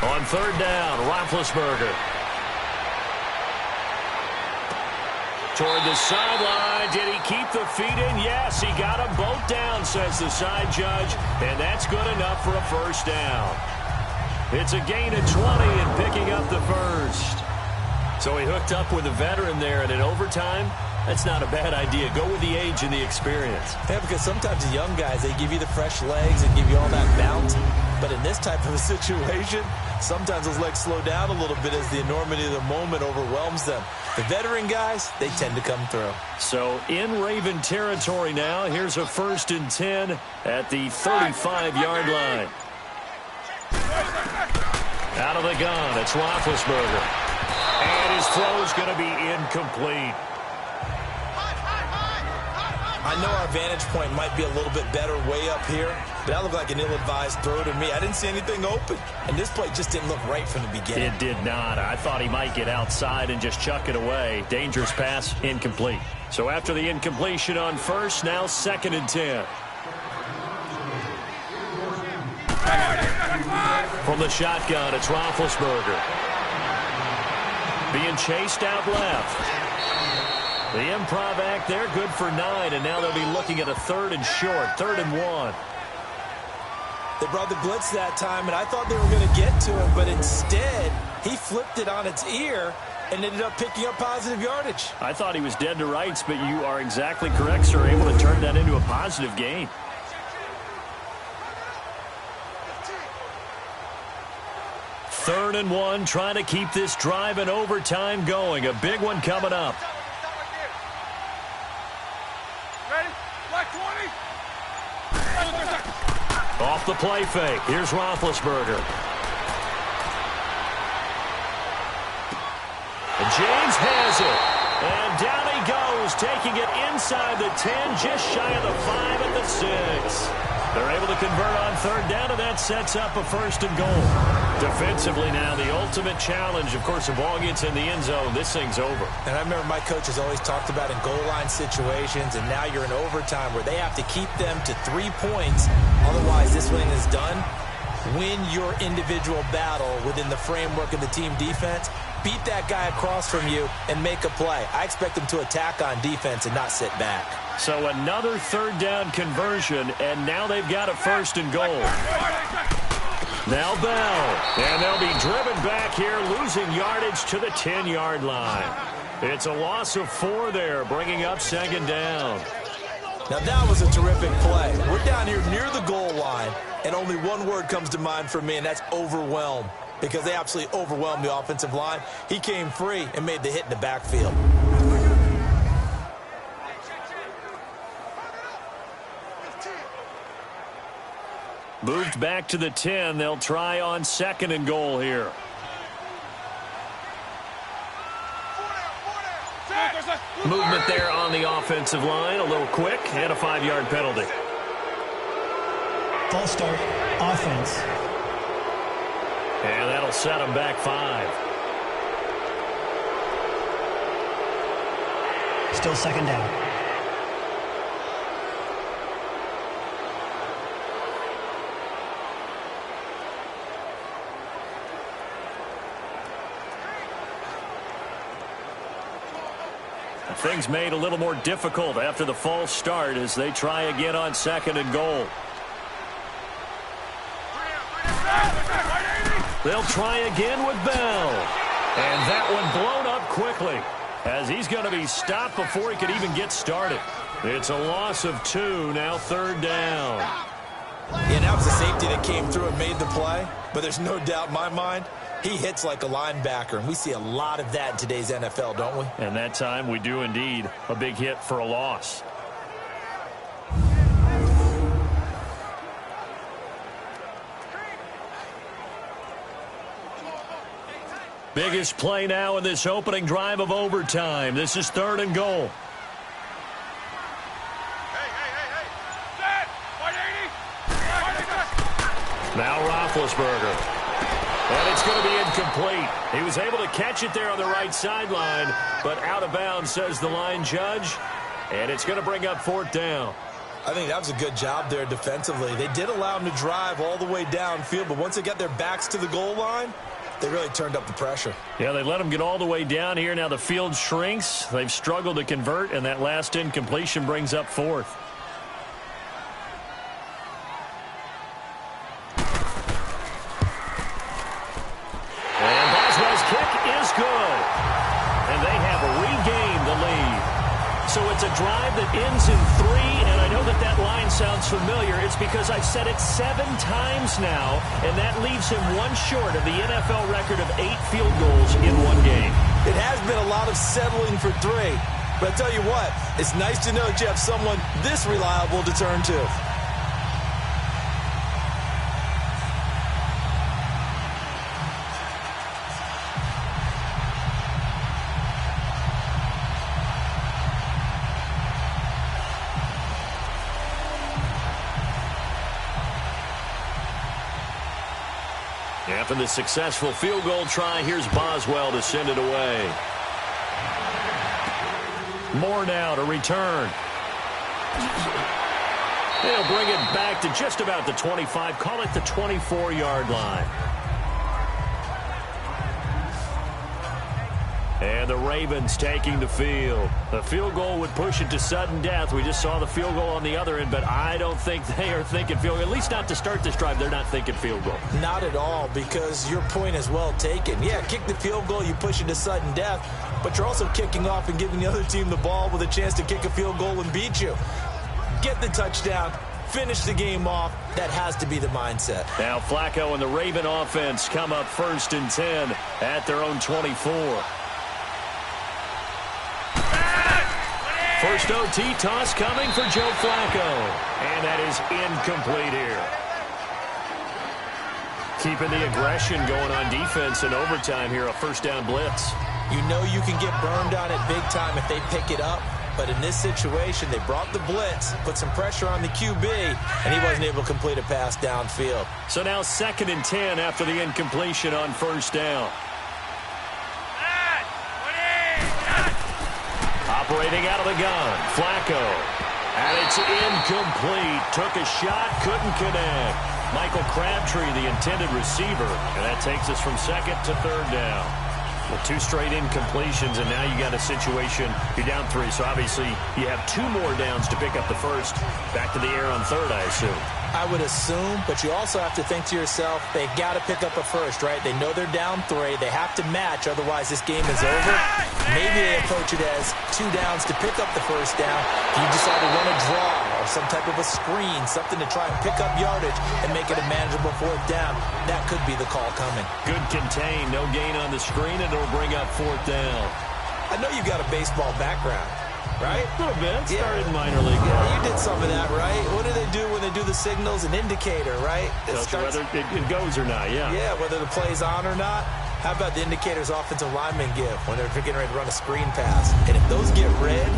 On 3rd down, Roethlisberger. Toward the sideline. Did he keep the feet in? Yes, he got them both down, says the side judge. And that's good enough for a first down. It's a gain of 20 and picking up the first. So he hooked up with a veteran there, and in overtime, that's not a bad idea. Go with the age and the experience. Yeah, because sometimes the young guys, they give you the fresh legs and give you all that bounce. But in this type of a situation, sometimes those legs slow down a little bit as the enormity of the moment overwhelms them. The veteran guys, they tend to come through. So in Raven territory now, here's a 1st and 10 at the 35-yard line. Out of the gun, it's Roethlisberger. And his throw's going to be incomplete. I know our vantage point might be a little bit better way up here, but that looked like an ill-advised throw to me. I didn't see anything open, and this play just didn't look right from the beginning. It did not. I thought he might get outside and just chuck it away. Dangerous pass, incomplete. So after the incompletion on first, now 2nd and 10. From the shotgun, it's Roethlisberger. Being chased out left. The improv act there, good for 9, and now they'll be looking at a 3rd and short, 3rd and 1. They brought the blitz that time, and I thought they were going to get to him, but instead, he flipped it on its ear and ended up picking up positive yardage. I thought he was dead to rights, but you are exactly correct, sir, able to turn that into a positive gain. Third and 1, trying to keep this drive in overtime going. A big one coming up. Off the play fake. Here's Roethlisberger. And James has it. And down he goes, taking it inside the 10, just shy of the 5 at the 6. They're able to convert on 3rd down, and that sets up a 1st and goal. Defensively now, the ultimate challenge. Of course, the ball gets in the end zone. This thing's over. And I remember my coaches always talked about in goal line situations, and now you're in overtime where they have to keep them to 3 points. Otherwise, this thing is done. Win your individual battle within the framework of the team defense. Beat that guy across from you and make a play. I expect them to attack on defense and not sit back. So another 3rd down conversion, and now they've got a 1st and goal. Now Bell, and they'll be driven back here, losing yardage to the 10-yard line. It's a loss of 4 there, bringing up 2nd down. Now that was a terrific play. We're down here near the goal line, and only one word comes to mind for me, and that's overwhelm, because they absolutely overwhelmed the offensive line. He came free and made the hit in the backfield. Moved back to the 10. They'll try on 2nd and goal here. Movement there on the offensive line. A little quick and a 5-yard penalty. False start, offense. And that'll set them back 5. Still 2nd down. Things made a little more difficult after the false start as they try again on 2nd and goal. They'll try again with Bell. And that one blown up quickly as he's going to be stopped before he could even get started. It's a loss of 2, now 3rd down. Yeah, that was a safety that came through and made the play, but there's no doubt in my mind he hits like a linebacker, and we see a lot of that in today's NFL, don't we? And that time we do indeed. A big hit for a loss. Biggest play now in this opening drive of overtime. This is 3rd and goal. Now Roethlisberger. And it's going to be incomplete. He was able to catch it there on the right sideline, but out of bounds, says the line judge. And it's going to bring up 4th down. I think that was a good job there defensively. They did allow him to drive all the way downfield, but once they got their backs to the goal line, They really turned up the pressure. Yeah, they let them get all the way down here. Now the field shrinks. They've struggled to convert, and that last incompletion brings up fourth. And Boswell's kick is good. And they have regained the lead. So it's a drive that ends in 3, and I know that line sounds familiar. It's because I've said it 7 times now, and that leaves him 1 short of the NFL record of 8 field goals in 1 game. It has been a lot of settling for 3. But I tell you what, it's nice to know that you have someone this reliable to turn to. After the successful field goal try, here's Boswell to send it away. Moore now to return. They'll bring it back to just about the 25, call it the 24-yard line. And the Ravens taking the field. The field goal would push it to sudden death. We just saw the field goal on the other end, but I don't think they are thinking field goal. At least not to start this drive. They're not thinking field goal. Not at all, because your point is well taken. Yeah, kick the field goal, you push it to sudden death, but you're also kicking off and giving the other team the ball with a chance to kick a field goal and beat you. Get the touchdown, finish the game off. That has to be the mindset. Now Flacco and the Raven offense come up 1st and 10 at their own 24. First OT toss coming for Joe Flacco. And that is incomplete here. Keeping the aggression going on defense in overtime here, a first down blitz. You know you can get burned on it big time if they pick it up. But in this situation, they brought the blitz, put some pressure on the QB, and he wasn't able to complete a pass downfield. So now 2nd and 10 after the incompletion on first down. Operating out of the gun, Flacco. And it's incomplete. Took a shot, couldn't connect. Michael Crabtree, the intended receiver. And that takes us from 2nd to 3rd down. Well, 2 straight incompletions, and now you got a situation. You're down 3, so obviously you have 2 more downs to pick up the first. Back to the air on 3rd, I assume. I would assume, but you also have to think to yourself, they got to pick up a first, right? They know they're down 3. They have to match, otherwise this game is over. Maybe they approach it as 2 downs to pick up the first down. If you decide to run a draw or some type of a screen, something to try and pick up yardage and make it a manageable 4th down, that could be the call coming. Good contain, no gain on the screen, and it'll bring up 4th down. I know you've got a baseball background, right? A little bit. Started minor league. Yeah, you did some of that, right? What do they do when they do the signals? An indicator, right? Tells you whether it goes or not, yeah. Yeah, whether the play's on or not. How about the indicators offensive linemen give when they're getting ready to run a screen pass? And if those get red,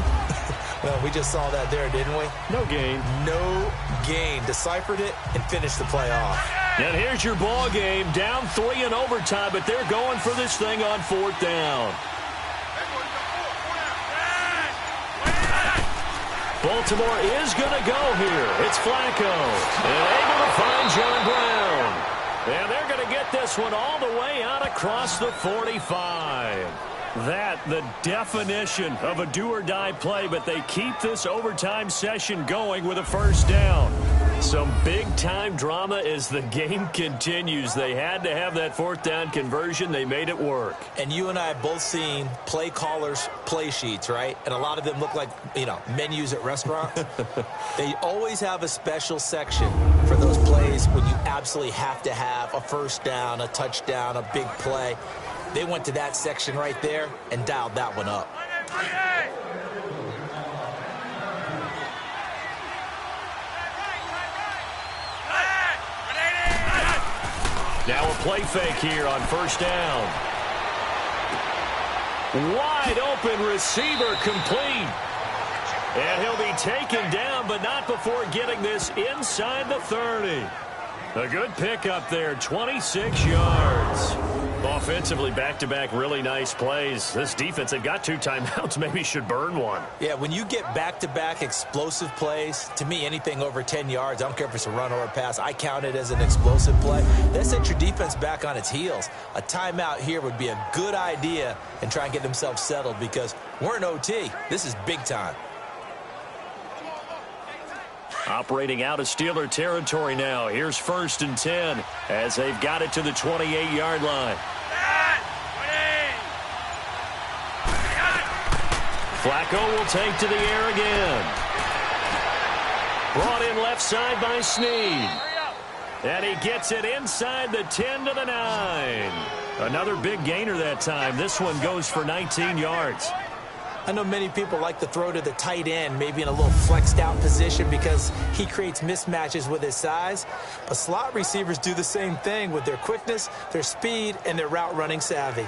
well, we just saw that there, didn't we? No gain. No gain. Deciphered it and finished the play off. And here's your ball game. Down 3 in overtime, but they're going for this thing on 4th down. Baltimore is going to go here. It's Flacco. And able to find John Brown. And they're going to get this one all the way out across the 45. That, the definition of a do-or-die play, but they keep this overtime session going with a first down. Some big-time drama as the game continues. They had to have that 4th down conversion. They made it work. And you and I have both seen play callers' play sheets, right? And a lot of them look like, menus at restaurants. They always have a special section for those plays when you absolutely have to have a first down, a touchdown, a big play. They went to that section right there and dialed that one up. Now a play fake here on first down. Wide open receiver complete. And he'll be taken down, but not before getting this inside the 30. A good pickup there, 26 yards. Offensively, back-to-back really nice plays. This defense, they've got 2 timeouts, maybe should burn one. Yeah, when you get back-to-back explosive plays, to me, anything over 10 yards, I don't care if it's a run or a pass, I count it as an explosive play. That sets your defense back on its heels. A timeout here would be a good idea and try and get themselves settled because we're in OT. This is big time. Operating out of Steeler territory now. Here's 1st and 10 as they've got it to the 28-yard line. Flacco will take to the air again. Brought in left side by Snead. And he gets it inside the 10 to the 9. Another big gainer that time. This one goes for 19 yards. I know many people like to throw to the tight end, maybe in a little flexed out position because he creates mismatches with his size. But slot receivers do the same thing with their quickness, their speed, and their route running savvy.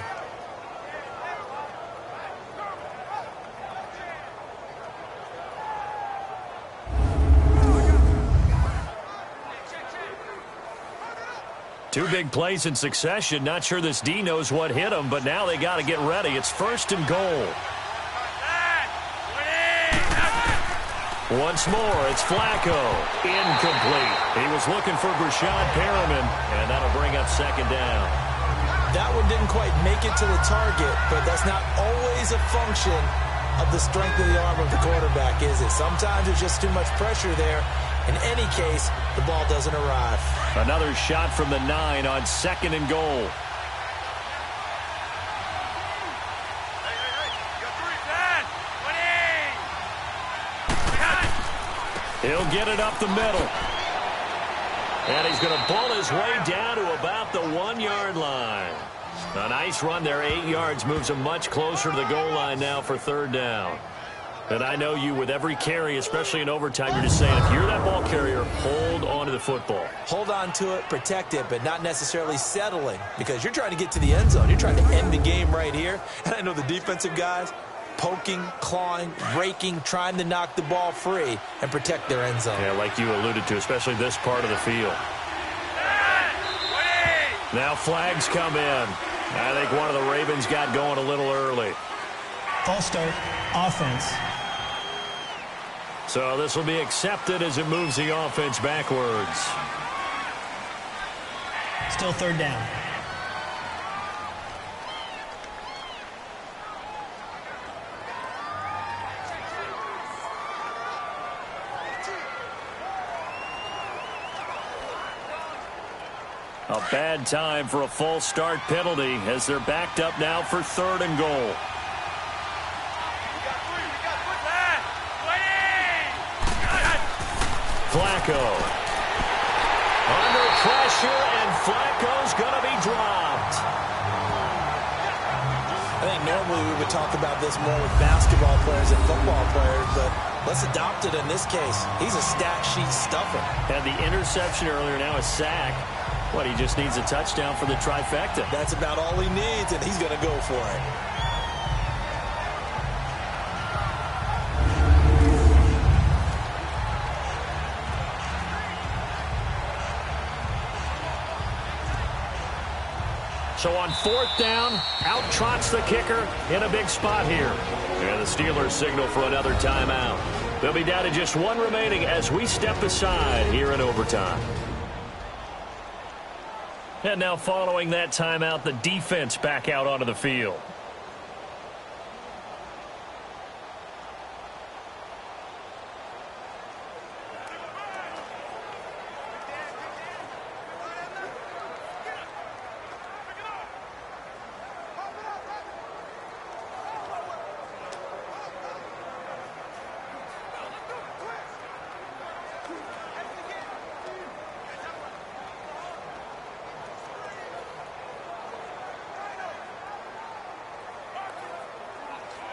Two big plays in succession. Not sure this D knows what hit him, but now they got to get ready. It's 1st and goal. Once more, it's Flacco. Incomplete. He was looking for Brashad Perriman, and that'll bring up 2nd down. That one didn't quite make it to the target, but that's not always a function of the strength of the arm of the quarterback, is it? Sometimes there's just too much pressure there. In any case, the ball doesn't arrive. Another shot from the 9 on 2nd and goal. He'll get it up the middle. And he's going to pull his way down to about the 1-yard line. A nice run there, 8 yards, moves him much closer to the goal line now for 3rd down. And I know you, with every carry, especially in overtime, you're just saying, if you're that ball carrier, hold on to the football. Hold on to it, protect it, but not necessarily settling because you're trying to get to the end zone. You're trying to end the game right here. And I know the defensive guys, poking, clawing, raking, trying to knock the ball free and protect their end zone. Yeah, like you alluded to, especially this part of the field. Now flags come in. I think one of the Ravens got going a little early. False start, offense. So this will be accepted as it moves the offense backwards. Still 3rd down. A bad time for a false start penalty as they're backed up now for 3rd and goal. Flacco. Under pressure, and Flacco's going to be dropped. I think normally we would talk about this more with basketball players and football players, but let's adopt it in this case. He's a stat sheet stuffer. Had the interception earlier, now a sack. What, he just needs a touchdown for the trifecta. That's about all he needs, and he's going to go for it. So on 4th down, out trots the kicker in a big spot here. And the Steelers signal for another timeout. They'll be down to just 1 remaining as we step aside here in overtime. And now following that timeout, the defense back out onto the field.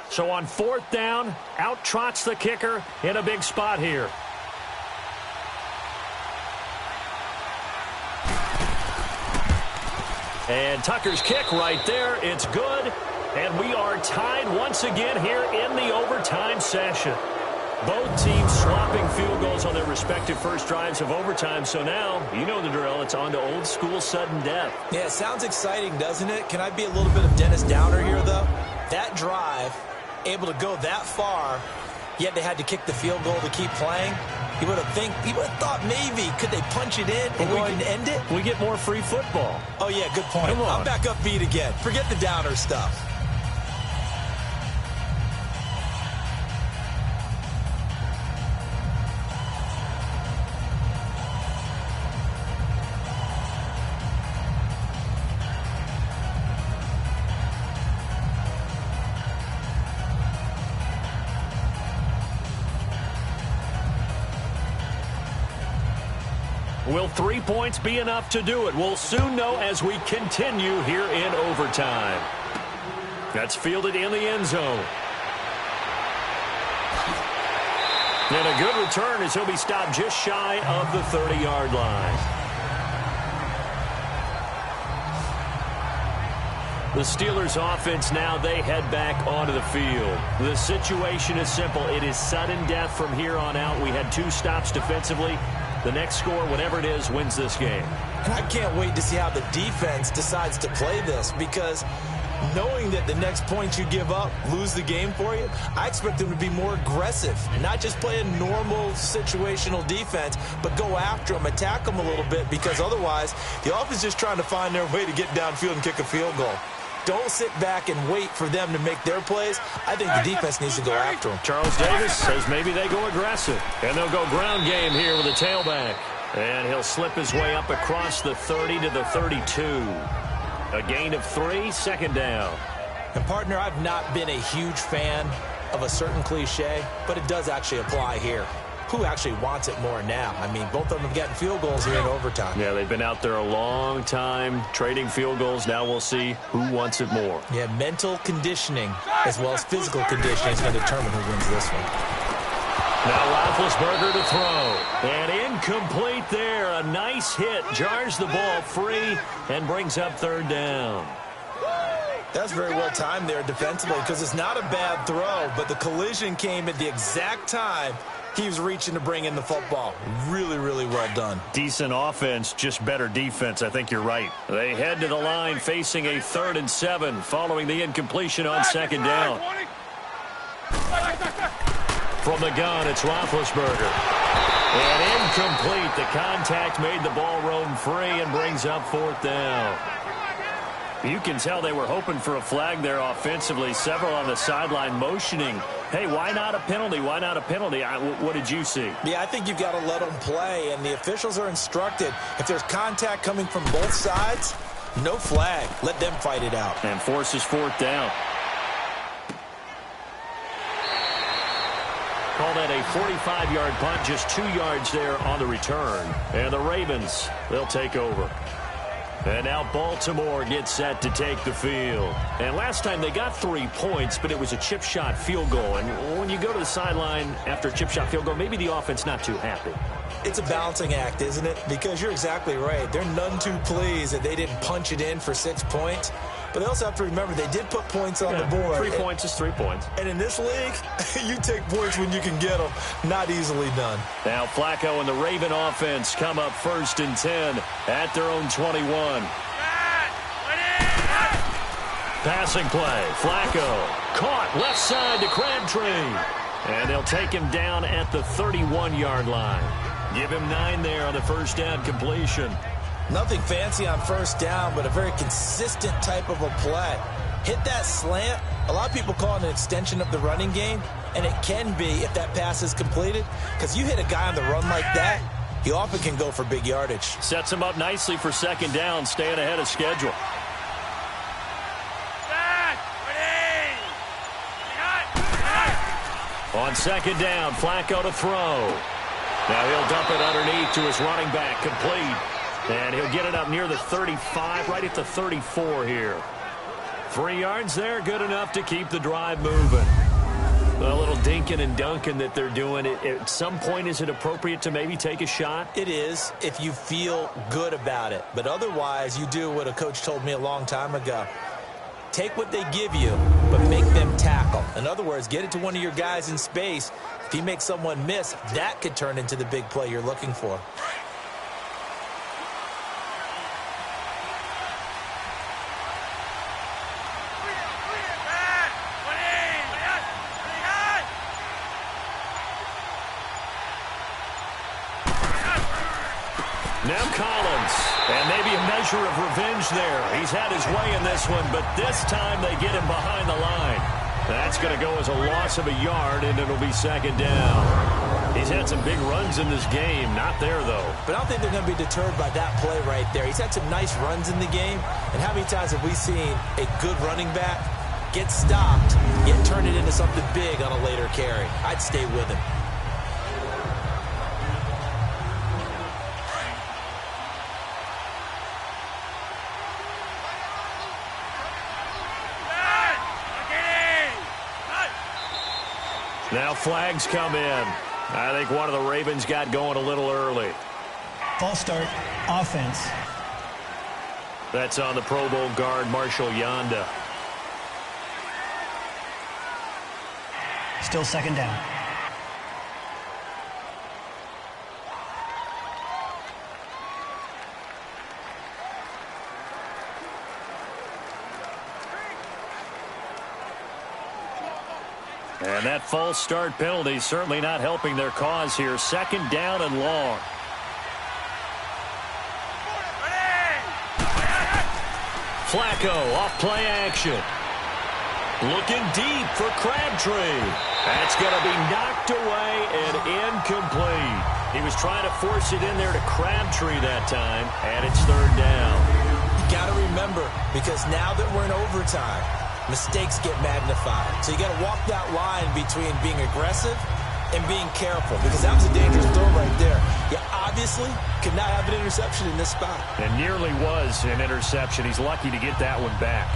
So on 4th down, out trots the kicker in a big spot here. And Tucker's kick right there. It's good. And we are tied once again here in the overtime session. Both teams swapping field goals on their respective first drives of overtime. So now, you know the drill. It's on to old school sudden death. Yeah, it sounds exciting, doesn't it? Can I be a little bit of Dennis Downer here, though? That drive, able to go that far, yet they had to kick the field goal to keep playing. You would have thought maybe, could they punch it in and we can end it? We get more free football. Oh, yeah, good point. Come on. I'm back upbeat again. Forget the Downer stuff. Will 3 points be enough to do it? We'll soon know as we continue here in overtime. That's fielded in the end zone. And a good return as he'll be stopped just shy of the 30-yard line. The Steelers offense now, they head back onto the field. The situation is simple. It is sudden death from here on out. We had 2 stops defensively. The next score, whatever it is, wins this game. And I can't wait to see how the defense decides to play this, because knowing that the next point you give up lose the game for you, I expect them to be more aggressive, not just play a normal situational defense, but go after them, attack them a little bit, because otherwise the offense is just trying to find their way to get downfield and kick a field goal. Don't sit back and wait for them to make their plays. I think the defense needs to go after them. Charles Davis says maybe they go aggressive. And they'll go ground game here with a tailback. And he'll slip his way up across the 30 to the 32. A gain of 3, second down. And, partner, I've not been a huge fan of a certain cliche, but it does actually apply here. Who actually wants it more now? I mean, both of them have gotten field goals here in overtime. Yeah, they've been out there a long time trading field goals. Now we'll see who wants it more. Yeah, mental conditioning as well as physical conditioning is going to determine who wins this one. Now Roethlisberger to throw. And incomplete there. A nice hit. Jars the ball free and brings up third down. That's very well timed there defensively, because it's not a bad throw, but the collision came at the exact time he was reaching to bring in the football. Really, really well done. Decent offense, just better defense. I think you're right. They head to the line facing a 3rd and 7 following the incompletion on second down. From the gun, it's Roethlisberger. And incomplete. The contact made the ball roam free and brings up 4th down. You can tell they were hoping for a flag there offensively. Several on the sideline motioning. Hey, why not a penalty? Why not a penalty? What did you see? Yeah, I think you've got to let them play, and the officials are instructed. If there's contact coming from both sides, no flag. Let them fight it out. And forces 4th down. Call that a 45-yard punt, just 2 yards there on the return. And the Ravens, they'll take over. And now Baltimore gets set to take the field. And last time they got 3 points, but it was a chip shot field goal. And when you go to the sideline after a chip shot field goal, maybe the offense not too happy. It's a balancing act, isn't it? Because you're exactly right. They're none too pleased that they didn't punch it in for 6 points. But they also have to remember they did put points on the board. 3 points is 3 points. And in this league, you take points when you can get them. Not easily done. Now Flacco and the Raven offense come up 1st and 10 at their own 21. Passing play. Flacco caught left side to Crabtree. And they'll take him down at the 31-yard line. Give him 9 there on the first down completion. Nothing fancy on first down, but a very consistent type of a play. Hit that slant. A lot of people call it an extension of the running game, and it can be if that pass is completed, because you hit a guy on the run like that, he often can go for big yardage. Sets him up nicely for second down, staying ahead of schedule. On second down, Flacco to throw. Now he'll dump it underneath to his running back, complete. And he'll get it up near the 35, right at the 34 here. 3 yards there, good enough to keep the drive moving. A little dinking and dunking that they're doing. At some point, is it appropriate to maybe take a shot? It is, if you feel good about it. But otherwise, you do what a coach told me a long time ago. Take what they give you, but make them tackle. In other words, get it to one of your guys in space. If he makes someone miss, that could turn into the big play you're looking for. Now Collins, and maybe a measure of revenge there. He's had his way in this one, but this time they get him behind the line. That's going to go as a loss of a yard, and it'll be second down. He's had some big runs in this game. Not there, though. But I don't think they're going to be deterred by that play right there. He's had some nice runs in the game, and how many times have we seen a good running back get stopped, yet turn it into something big on a later carry? I'd stay with him. Now flags come in. I think one of the Ravens got going a little early. False start, offense. That's on the Pro Bowl guard, Marshall Yanda. Still second down. And that false start penalty certainly not helping their cause here. Second down and long. Flacco off play action. Looking deep for Crabtree. That's going to be knocked away and incomplete. He was trying to force it in there to Crabtree that time, and it's third down. You got to remember, because now that we're in overtime, mistakes get magnified. So you got to walk that line between being aggressive and being careful, because that was a dangerous throw right there. You obviously could not have an interception in this spot. And nearly was an interception. He's lucky to get that one back.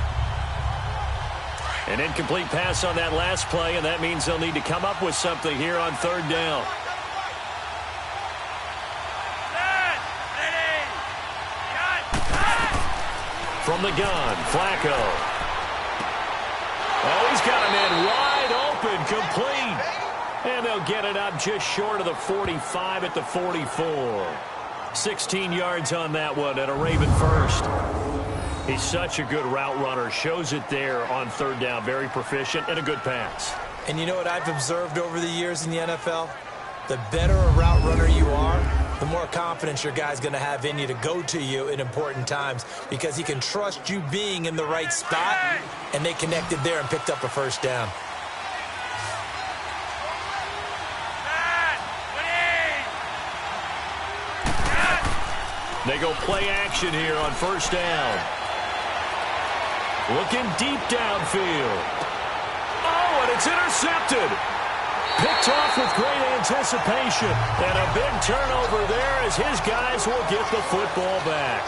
An incomplete pass on that last play, and that means they'll need to come up with something here on third down. From the gun, Flacco. Oh, he's got him in wide open, complete. And they'll get it up just short of the 45 at the 44. 16 yards on that one and a Raven first. He's such a good route runner. Shows it there on third down. Very proficient and a good pass. And you know what I've observed over the years in the NFL? The better a route runner you are, the more confidence your guy's going to have in you to go to you in important times, because he can trust you being in the right spot, and they connected there and picked up a first down. They go play action here on first down. Looking deep downfield. Oh, and it's intercepted. Picked off with great anticipation. And a big turnover there as his guys will get the football back.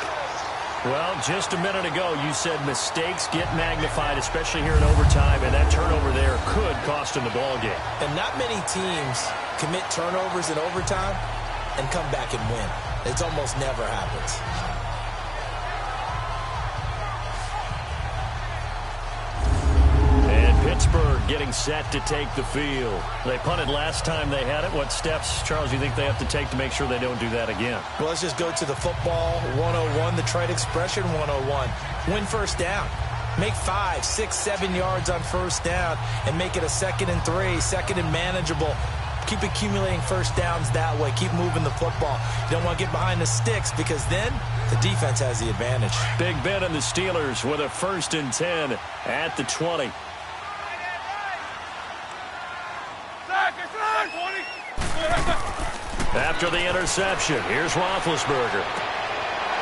Well, just a minute ago, you said mistakes get magnified, especially here in overtime, and that turnover there could cost him the ball game. And not many teams commit turnovers in overtime and come back and win. It almost never happens. Pittsburgh getting set to take the field. They punted last time they had it. What steps, Charles, do you think they have to take to make sure they don't do that again? Well, let's just go to the football 101, the trite expression 101. Win first down. Make 5, 6, 7 yards on first down and make it a 2nd and 3, second and manageable. Keep accumulating first downs that way. Keep moving the football. You don't want to get behind the sticks, because then the defense has the advantage. Big Ben and the Steelers with a 1st and 10 at the 20. After the interception, here's Roethlisberger.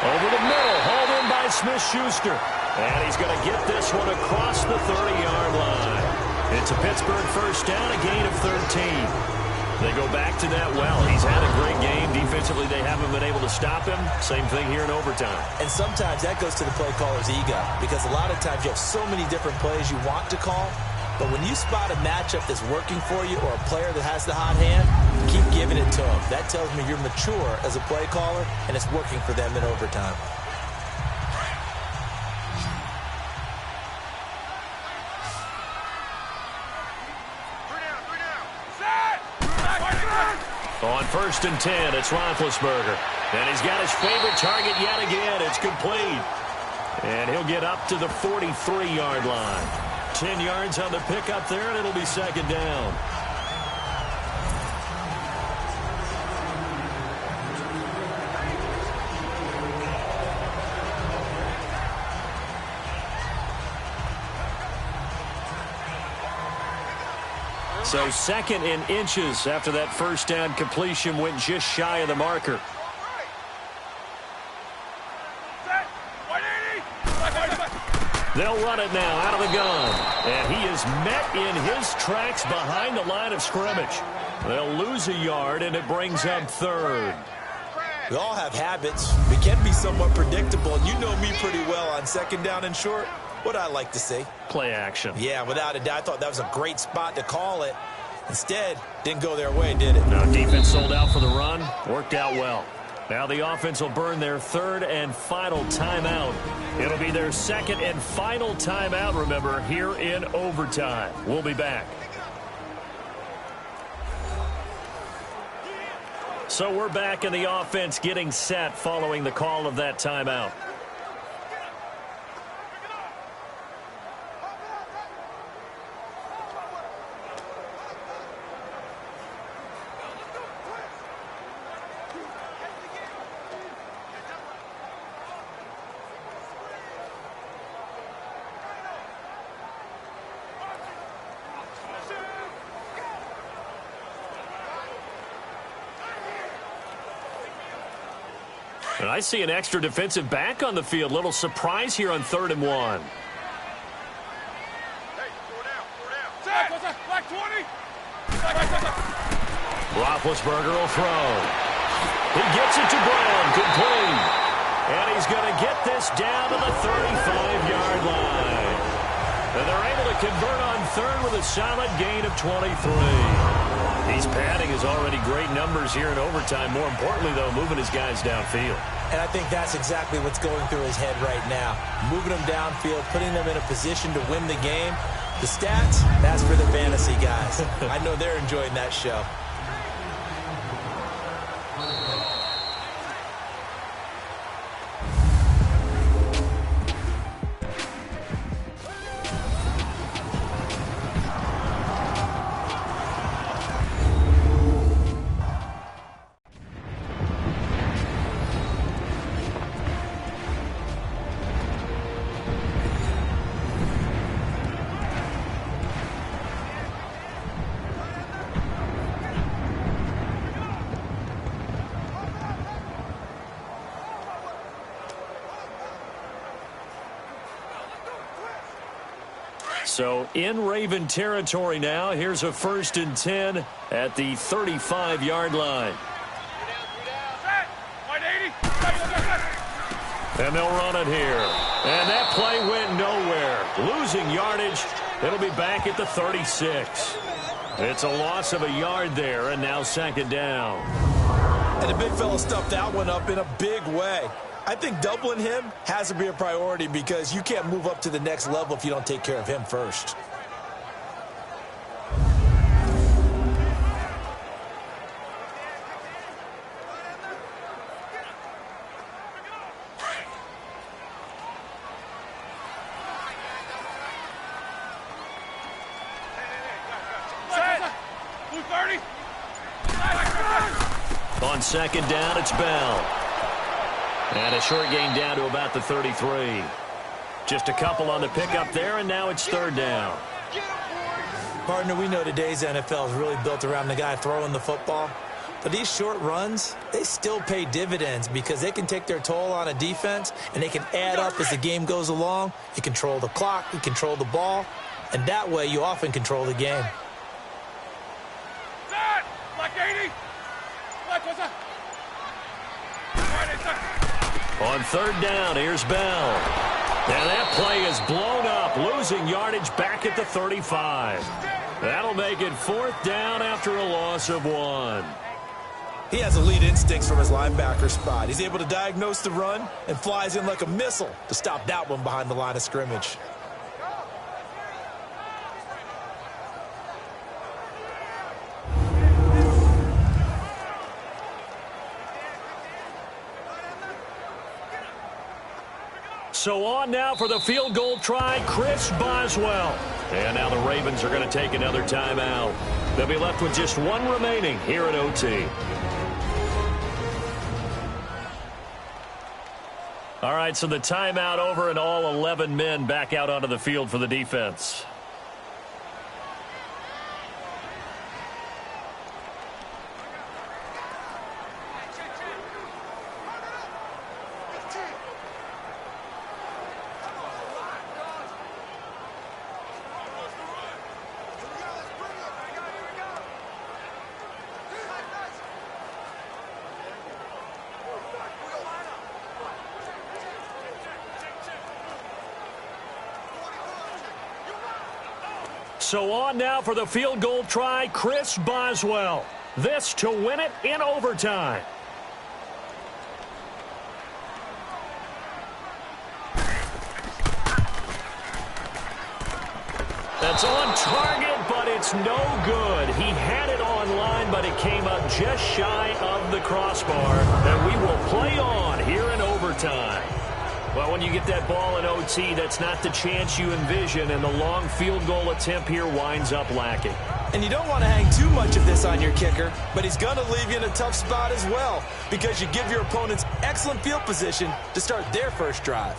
Over the middle, hauled in by Smith-Schuster. And he's going to get this one across the 30-yard line. It's a Pittsburgh first down, a gain of 13. They go back to that well. He's had a great game. Defensively, they haven't been able to stop him. Same thing here in overtime. And sometimes that goes to the play caller's ego, because a lot of times you have so many different plays you want to call. But when you spot a matchup that's working for you, or a player that has the hot hand, keep giving it to them. That tells me you're mature as a play caller, and it's working for them in overtime. On 1st and 10, it's Roethlisberger. And he's got his favorite target yet again. It's complete. And he'll get up to the 43-yard line. 10 yards on the pickup there, and it'll be 2nd down. So 2nd and inches after that first down completion went just shy of the marker. They'll run it now out of the gun. And he is met in his tracks behind the line of scrimmage. They'll lose a yard, and it brings up 3rd. We all have habits. We can be somewhat predictable. And you know me pretty well on 2nd down and short. What I like to see. Play action. Yeah, without a doubt. I thought that was a great spot to call it. Instead, didn't go their way, did it? No, defense sold out for the run. Worked out well. Now the offense will burn their 3rd and final timeout. It'll be their 2nd and final timeout, remember, here in overtime. We'll be back. So we're back in the offense getting set following the call of that timeout. And I see an extra defensive back on the field. Little surprise here on 3rd and 1. Hey, 4 down. Black 20. Roethlisberger will throw. He gets it to Brown, complete. And he's going to get this down to the 35-yard line. And they're able to convert on 3rd with a solid gain of 23. He's padding his already great numbers here in overtime. More importantly, though, moving his guys downfield. And I think that's exactly what's going through his head right now. Moving them downfield, putting them in a position to win the game. The stats, that's for the fantasy guys. I know they're enjoying that show. So in Raven territory now. Here's a 1st and 10 at the 35-yard line. And they'll run it here. And that play went nowhere. Losing yardage. It'll be back at the 36. It's a loss of a yard there, and now 2nd down. And the big fella stuffed that one up in a big way. I think doubling him has to be a priority because you can't move up to the next level if you don't take care of him first. On 2nd down, it's Bell. And a short gain down to about the 33. Just a couple on the pickup there, and now it's 3rd down. Partner, we know today's NFL is really built around the guy throwing the football. But these short runs, they still pay dividends because they can take their toll on a defense, and they can add up as the game goes along. You control the clock, you control the ball, and that way you often control the game. Black 80. Black, what's up? On 3rd down, here's Bell. And that play is blown up, losing yardage back at the 35. That'll make it 4th down after a loss of 1. He has elite instincts from his linebacker spot. He's able to diagnose the run and flies in like a missile to stop that one behind the line of scrimmage. So on now for the field goal try, Chris Boswell. And now the Ravens are going to take another timeout. They'll be left with just one remaining here at OT. All right, so the timeout over and all 11 men back out onto the field for the defense. So on now for the field goal try, Chris Boswell. This to win it in overtime. That's on target, but it's no good. He had it on line, but it came up just shy of the crossbar. And we will play on here in overtime. Well, when you get that ball in OT, that's not the chance you envision, and the long field goal attempt here winds up lacking. And you don't want to hang too much of this on your kicker, but he's going to leave you in a tough spot as well because you give your opponents excellent field position to start their first drive.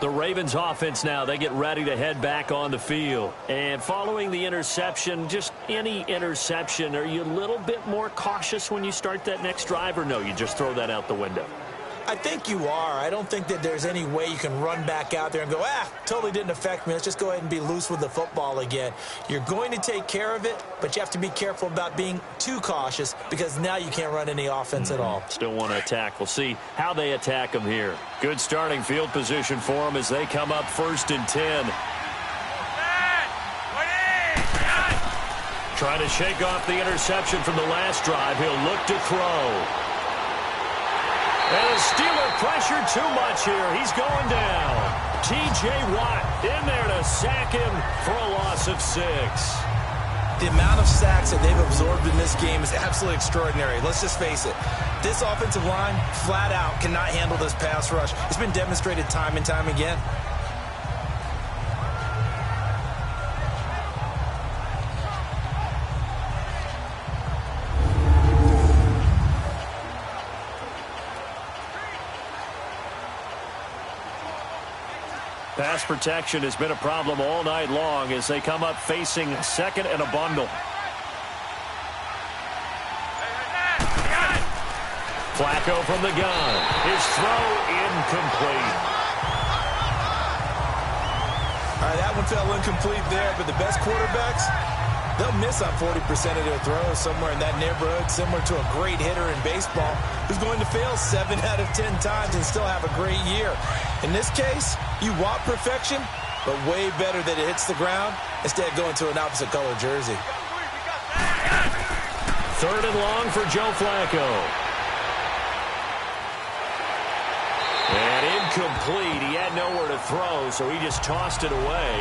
The Ravens offense now, they get ready to head back on the field. And following the interception, just any interception, are you a little bit more cautious when you start that next drive, or no, you just throw that out the window? I think you are. I don't think that there's any way you can run back out there and go, totally didn't affect me. Let's just go ahead and be loose with the football again. You're going to take care of it, but you have to be careful about being too cautious because now you can't run any offense at all. Still want to attack. We'll see how they attack them here. Good starting field position for them as they come up 1st and 10. Trying to shake off the interception from the last drive. He'll look to throw. And the Steeler pressure too much here. He's going down. T.J. Watt in there to sack him for a loss of 6. The amount of sacks that they've absorbed in this game is absolutely extraordinary. Let's just face it. This offensive line, flat out, cannot handle this pass rush. It's been demonstrated time and time again. Pass protection has been a problem all night long as they come up facing 2nd and a bundle. Flacco from the gun. His throw incomplete. All right, that one fell incomplete there, but the best quarterbacks, they'll miss on 40% of their throws somewhere in that neighborhood, similar to a great hitter in baseball who's going to fail 7 out of 10 times and still have a great year. In this case, you want perfection, but way better that it hits the ground instead of going to an opposite color jersey. 3rd and long for Joe Flacco. And incomplete. He had nowhere to throw, so he just tossed it away.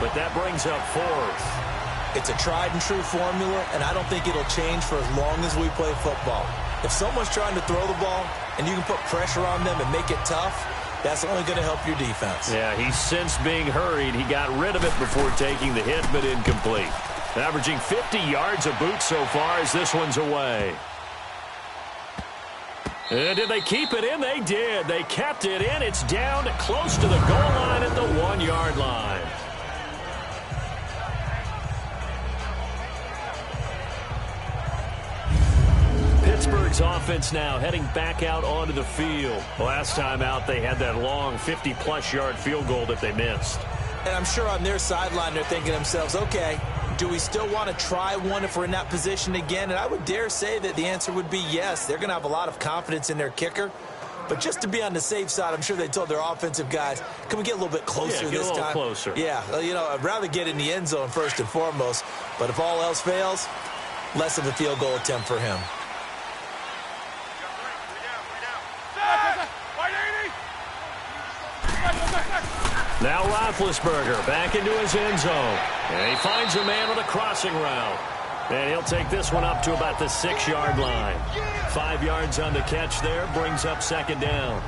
But that brings up 4th. It's a tried-and-true formula, and I don't think it'll change for as long as we play football. If someone's trying to throw the ball and you can put pressure on them and make it tough, that's only going to help your defense. Yeah, he's since being hurried. He got rid of it before taking the hit, but incomplete. Averaging 50 yards a boot so far as this one's away. And did they keep it in? They did. They kept it in. It's down close to the goal line at the 1-yard line. Pittsburgh's offense now heading back out onto the field. Last time out, they had that long 50-plus yard field goal that they missed. And I'm sure on their sideline, they're thinking to themselves, okay, do we still want to try one if we're in that position again? And I would dare say that the answer would be yes. They're going to have a lot of confidence in their kicker. But just to be on the safe side, I'm sure they told their offensive guys, can we get a little bit closer this time? Closer. Yeah, you know, I'd rather get in the end zone first and foremost. But if all else fails, less of a field goal attempt for him. Now Roethlisberger back into his end zone. And he finds a man on a crossing route. And he'll take this one up to about the 6-yard line. 5 yards on the catch there, brings up second down.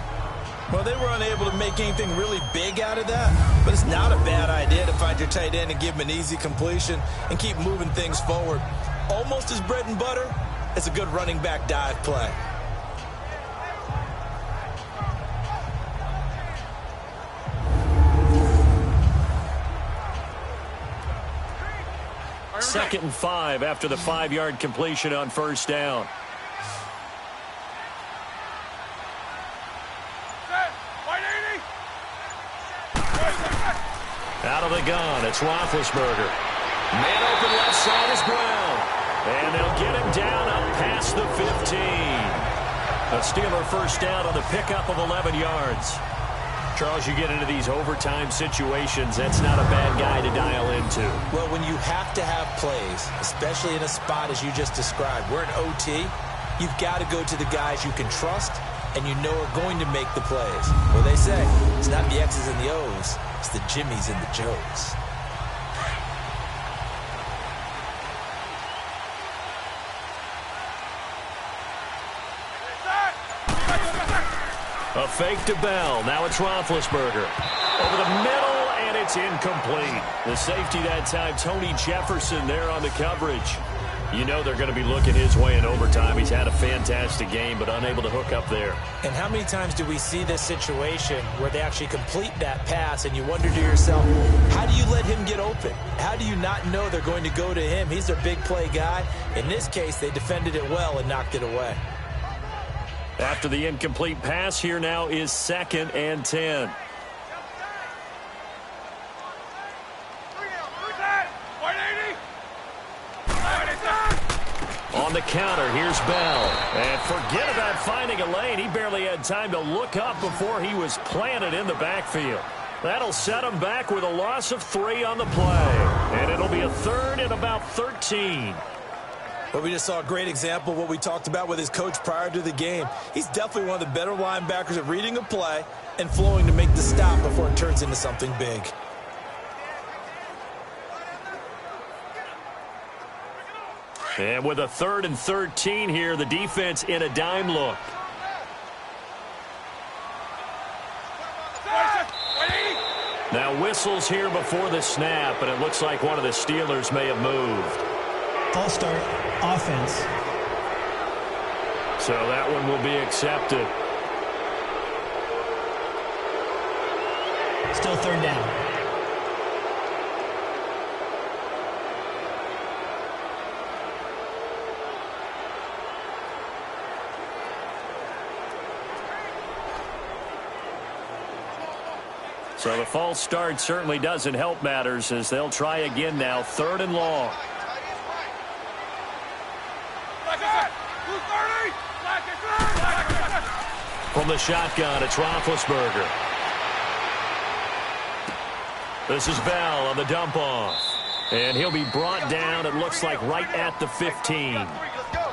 Well, they were unable to make anything really big out of that, but it's not a bad idea to find your tight end and give him an easy completion and keep moving things forward. Almost as bread and butter as a good running back dive play. Second and 5 after the 5-yard completion on first down. Out of the gun, it's Roethlisberger. Man open left side is Brown. And they'll get him down up past the 15. A Steeler first down on the pickup of 11 yards. Charles, you get into these overtime situations, that's not a bad guy to dial into. Well, when you have to have plays, especially in a spot as you just described, we're in OT, you've got to go to the guys you can trust and you know are going to make the plays. Well, they say it's not the X's and the O's, it's the Jimmies and the Joes. A fake to Bell. Now it's Roethlisberger. Over the middle, and it's incomplete. The safety that time, Tony Jefferson there on the coverage. You know they're going to be looking his way in overtime. He's had a fantastic game, but unable to hook up there. And how many times do we see this situation where they actually complete that pass, and you wonder to yourself, how do you let him get open? How do you not know they're going to go to him? He's their big play guy. In this case, they defended it well and knocked it away. After the incomplete pass, here now is 2nd and 10. On the counter, here's Bell. And forget about finding a lane. He barely had time to look up before he was planted in the backfield. That'll set him back with a loss of 3 on the play. And it'll be a 3rd and about 13. Well, we just saw a great example of what we talked about with his coach prior to the game. He's definitely one of the better linebackers at reading a play and flowing to make the stop before it turns into something big. And with a 3rd and 13 here, the defense in a dime look. Now whistles here before the snap, and it looks like one of the Steelers may have moved. False start, offense. So that one will be accepted. Still 3rd down. So the false start certainly doesn't help matters as they'll try again now, 3rd and long. From the shotgun, it's Roethlisberger. This is Bell on the dump off. And he'll be brought down, it looks like, right at the 15.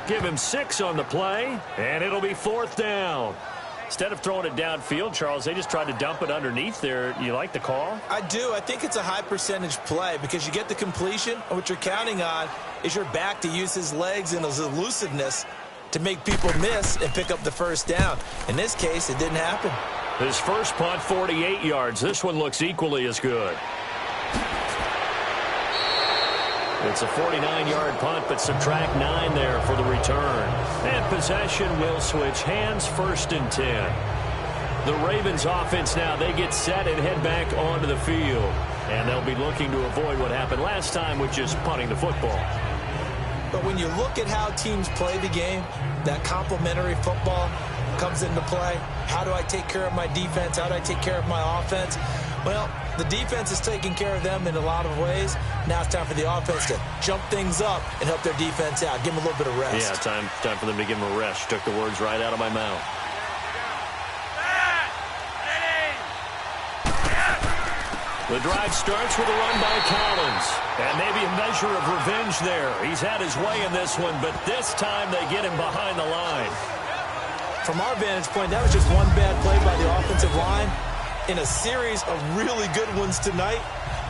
Give him 6 on the play, and it'll be 4th down. Instead of throwing it downfield, Charles, they just tried to dump it underneath there. You like the call? I do. I think it's a high percentage play because you get the completion, and what you're counting on is your back to use his legs and his elusiveness to make people miss and pick up the first down. In this case, it didn't happen. His first punt, 48 yards. This one looks equally as good. It's a 49-yard punt, but subtract 9 there for the return. And possession will switch hands, 1st and 10. The Ravens offense now, they get set and head back onto the field. And they'll be looking to avoid what happened last time, which is punting the football. But when you look at how teams play the game, that complementary football comes into play. How do I take care of my defense? How do I take care of my offense? Well, the defense is taking care of them in a lot of ways. Now it's time for the offense to jump things up and help their defense out. Give them a little bit of rest. Yeah, time for them to give them a rest. Took the words right out of my mouth. The drive starts with a run by Collins. And maybe a measure of revenge there. He's had his way in this one, but this time they get him behind the line. From our vantage point, that was just one bad play by the offensive line in a series of really good ones tonight.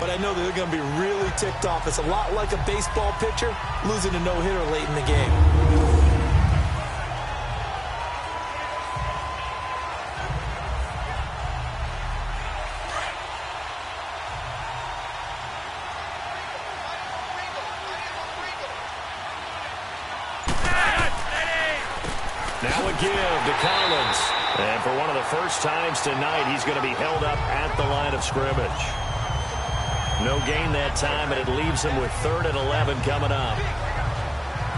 but I know that they're going to be really ticked off. It's a lot like a baseball pitcher losing a no-hitter late in the game. Now a give to Collins. And for one of the first times tonight, he's going to be held up at the line of scrimmage. No gain that time, and it leaves him with 3rd and 11 coming up.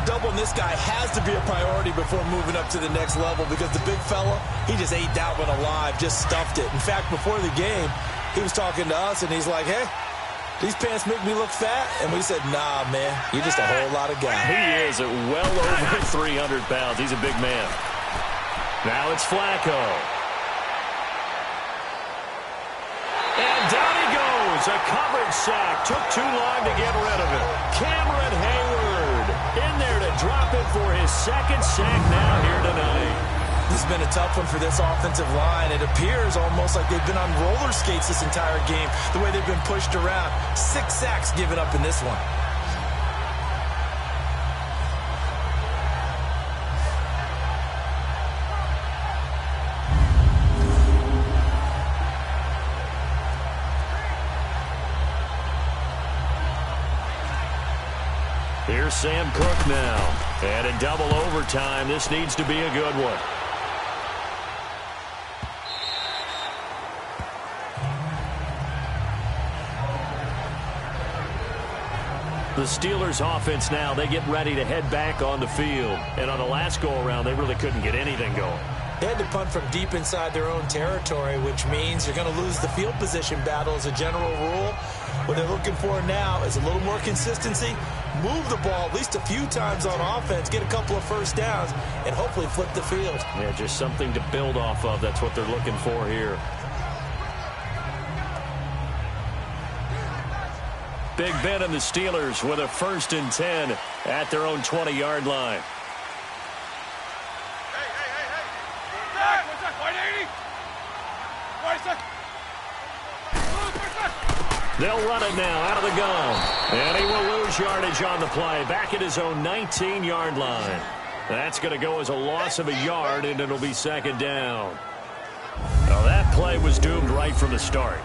Doubling this guy has to be a priority before moving up to the next level because the big fella, he just ate that one alive, just stuffed it. In fact, before the game, he was talking to us, and he's like, hey, these pants make me look fat. And we said, nah, man, you're just a whole lot of guy. He is well over 300 pounds. He's a big man. Now it's Flacco. And down he goes. A coverage sack. Took too long to get rid of it. Cameron Hayward in there to drop it for his 2nd sack now here tonight. This has been a tough one for this offensive line. It appears almost like they've been on roller skates this entire game, the way they've been pushed around. 6 sacks given up in this one. Here's Sam Cook now. And in double overtime, this needs to be a good one. The Steelers offense now, they get ready to head back on the field. And on the last go-around, they really couldn't get anything going. They had to punt from deep inside their own territory, which means you're going to lose the field position battle as a general rule. What they're looking for now is a little more consistency, move the ball at least a few times on offense, get a couple of first downs, and hopefully flip the field. Yeah, just something to build off of. That's what they're looking for here. Big Ben and the Steelers with a 1st and 10 at their own 20-yard line. They'll run it now out of the gun. And he will lose yardage on the play. Back at his own 19-yard line. That's going to go as a loss of a yard, and it'll be 2nd down. Now that play was doomed right from the start.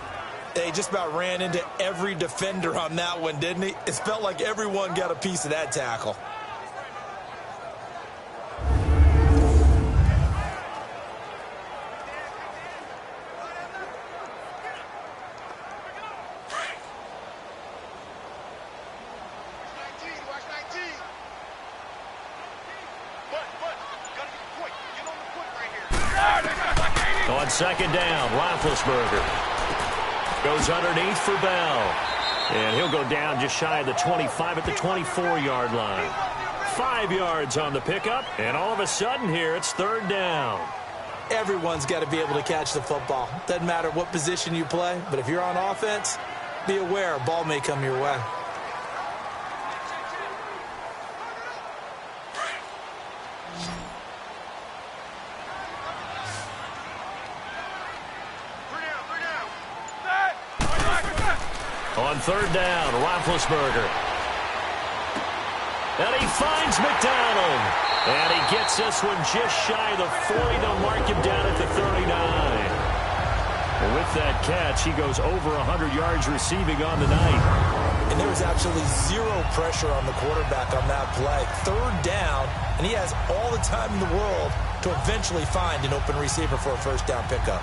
They just about ran into every defender on that one, didn't he? It felt like everyone got a piece of that tackle. On 2nd down, Roethlisberger goes underneath for Bell. And he'll go down just shy of the 25 at the 24-yard line. 5 yards on the pickup, and all of a sudden here it's 3rd down. Everyone's got to be able to catch the football. Doesn't matter what position you play, but if you're on offense, be aware a ball may come your way. On 3rd down, Roethlisberger. And he finds McDonald. And he gets this one just shy of the 40. They'll mark him down at the 39. And with that catch, he goes over 100 yards receiving on the night. And there was absolutely zero pressure on the quarterback on that play. 3rd down, and he has all the time in the world to eventually find an open receiver for a 1st down pickup.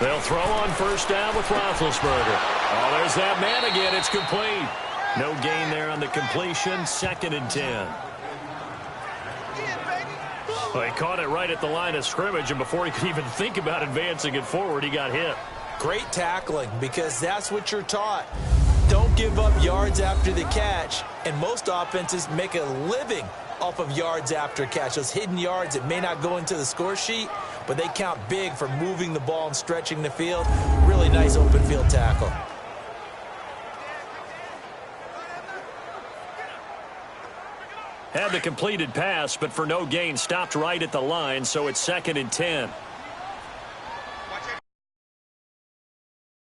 They'll throw on 1st down with Roethlisberger. Oh, there's that man again. It's complete. No gain there on the completion. 2nd and 10. Well, he caught it right at the line of scrimmage, and before he could even think about advancing it forward, he got hit. Great tackling, because that's what you're taught. Don't give up yards after the catch, and most offenses make a living off of yards after catch. Those hidden yards that may not go into the score sheet, but they count big for moving the ball and stretching the field. Really nice open field tackle. Had the completed pass, but for no gain, stopped right at the line, so it's 2nd and 10.